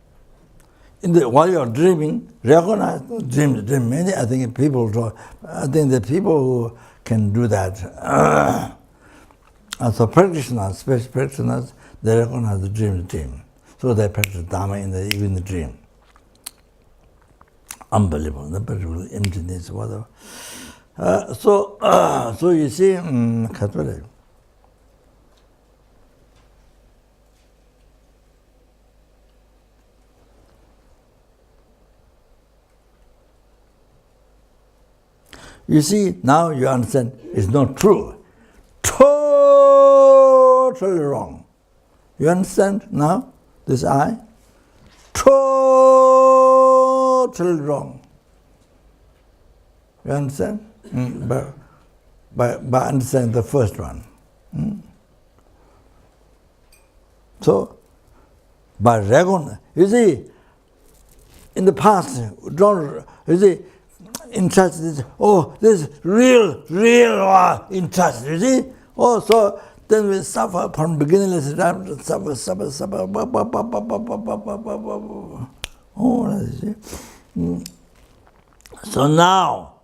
While you're dreaming, recognize the dream. Many, I think the people who can do that, so practitioners, special practitioners, they recognize the dream. So they practice Dharma even the dream. Unbelievable, emptiness, whatever. So you see, you see, now you understand it's not true. Totally wrong. You understand now? This eye? Totally wrong. You understand? By understanding the first one. So, by recognizing, you see, in the past, interest is, this is real interest, you see? So then we suffer from beginningless, suffer. Oh, that's it. So now,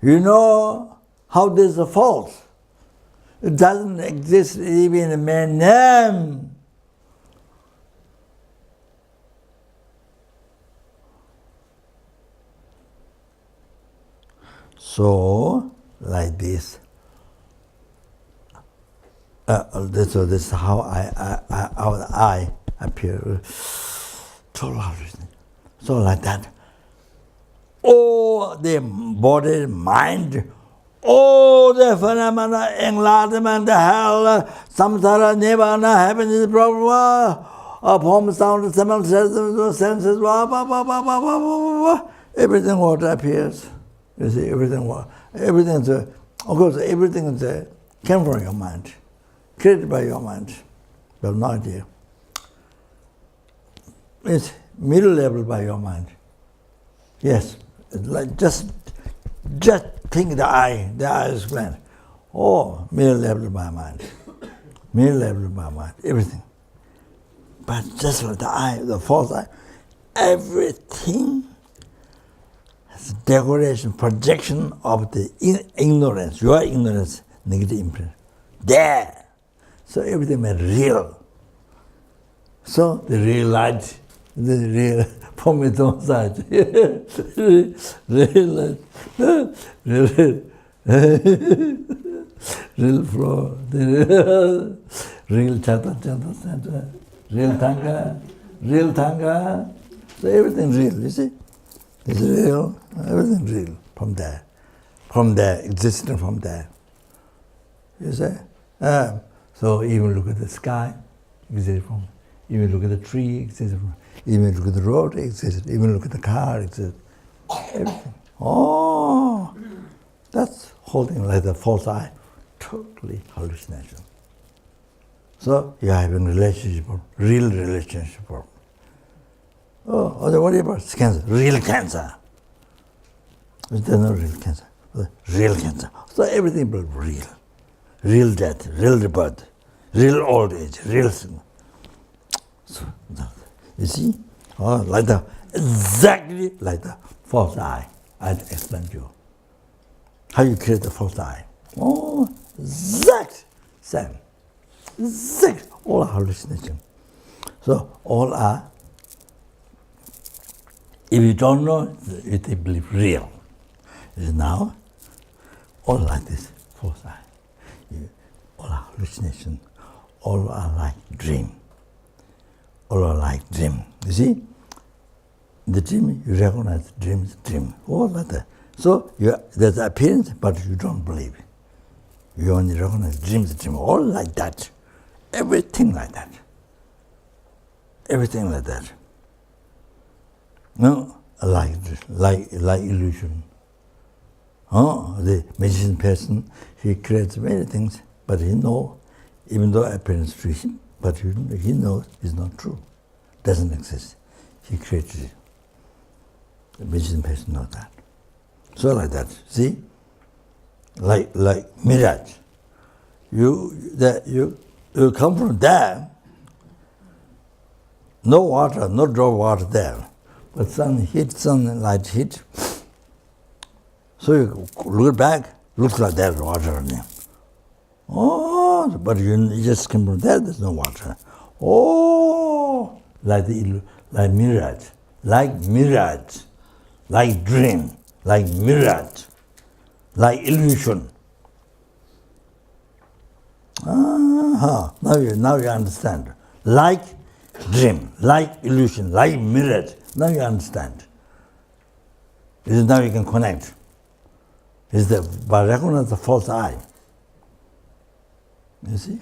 you know how this is false. It doesn't exist even in my name. So, like this. This is how I appear. So like that. All the body, mind, all the phenomena, enlightenment, hell, samsara, nirvana, happiness, problem, form, sound, smell, senses, everything what appears. You see, everything is, of course, everything is came from your mind, created by your mind. You have no idea. It's middle level by your mind. Yes, it's like just think the eye is gland. Oh, middle level by mind, middle level by mind, everything. But just like the eye, the false eye, everything is decoration, projection of the ignorance, your ignorance, negative imprint. There. So everything is real. So the real light, the real from its own side. Real light, real floor, real chata, real tanga. So everything real, you see? It's real, everything real from there, existing from there. You see? So even look at the sky, exists from. Even look at the tree, exists from. Even look at the road, exists. Even look at the car, exists. Everything. Oh, that's holding like the false eye, totally hallucination. So you're having relationship, real relationship. Oh, what about cancer? Real cancer. There's no real cancer. Real cancer. So everything but real. Real death, real rebirth, real old age, real sin. So, you see? Oh, like the, exactly like the false eye. I explained to you. How you create the false eye. Oh, exact same. Exact. All are hallucination. So all are, if you don't know, you believe real. Is now all like this false eye. All are hallucination. All are like dream. All are like dream. You see? The dream, you recognize dreams, dream. All like that. So there's appearance, but you don't believe. You only recognize dreams, dream. All like that. Everything like that. Everything like that. No, like illusion. Oh, the magician person, he creates many things, but he knows, even though appearance to him, but he knows it's not true, doesn't exist. He created it. The magician person knows that. So like that, see, like mirage. You come from there. No water, no drop of water there, but sunlight heat. So you look back, looks like there's water in there. Oh, but you just come from there, there's no water. Oh, like mirage, like dream, like mirage, like illusion. Now you understand. Like dream, like illusion, like mirage. Now you understand. Now you can connect. By recognizing the false eye. You see?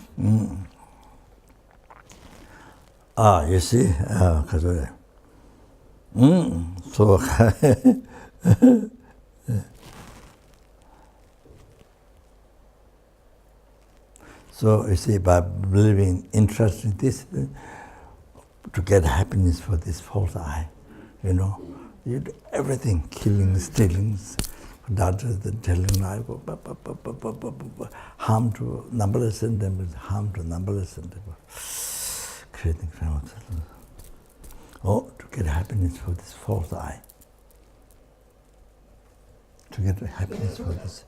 You see? So you see, by believing, interest in this, to get happiness for this false eye, you do everything, killing, stealing, doctors telling life, harm to numberless sentiments, harm to numberless sentiments, creating Oh, to get happiness for this false I. To get happiness for this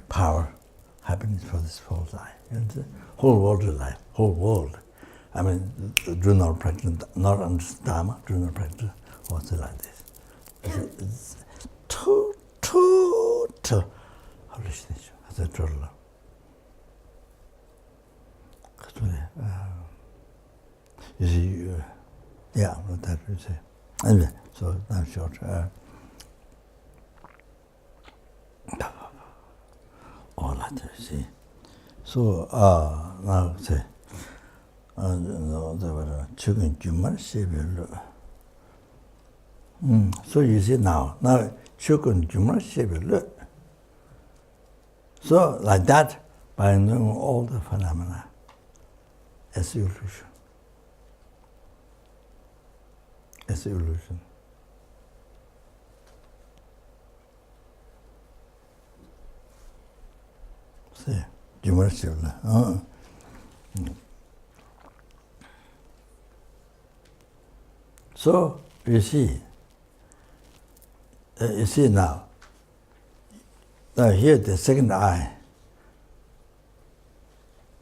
power, happiness for this false I. And the whole world is life, whole world. I mean, do not practice, not understand Dharma, do not practice, also like this. It's total hallucination, as a total. You see, yeah, that you say. Anyway, so I'm short. All that, you see. So, now say, so you see now so like that, by knowing all the phenomena as illusion. As illusion. See, so you see now. Now here the second eye.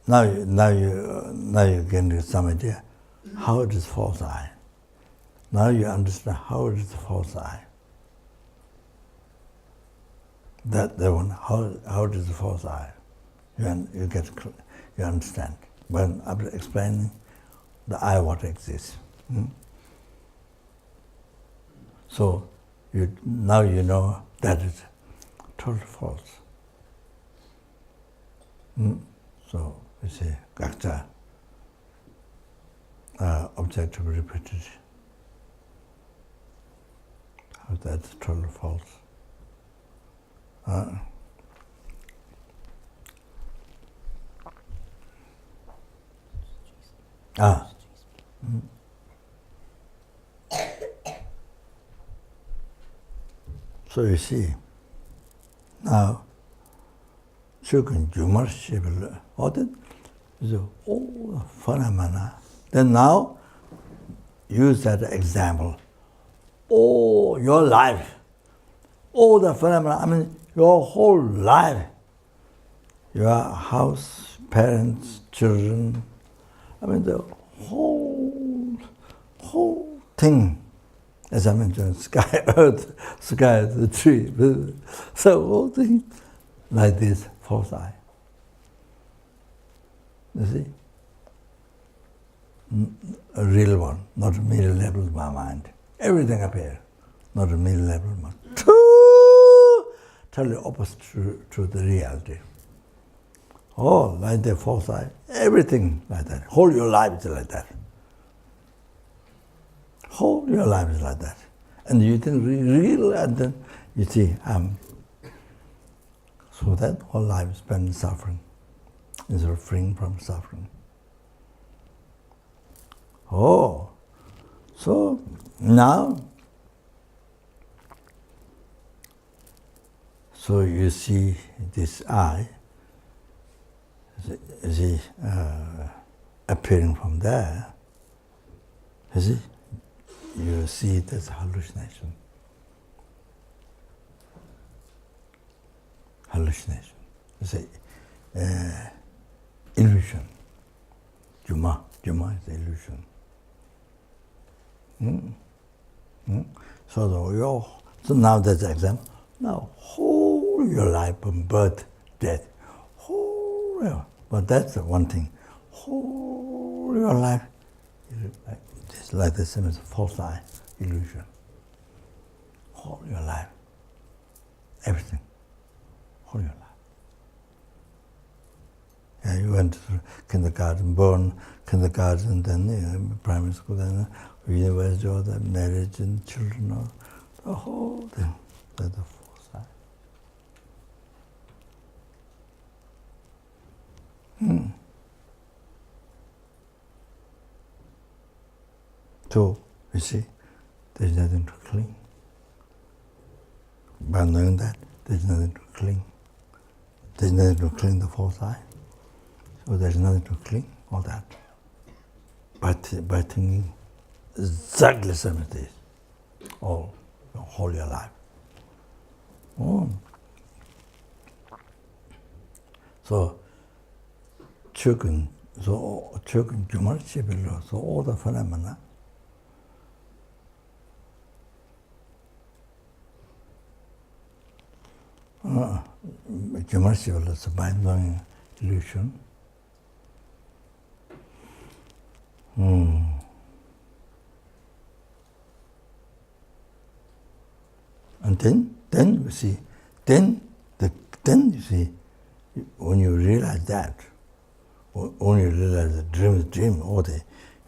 Now you get some idea how it is false eye. Now you understand how it is false eye. That the one how it is false eye. You understand when I'm explaining the eye what exists. So now you know that it's total false. So we say Gakta, objective repetition. How that's total false. So you see, now, all the phenomena. Then now, use that example. Oh, your life, all the phenomena, I mean, your whole life, your house, parents, children, I mean, the whole thing. As I mentioned, sky, earth, sky, the tree. So all things like this, false eye. You see? A real one, not a mere level of my mind. Everything up here, not a mere level of my mind. Totally opposite to the reality. Oh, like the false eye, everything like that. Whole your life is like that. Whole your life is like that. And you think real, and then you see, so that whole life is spent in suffering, instead of freeing from suffering. Oh, so now, so you see this eye, you see, appearing from there, you see? You see it as hallucination. Hallucination. You say, illusion. Juma is illusion. So now that's the example. Now whole your life from birth, death, whole. But that's the one thing. Whole your life. It's like the same as a false eye, illusion. Whole your life. Everything. Whole your life. Yeah, you went to kindergarten, born kindergarten, then primary school, then university, or the marriage and children, or the whole thing. That's the false eye. So, you see, there's nothing to cling. By knowing that, there's nothing to cling. There's nothing to cling the false eye. So there's nothing to cling, all that. By thinking, exactly same as this, all your life. Oh. So, chukun gyumar chibilo, so all the phenomena gyumar chibilo is a mind-blowing illusion. And then you see, then you see, when you realize that, when you realize the dream is dream, or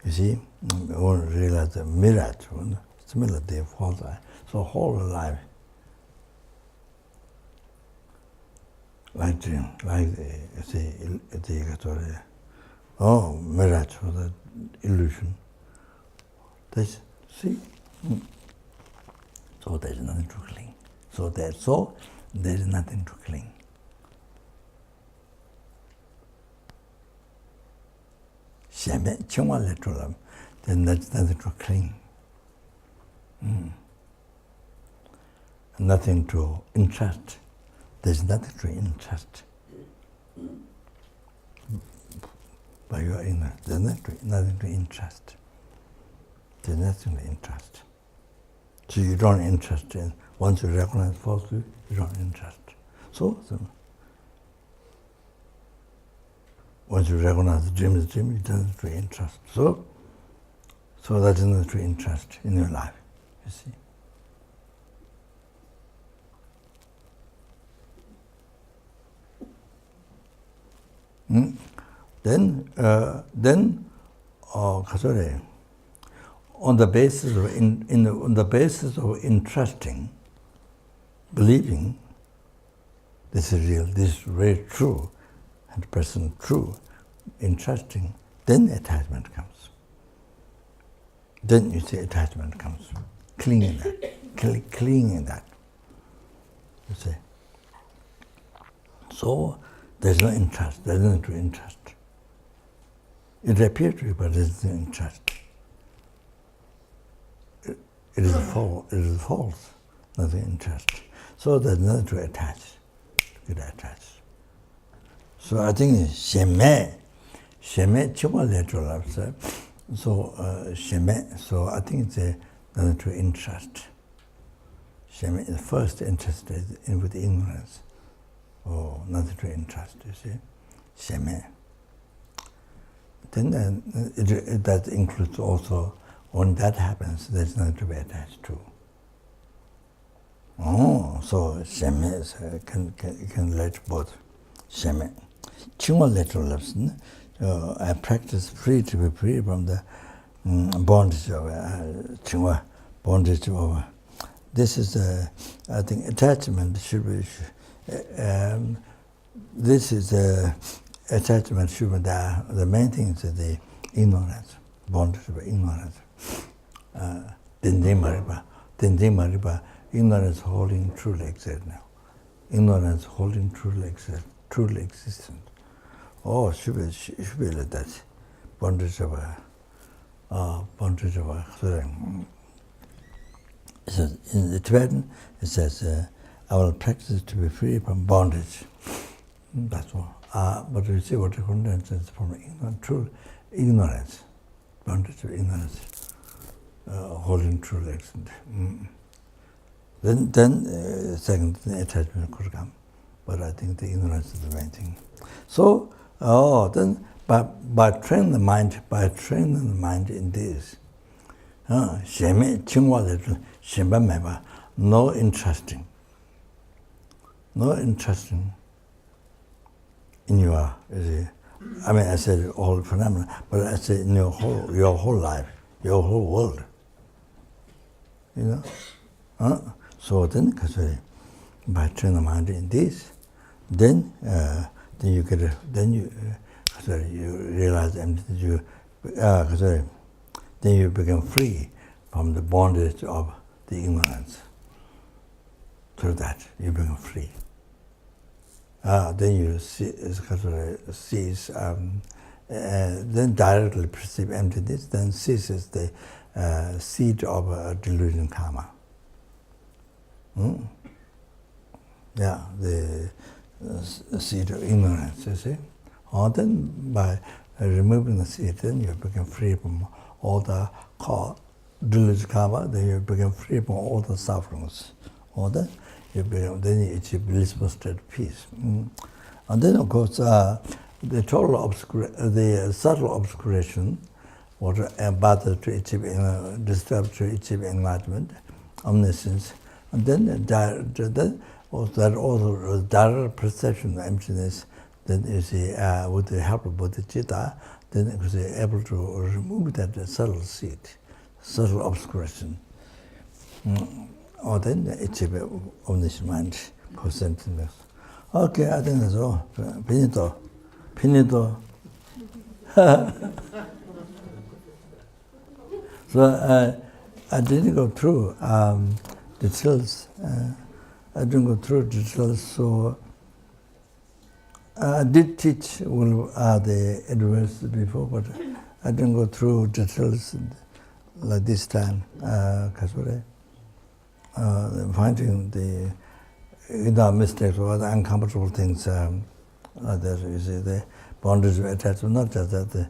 you see, when you realize the mirage, it's mirror, the false eye. So whole life, like dream, like the mirage or the illusion. That's, see? So there is nothing to cling. So there is nothing to cling. Then there's nothing to cling. Nothing to entrust. There's nothing to entrust. By your ignorance, there's nothing to entrust. There's nothing to entrust. So you don't entrust in. Once you recognize falsehood, you don't entrust. So once you recognize the dream is dream, you don't have to entrust. So that is not to entrust in your life, you see. Then, on the basis of on the basis of entrusting, believing this is real, this is very true, 100% true, entrusting, then attachment comes. Then you see attachment comes, clinging that, you see. So there's no interest, there's no true interest. It appears to you, but there's no interest. It is false, nothing interest. So there's nothing to attach, to get attached. So I think sheme chima lateral upset. So sheme, so I think it's nothing to interest. Sheme is first interested in with ignorance. Oh, nothing to interest, you see. Sheme. Then that includes also, when that happens, there's nothing to be attached to. Oh, so sheme can relate both. Sheme. Chingwa lateral lesson. I practice free to be free from the bondage of chingwa, bondage of. This is I think attachment should be. This is attachment should be the main thing is the ignorance, bondage of ignorance. Dendeng mariba, ignorance holding truly exist now. Ignorance holding truly existent. Oh, should be like that. Bondage of it says, in the Tibetan, it says, I will practice to be free from bondage. That's all. But you see what the content is from true ignorance, bondage of ignorance, holding truly existent. Then second, the attachment could come. But I think the ignorance is the main thing. So, then by training the mind in this, no interesting in your, I mean, I said all phenomena, but I said in your whole life, your whole world. You know? So then, by training the mind in this, then you get you realize emptiness. Then you become free from the bondage of the ignorance. Through that, you become free. Then you cease, then directly perceive emptiness. Then ceases the seed of delusion karma. Yeah, the seed of ignorance, you see. Or then by removing the seed, then you become free from all the delusion karma, then you become free from all the sufferings. Or then then you achieve blissful state of peace. And then, of course, the subtle obscuration, or battle to achieve, disturb to achieve enlightenment, omniscience, and then that also direct perception of emptiness. Then you see, with the help of bodhichitta, then you is able to remove that subtle seed, subtle obscuration. Or then achieve omniscient mind, consciousness. Okay, I think that's all. Finito. So I didn't go through details. So I did teach the adverse before, but I didn't go through details like this time. Finding the mistakes or the uncomfortable things like that, you see, the boundaries of attachment, not just that,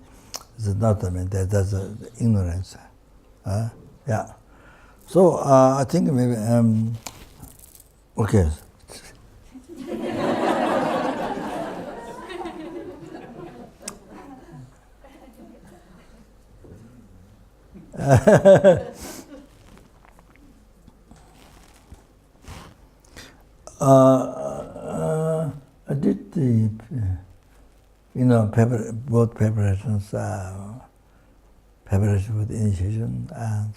it's not, that's ignorance. Yeah. So I think maybe, okay. I did the, both preparations, preparation for the initiation and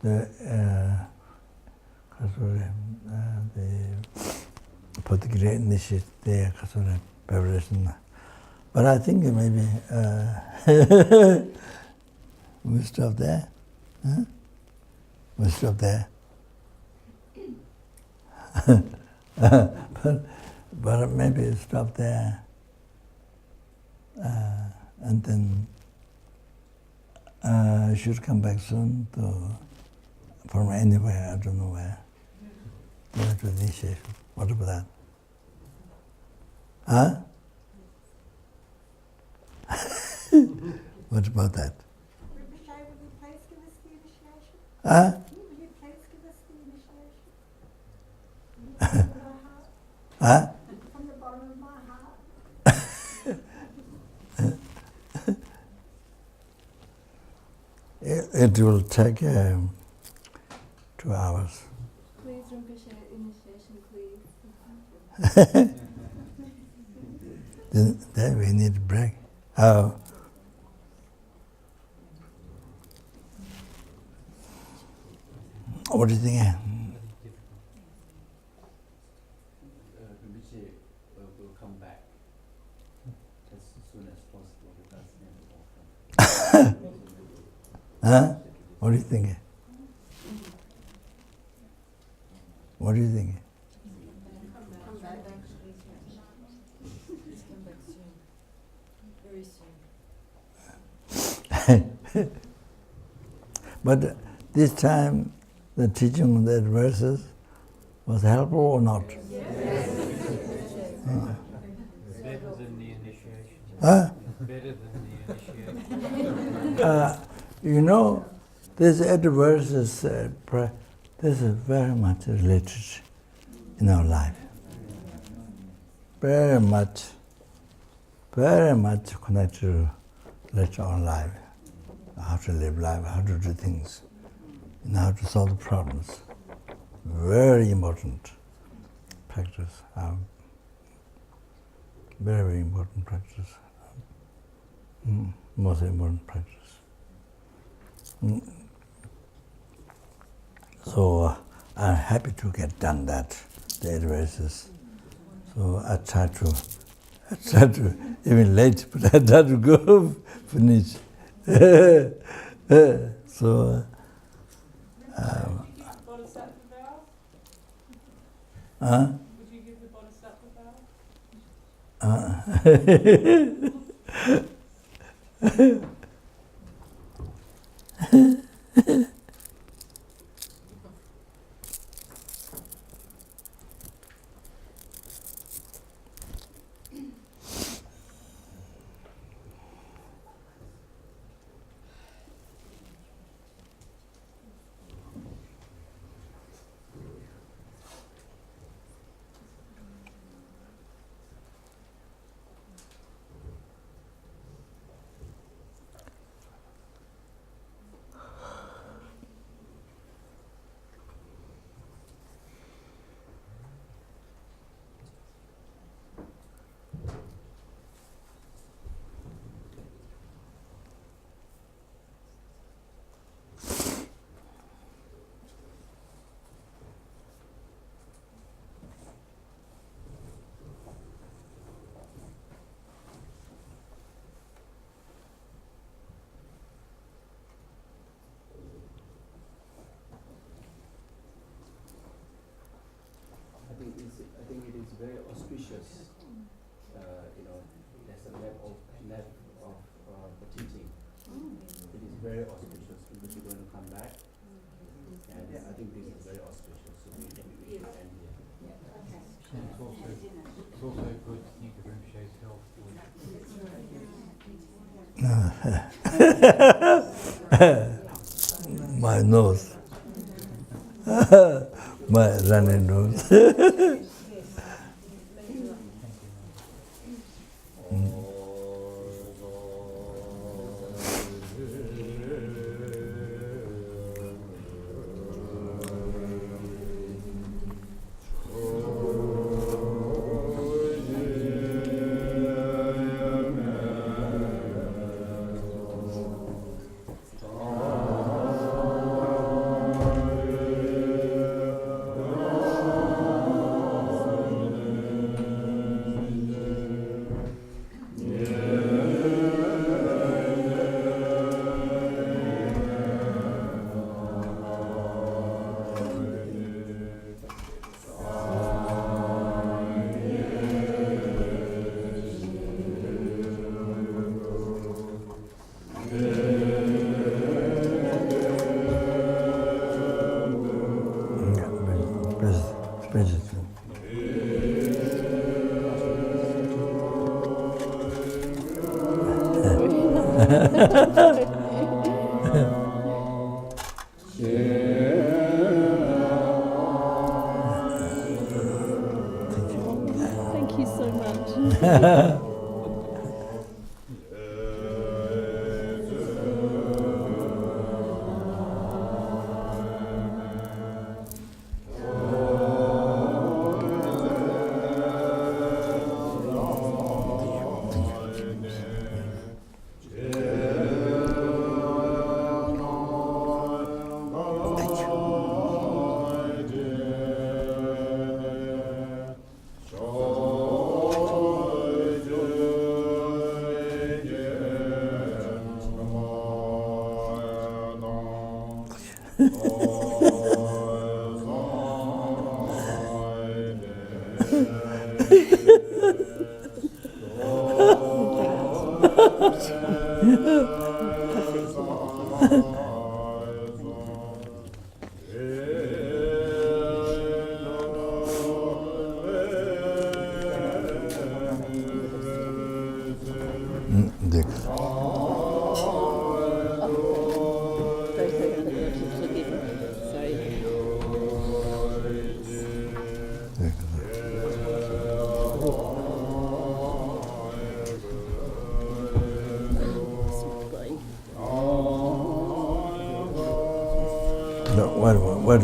the particular initiate the preparation. But I think maybe we'll stop there. Huh? We'll stop there. But maybe stop there, and then I should come back soon from anywhere, I don't know where, to the initiation. What about that? Huh? What about that?
Rinpoche, will you please give us the initiation?
Huh?
Will you please give us the initiation?
Huh?
From the bottom of my heart.
It will take 2 hours.
Please, Rinpoche, initiation, please.
Then we need a break. Oh. What do you think?
Rinpoche will come back as soon as possible because
Huh? What do you think? What do you think?
Come back. Come back soon. Very soon.
But this time, the teaching of the verses was helpful or not?
Yes.
better than the initiation.
Huh?
Better than the initiation.
This verses, this is very much related in our life. Very much connected to later on life. How to live life, how to do things, and how to solve the problems. Very important practice. Very important practice. Most important practice. So I'm happy to get done that, the advices. So I try to even late, but I try to go finish. So
Bodhisattva vow?
huh?
Would you give the Bodhisattva vow?
I think it is very auspicious. There's a left of the teaching. It is very auspicious because you're going to come back, and I think this is very auspicious. So we should end here.
It's also good to think of Rinpoche's health.
My nose. My running nose.
Thank you so much.
What